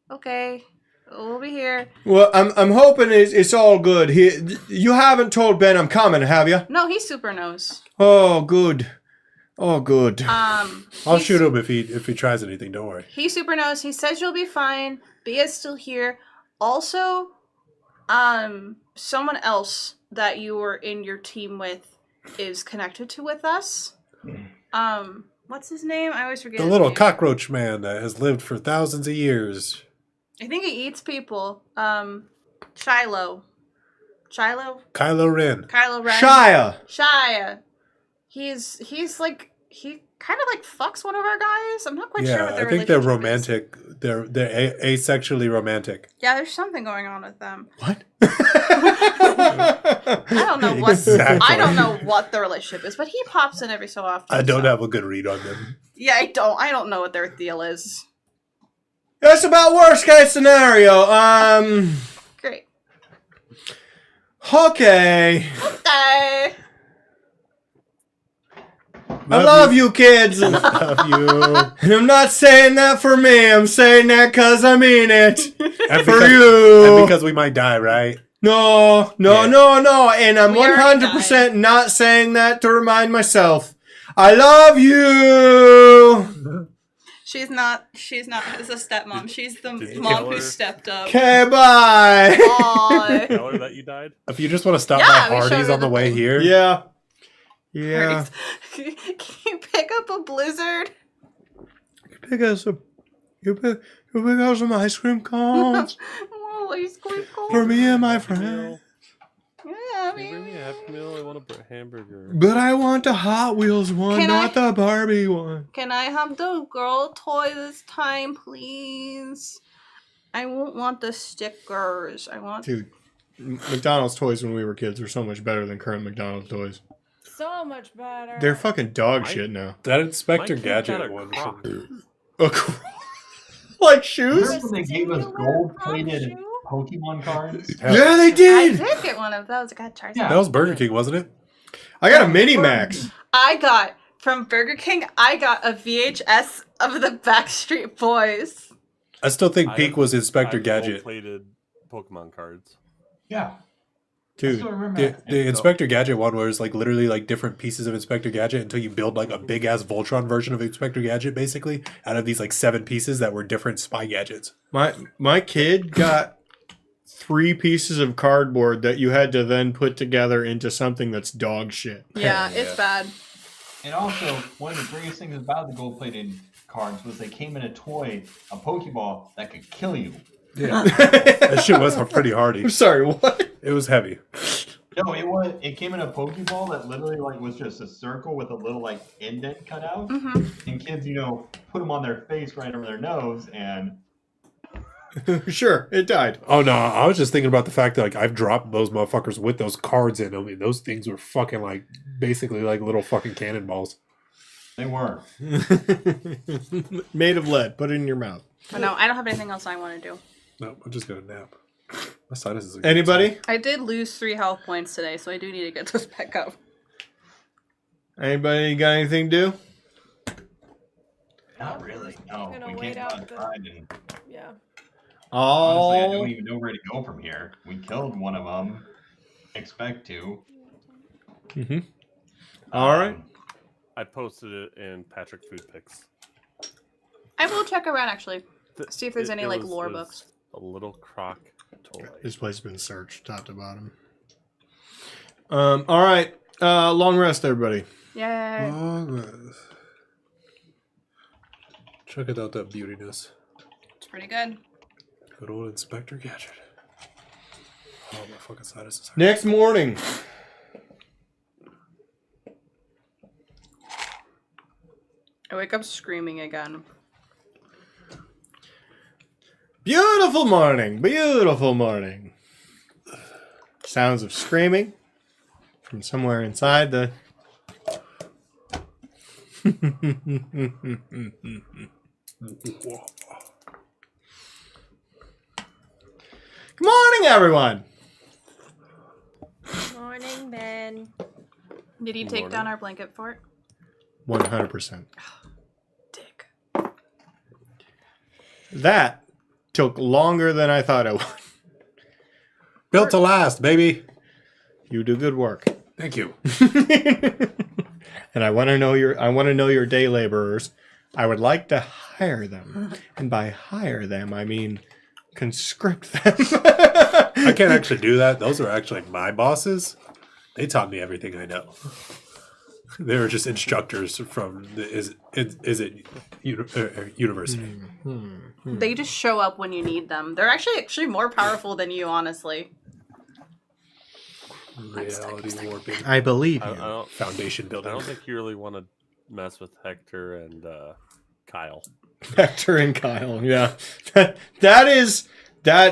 Okay. We'll be here. Well, I'm hoping it's all good. You haven't told Ben I'm coming, have you? No, he super knows. Oh, good. Oh, good. I'll shoot him if he tries anything. Don't worry. He super knows. He says you'll be fine. Bia's still here. Also, someone else that you were in your team with is connected with us. What's his name? I always forget. The his little name. cockroach man that has lived for thousands of years. I think he eats people. Shiloh. Kylo Ren. Kylo Ren. Shia. He's like, he kind of like fucks one of our guys. I'm not quite sure Yeah, what their I think they're relationship is. romantic. They're asexually romantic. Yeah, there's something going on with them. What? I don't know what Exactly. I don't know what the relationship is, but he pops in every so often. I don't so. have a good read on them. Yeah, I don't know what their deal is. That's about worst case scenario. Great. Okay. Okay. I love you, kids. And Love you. I'm not saying that for me. I'm saying that because I mean it. And For because, you. And because we might die, right? No. Yeah. And I'm We already 100% not saying that to remind myself. I love you. She's not as a stepmom. She's the Did you mom tell who her? stepped up. Okay, bye. Aw. Tell her that you died. If you just want to stop Yeah, by we showed Hardee's her on the the way thing. here, Yeah. Yeah. Can you pick up a blizzard? Pick us up. You pick up some ice cream cones Oh, ice cream cone. for me and my Meal. friend. Yeah, Can you bring me a Happy Meal? I want a hamburger. But I want the Hot Wheels one, Can not I- the Barbie one. Can I have the girl toy this time, please? I won't want the stickers. I want. Dude, McDonald's toys when we were kids were so much better than current McDonald's toys. So much better. They're fucking dog My- shit now. that Inspector My kid got Gadget a one. croc. Like shoes? Remember when they gave us gold-plated Pokemon cards? Hell, Yeah, they I did. did get one of those. I got Charizard. Yeah. That was Burger King, wasn't it? I got a Mini Max. I got from Burger King. I got a VHS of the Backstreet Boys. I still think I peak have- was Inspector I have Gadget. gold-plated Pokemon cards. Yeah. I Dude, still remember The, that. the Inspector Gadget one where it's like literally like different pieces of Inspector Gadget until you build like a big ass Voltron version of Inspector Gadget basically out of these like 7 pieces that were different spy gadgets. my kid got 3 pieces of cardboard that you had to then put together into something that's dog shit. Yeah, it's bad. And also, one of the greatest things about the gold-plated cards was they came in a toy, a Pokeball, that could kill you. Yeah. That shit was pretty hardy. I'm sorry, what? It was heavy. No, it came in a Pokeball that literally like was just a circle with a little like indent cut out. Mm-hmm. And kids, put them on their face right over their nose and Sure, it died. Oh no, I was just thinking about the fact that like I've dropped those motherfuckers with those cards in them. I mean, those things were fucking like basically like little fucking cannonballs. they were. Made of lead. Put it in your mouth. But no, I don't have anything else I want to do. No, I'm just gonna nap. My sinuses are Anybody? I did lose 3 health points today, so I do need to get those back up. Anybody got anything to do? Not really. No, Gonna we wait came out out and the- tried, and Yeah. honestly, I Oh, don't even know where to go from here. We killed one of them. Expect to. all right. I posted it in Patrick Food Picks. I will check around actually. See if there's any, like, was- lore it was books. A little croc toy. This place has been searched top to bottom. All right. Long rest, everybody. Yay. Check it out, that beautiness. It's pretty good. Good old Inspector Gadget. Oh, my fucking sinuses hurt. Next morning. I wake up screaming again. Beautiful morning. Beautiful morning. Sounds of screaming from somewhere inside the. Good morning, everyone. morning. Did you Good take morning. down our blanket fort? 100%. Dick. That took longer than I thought it would. Built to last, baby. You do good work. Thank you. And I want to know your day laborers. I would like to hire them. And by hire them, I mean conscript them. I can't actually do that. Those are actually my bosses. They taught me everything I know. They were just instructors from the university. They just show up when you need them. They're actually more powerful than you, honestly. Reality warping. I believe I you. don't, Foundation I building. don't think you really want to mess with Hector and Kyle. Hector and Kyle, yeah. That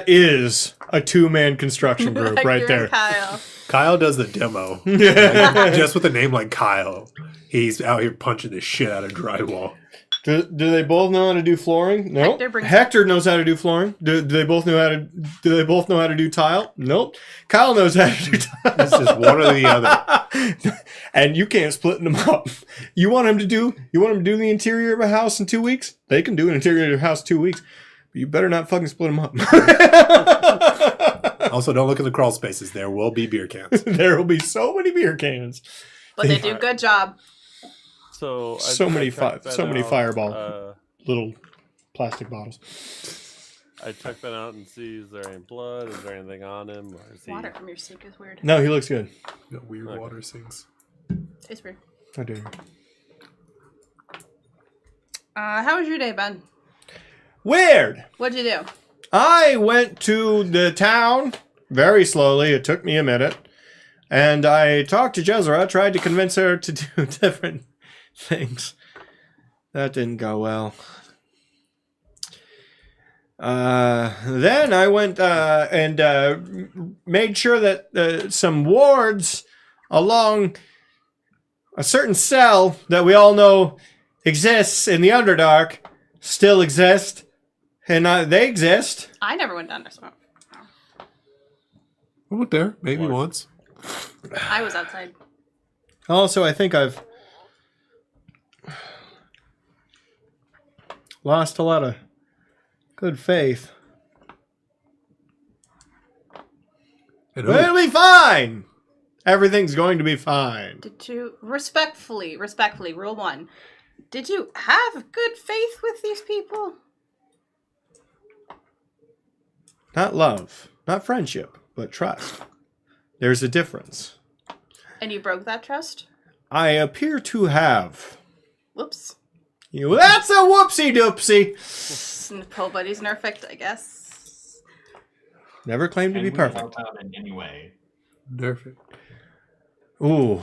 is a two-man construction group right Hector there. and Kyle. Kyle does the demo. Like, just with a name like Kyle, he's out here punching the shit out of drywall. Do they both know how to do flooring? No. Hector Hector, brings- knows how to do flooring. Do they both know how to do tile? Nope. Kyle knows how to do tile. It's just one or the other. And you can't split them up. You want them to do the interior of a house in 2 weeks? They can do an interior of a house in 2 weeks. But you better not fucking split them up. Also, don't look in the crawl spaces. There will be beer cans. There will be so many beer cans. But they do a good job. So So many checked that out, fireball little plastic bottles. I check that out and see, is there any blood? Is there anything on him? Or is he... Water from your sink is weird. No, he looks good. Got weird Okay. water sinks. Tastes weird. I do. How was your day, Ben? Weird. What'd you do? I went to the town very slowly. It took me a minute. And I talked to Jezra, tried to convince her to do different things. That didn't go well. Then I went and made sure that some wards along a certain cell that we all know exists in the Underdark still exist. And they exist. I never went down there. So I went there maybe What? once. I was outside. Also, I think I've lost a lot of good faith. And But it'll be fine. Everything's going to be fine. Did you respectfully, rule one? Did you have good faith with these people? Not love, not friendship, but trust. There's a difference. And you broke that trust? I appear to have. Whoops. That's a whoopsie doopsie. Nobody's perfect, I guess. Never claimed to And be we perfect. help out in any way. Perfect. Ooh.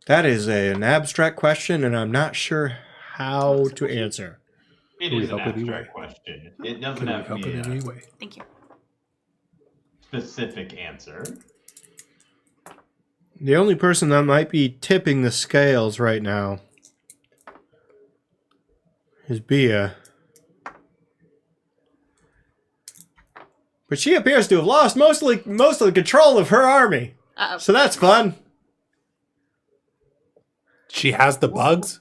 That is an abstract question, and I'm not sure how to answer. It Can we is an help in any way? abstract question. It doesn't Can we have to help be in a any way? Thank you. specific answer. The only person that might be tipping the scales right now is Bia. But she appears to have lost most of the control of her army. Uh-oh. So that's fun. She has the bugs?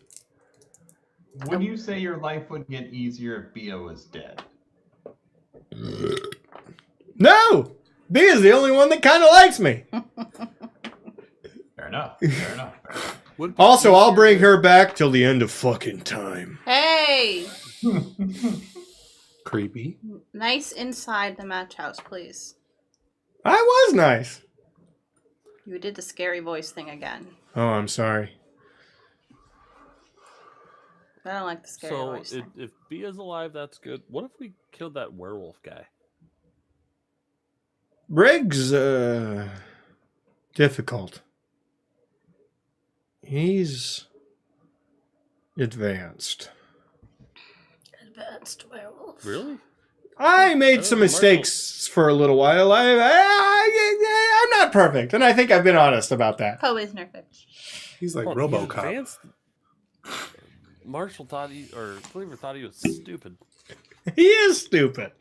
Would you say your life would get easier if Bia was dead? No! Bia's the only one that kind of likes me. Fair enough. Fair enough. Would- Also, I'll bring her back till the end of fucking time. Hey! Creepy. Nice inside the match house, please. I was nice. You did the scary voice thing again. Oh, I'm sorry. I don't like the scary So voice thing. if Bia's alive, that's good. What if we killed that werewolf guy? Briggs, difficult. He's advanced. Advanced werewolf. Really? I made some mistakes for a little while. I'm not perfect, and I think I've been honest about that. Always nerfed. He's like Hold on, he's RoboCop. advanced? Marshall thought Cleaver thought he was stupid. He is stupid.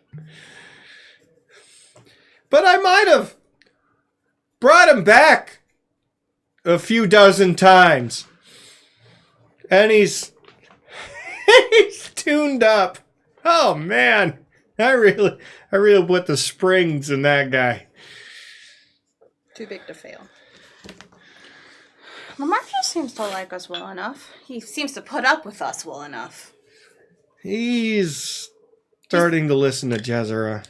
But I might have brought him back a few dozen times. And he's tuned up. Oh man. I really put the springs in that guy. Too big to fail. Lamarcus seems to like us well enough. He seems to put up with us well enough. He's starting to listen to Jezera.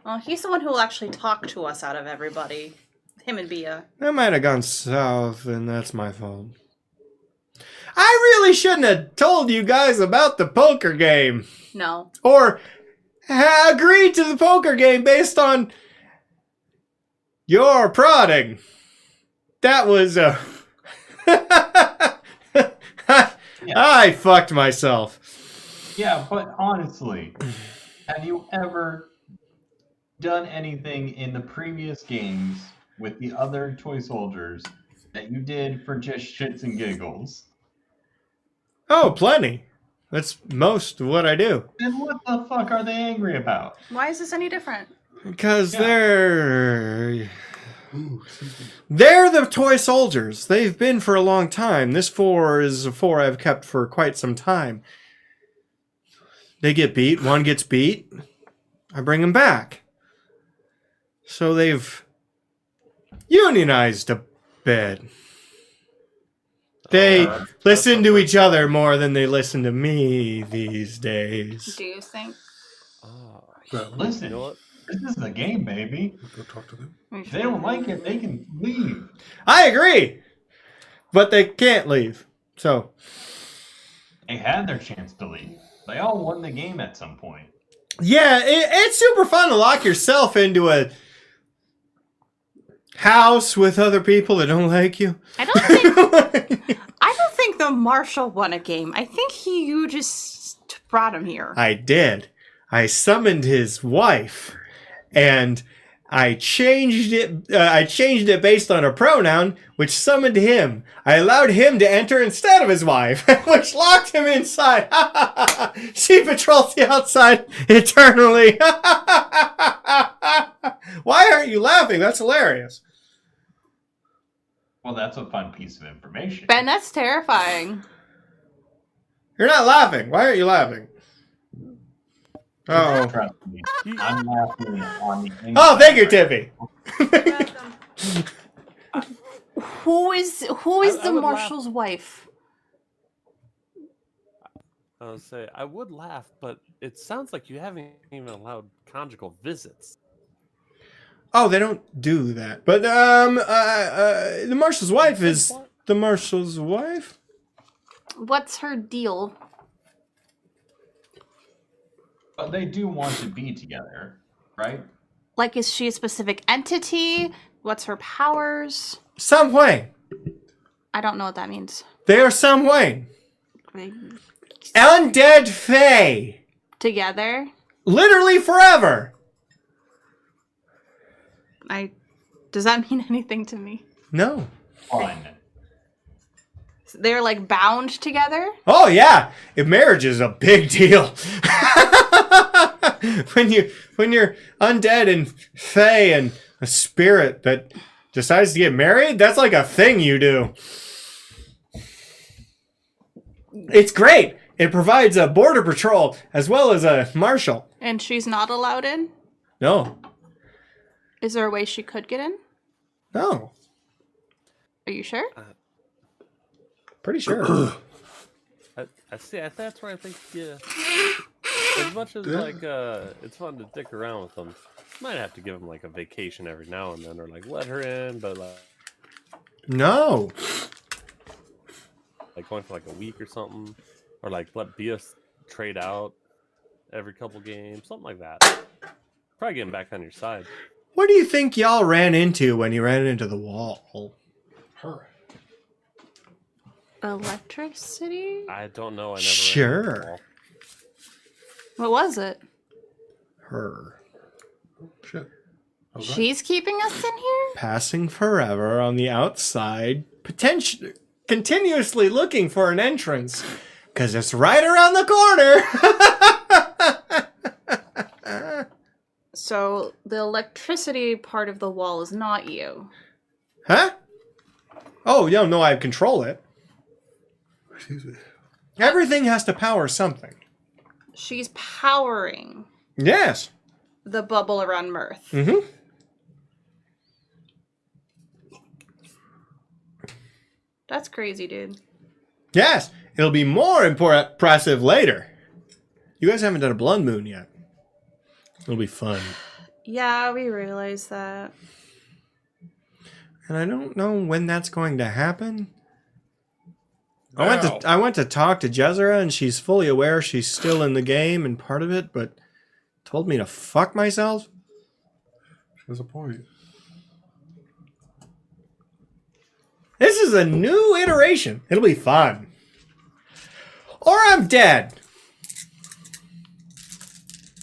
Well, he's the one who will actually talk to us out of everybody. Him and Bia. That might have gone south, and that's my fault. I really shouldn't have told you guys about the poker game. No. Or agreed to the poker game based on your prodding. That was I fucked myself. Yeah, but honestly, have you ever done anything in the previous games with the other toy soldiers that you did for just shits and giggles? Oh, plenty. That's most of what I do. Then what the fuck are they angry about? Why is this any different? Because Yeah. they're the toy soldiers. They've been for a long time. This 4 is a 4 I've kept for quite some time. They get beat. One gets beat. I bring them back. So they've unionized a bit. They listen to each other more than they listen to me these days. Do you think? Listen, You know what? this is the game, baby. Go talk to them. If they don't like it, they can leave. I agree. But they can't leave. So, They had their chance to leave. They all won the game at some point. yeah, it's super fun to lock yourself into a house with other people that don't like you. I don't think the Marshal won a game. I think you just brought him here. I did. I summoned his wife, and I changed it. I changed it based on a pronoun, which summoned him. I allowed him to enter instead of his wife, which locked him inside. She patrols the outside eternally. Why aren't you laughing? That's hilarious. Well, that's a fun piece of information. Ben, that's terrifying. You're not laughing. Why aren't you laughing? Oh. Trust me, I'm laughing on the inside. Oh, thank you, Tippy. Who is I the would Marshal's wife? I would say I would laugh, but it sounds like you haven't even allowed conjugal visits. Oh, they don't do that. But the marshal's wife is the marshal's wife. What's her deal? But they do want to be together, right? Like, is she a specific entity? What's her powers? Some way. I don't know what that means. They are some way. Like, Undead Fae. together? Literally forever. Does that mean anything to me? No. Fun. They're like bound together? Oh yeah. If marriage is a big deal. when you're undead and fae and a spirit that decides to get married, that's like a thing you do. It's great. It provides a border patrol as well as a marshal. And she's not allowed in? No. Is there a way she could get in? No. Are you sure? Pretty sure. I see. That's where I think, yeah. As much as like it's fun to dick around with them, might have to give them like a vacation every now and then, or like let her in, but No. like going for like a week or something, or like let BS trade out every couple games, something like that. Probably getting back on your side. What do you think y'all ran into when you ran into the wall? Her. Electricity? I don't know. I never. Sure. ran into the wall. What was it? Her. Shit. I was right. She's keeping us in here? Passing forever on the outside, potentially continuously looking for an entrance, because it's right around the corner. So the electricity part of the wall is not you. Huh? Oh, yeah, no, I control it. Excuse me. Everything has to power something. She's powering Yes. the bubble around Mirth. Mm-hmm. That's crazy, dude. Yes. It'll be more impressive later. You guys haven't done a blood moon yet. It'll be fun. Yeah, we realize that. And I don't know when that's going to happen. Wow. I went to talk to Jezra, and she's fully aware she's still in the game and part of it, but told me to fuck myself. There's a point. This is a new iteration. It'll be fun. Or I'm dead.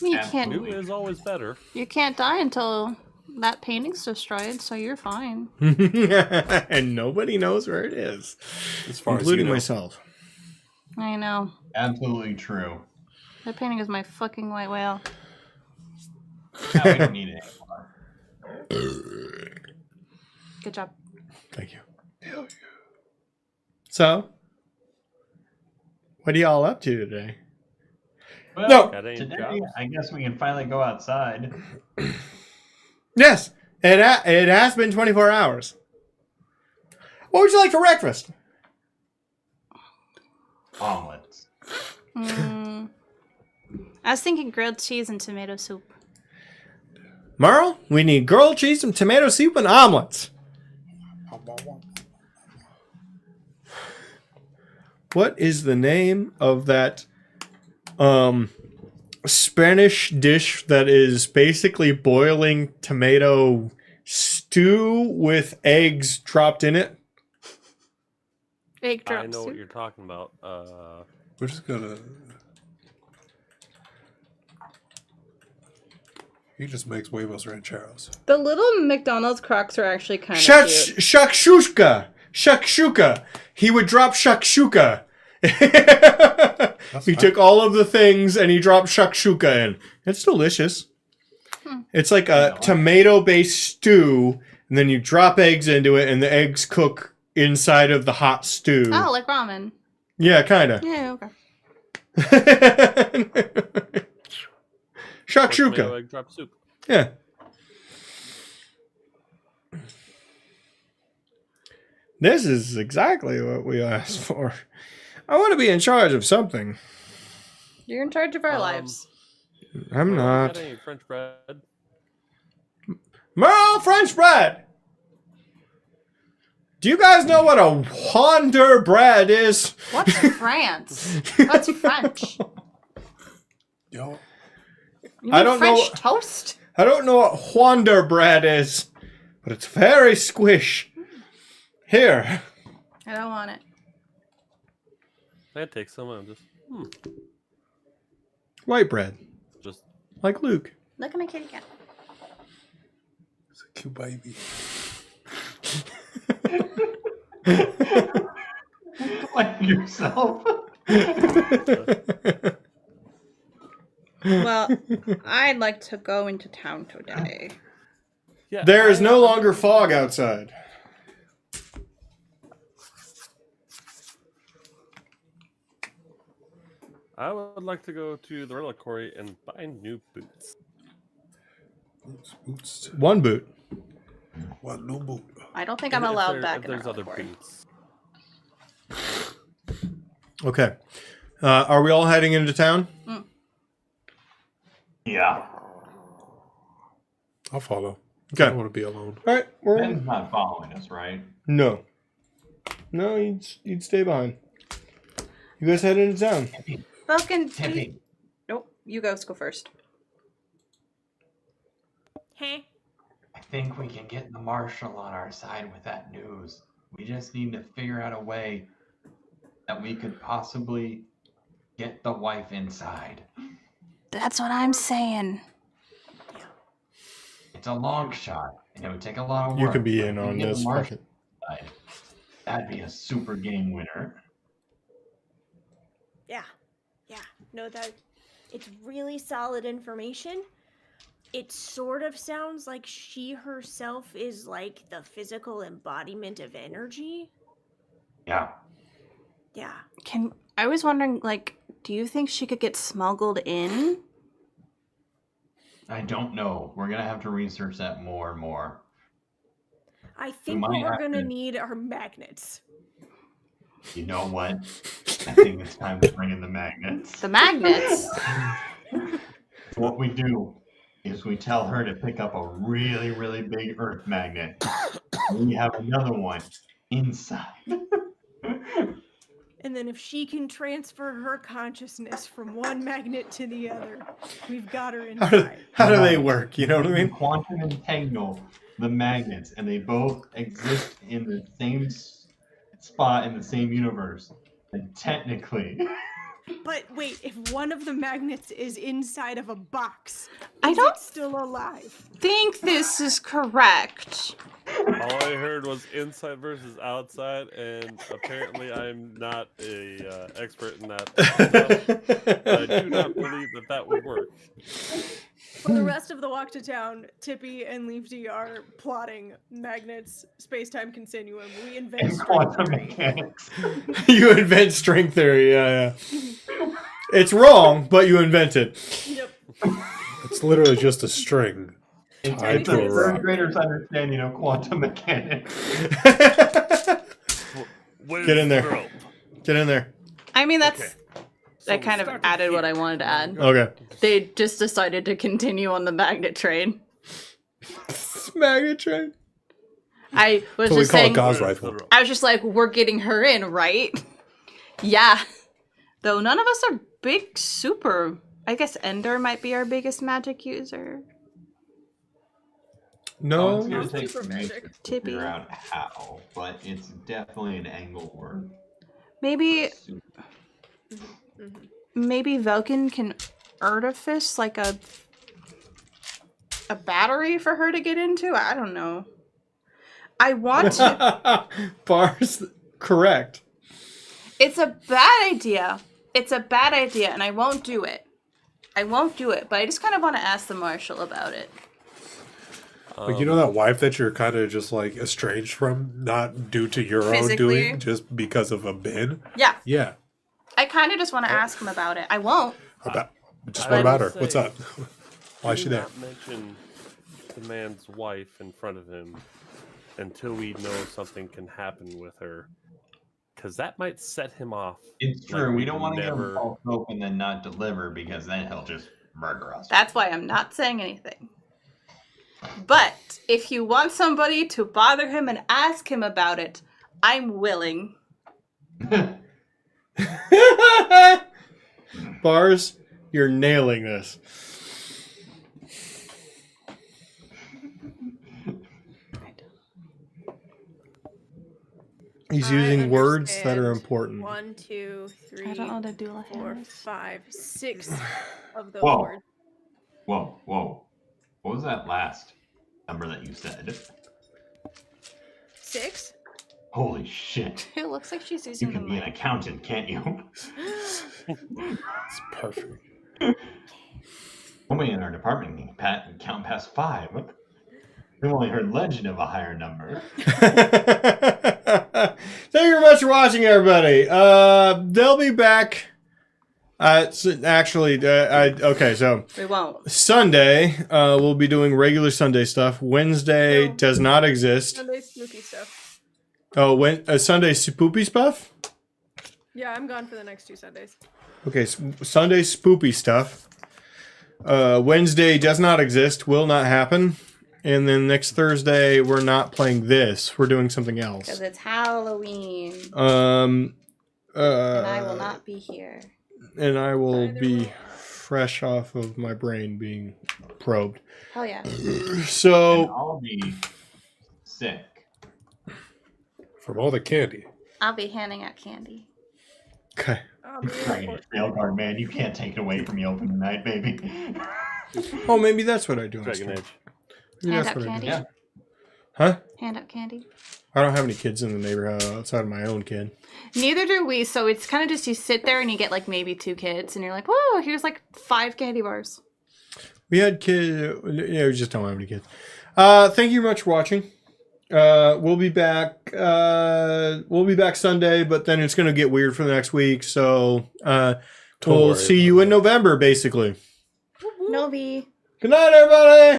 You Absolutely. New is always better. you can't die until that painting's destroyed, so you're fine. And nobody knows where it is, As far including as you know. myself. I know. Absolutely true. That painting is my fucking white whale. Now we don't need it anymore. Good job. Thank you. So, what are y'all up to today? Well, No. Got any today jobs? I guess we can finally go outside. Yes, it has been 24 hours. What would you like for breakfast? Omelets. I was thinking grilled cheese and tomato soup. Merle, we need grilled cheese, some tomato soup, and omelets. What is the name of that Spanish dish that is basically boiling tomato stew with eggs dropped in it? Egg drop I know what soup. you're talking about. We're just gonna. He just makes huevos rancheros. The little McDonald's crocs are actually kind of cute. Shakshuka. Shakshuka. He would drop shakshuka. He fine. took all of the things and he dropped shakshuka in. It's delicious. It's like a tomato-based stew, and then you drop eggs into it, and the eggs cook inside of the hot stew. Oh, like ramen. Yeah, kind of. Yeah, okay. Tomato Shakshuka. egg drop soup. Yeah. This is exactly what we asked for. I want to be in charge of something. You're in charge of our lives. I'm not. Got any French bread? Merle French bread! Do you guys know what a Wander bread is? What's France? What's French? Yo, You I mean don't French know- toast? I don't know what Wander bread is, but it's very squish. Here. I don't want it. I take some and just White bread. just Like Luke. Look at my kitty cat. it's a cute baby. Like yourself. Well, I'd like to go into town today. yeah. There is no longer fog outside. I would like to go to the relic quarry and buy new boots. Boots. One boot. One no boot. I don't think I'm If allowed there- back if in there's our other quarry. boots. Okay. Are we all heading into town? Yeah. I'll follow. I Okay. don't want to be alone. All right. We're Ben's not following us, right? No. No, you'd stay behind. You guys head into town. Falcon, Tippy. Nope, you guys go first. Hey. I think we can get the marshal on our side with that news. We just need to figure out a way that we could possibly get the wife inside. That's what I'm saying. It's a long shot, and it would take a lot of work. You could be but in if we on get the this. marshal Fucking. inside, that'd be a super game winner. Yeah. Yeah. No, that it's really solid information. it sort of sounds like she herself is like the physical embodiment of energy. Yeah. Yeah. I was wondering, like, do you think she could get smuggled in? I don't know. We're gonna have to research that more and more. I think might what we're have gonna to- need are magnets. You know what? I think it's time to bring in the magnets. The magnets? What we do is we tell her to pick up a really, really big Earth magnet. We have another one inside. And then if she can transfer her consciousness from one magnet to the other, we've got her inside. How do they work? You know what I mean? Quantum entangle the magnets, and they both exist in the same spot in the same universe. And technically, But wait, if one of the magnets is inside of a box, I is don't- it still alive? Think this is correct. All I heard was inside versus outside, and apparently I'm not a expert in that stuff. I do not believe that would work. For the rest of the walk to town, Tippy and Leafy are plotting magnets, space-time continuum. We invent and string quantum theory. mechanics. You invent string theory. Yeah. It's wrong, but you invent it. Yep. It's literally just a string. It's Tied a to a third rock. grader's understanding of quantum mechanics. Get in there. Get in there. I mean, that's. Okay. I So kind of start added what I here. wanted to add. Okay. They just decided to continue on the magnet train. Magnet train. I was So we just call it saying. Gauss rifle. I was just like, we're getting her in, right? Yeah. Though none of us are big super. I guess Ender might be our biggest magic user. No. It's gonna Not take super some magic. research to Tippy. figure out how, but it's definitely an angle word. Maybe Velkin can artifice like a battery for her to get into. I don't know. I want to. Bars correct. It's a bad idea. It's a bad idea, and I won't do it. I won't do it, but I just kind of want to ask the marshal about it. Like, you know that wife that you're kind of just like estranged from, not due to your own Physically? doing, just because of a bin? Yeah, Yeah. I kind of just want to ask him about it. I won't. About just I what about will her? What's say, up? Why is she Do there? not mention the man's wife in front of him until we know something can happen with her, because that might set him off. It's Like, true. we we'd don't want to give him never- false hope and then not deliver, because then he'll just murder us. That's why I'm not saying anything. But if you want somebody to bother him and ask him about it, I'm willing. Bars, you're nailing this. He's I using words that are understand. important. 1, 2, 3, I don't know what a doula 4, hand is. 5, 6 of those Whoa. words. Whoa. What was that last number that you said? 6? Holy shit. It looks like she's You using the can be an mic. accountant, can't you? It's perfect. Nobody in our department can count past 5. We've only heard legend of a higher number. Thank you very much for watching, everybody. They'll be back. Okay, so We won't. Sunday, we'll be doing regular Sunday stuff. Wednesday No. does not exist. Sunday spooky stuff. Oh, Sunday spoopy stuff? Yeah, I'm gone for the next 2 Sundays. Okay, Sunday spoopy stuff. Wednesday does not exist, will not happen. And then next Thursday, we're not playing this. We're doing something Because else. it's Halloween. And And I will not be here. And I will Neither be will I. fresh off of my brain being probed. Hell yeah. And So, I'll be sick. From all the candy. I'll be handing out candy. okay. I'll be Dragon Age Trail Card, man. You can't take it away from me open tonight, baby. Oh, maybe that's what I do. on Dragon stream. Age. Maybe Hand that's out what I candy. do. Yeah. Huh? Hand out candy. I don't have any kids in the neighborhood outside of my own kid. Neither do we, so it's kind of just you sit there and you get like maybe 2 kids and you're like, whoa, here's like 5 candy bars. We had kids. Yeah, we just don't have any kids. Thank you very much for watching. We'll be back. We'll be back Sunday, but then it's going to get weird for the next week. So we'll worry see about you in that. November, basically. Novi. Good night, everybody.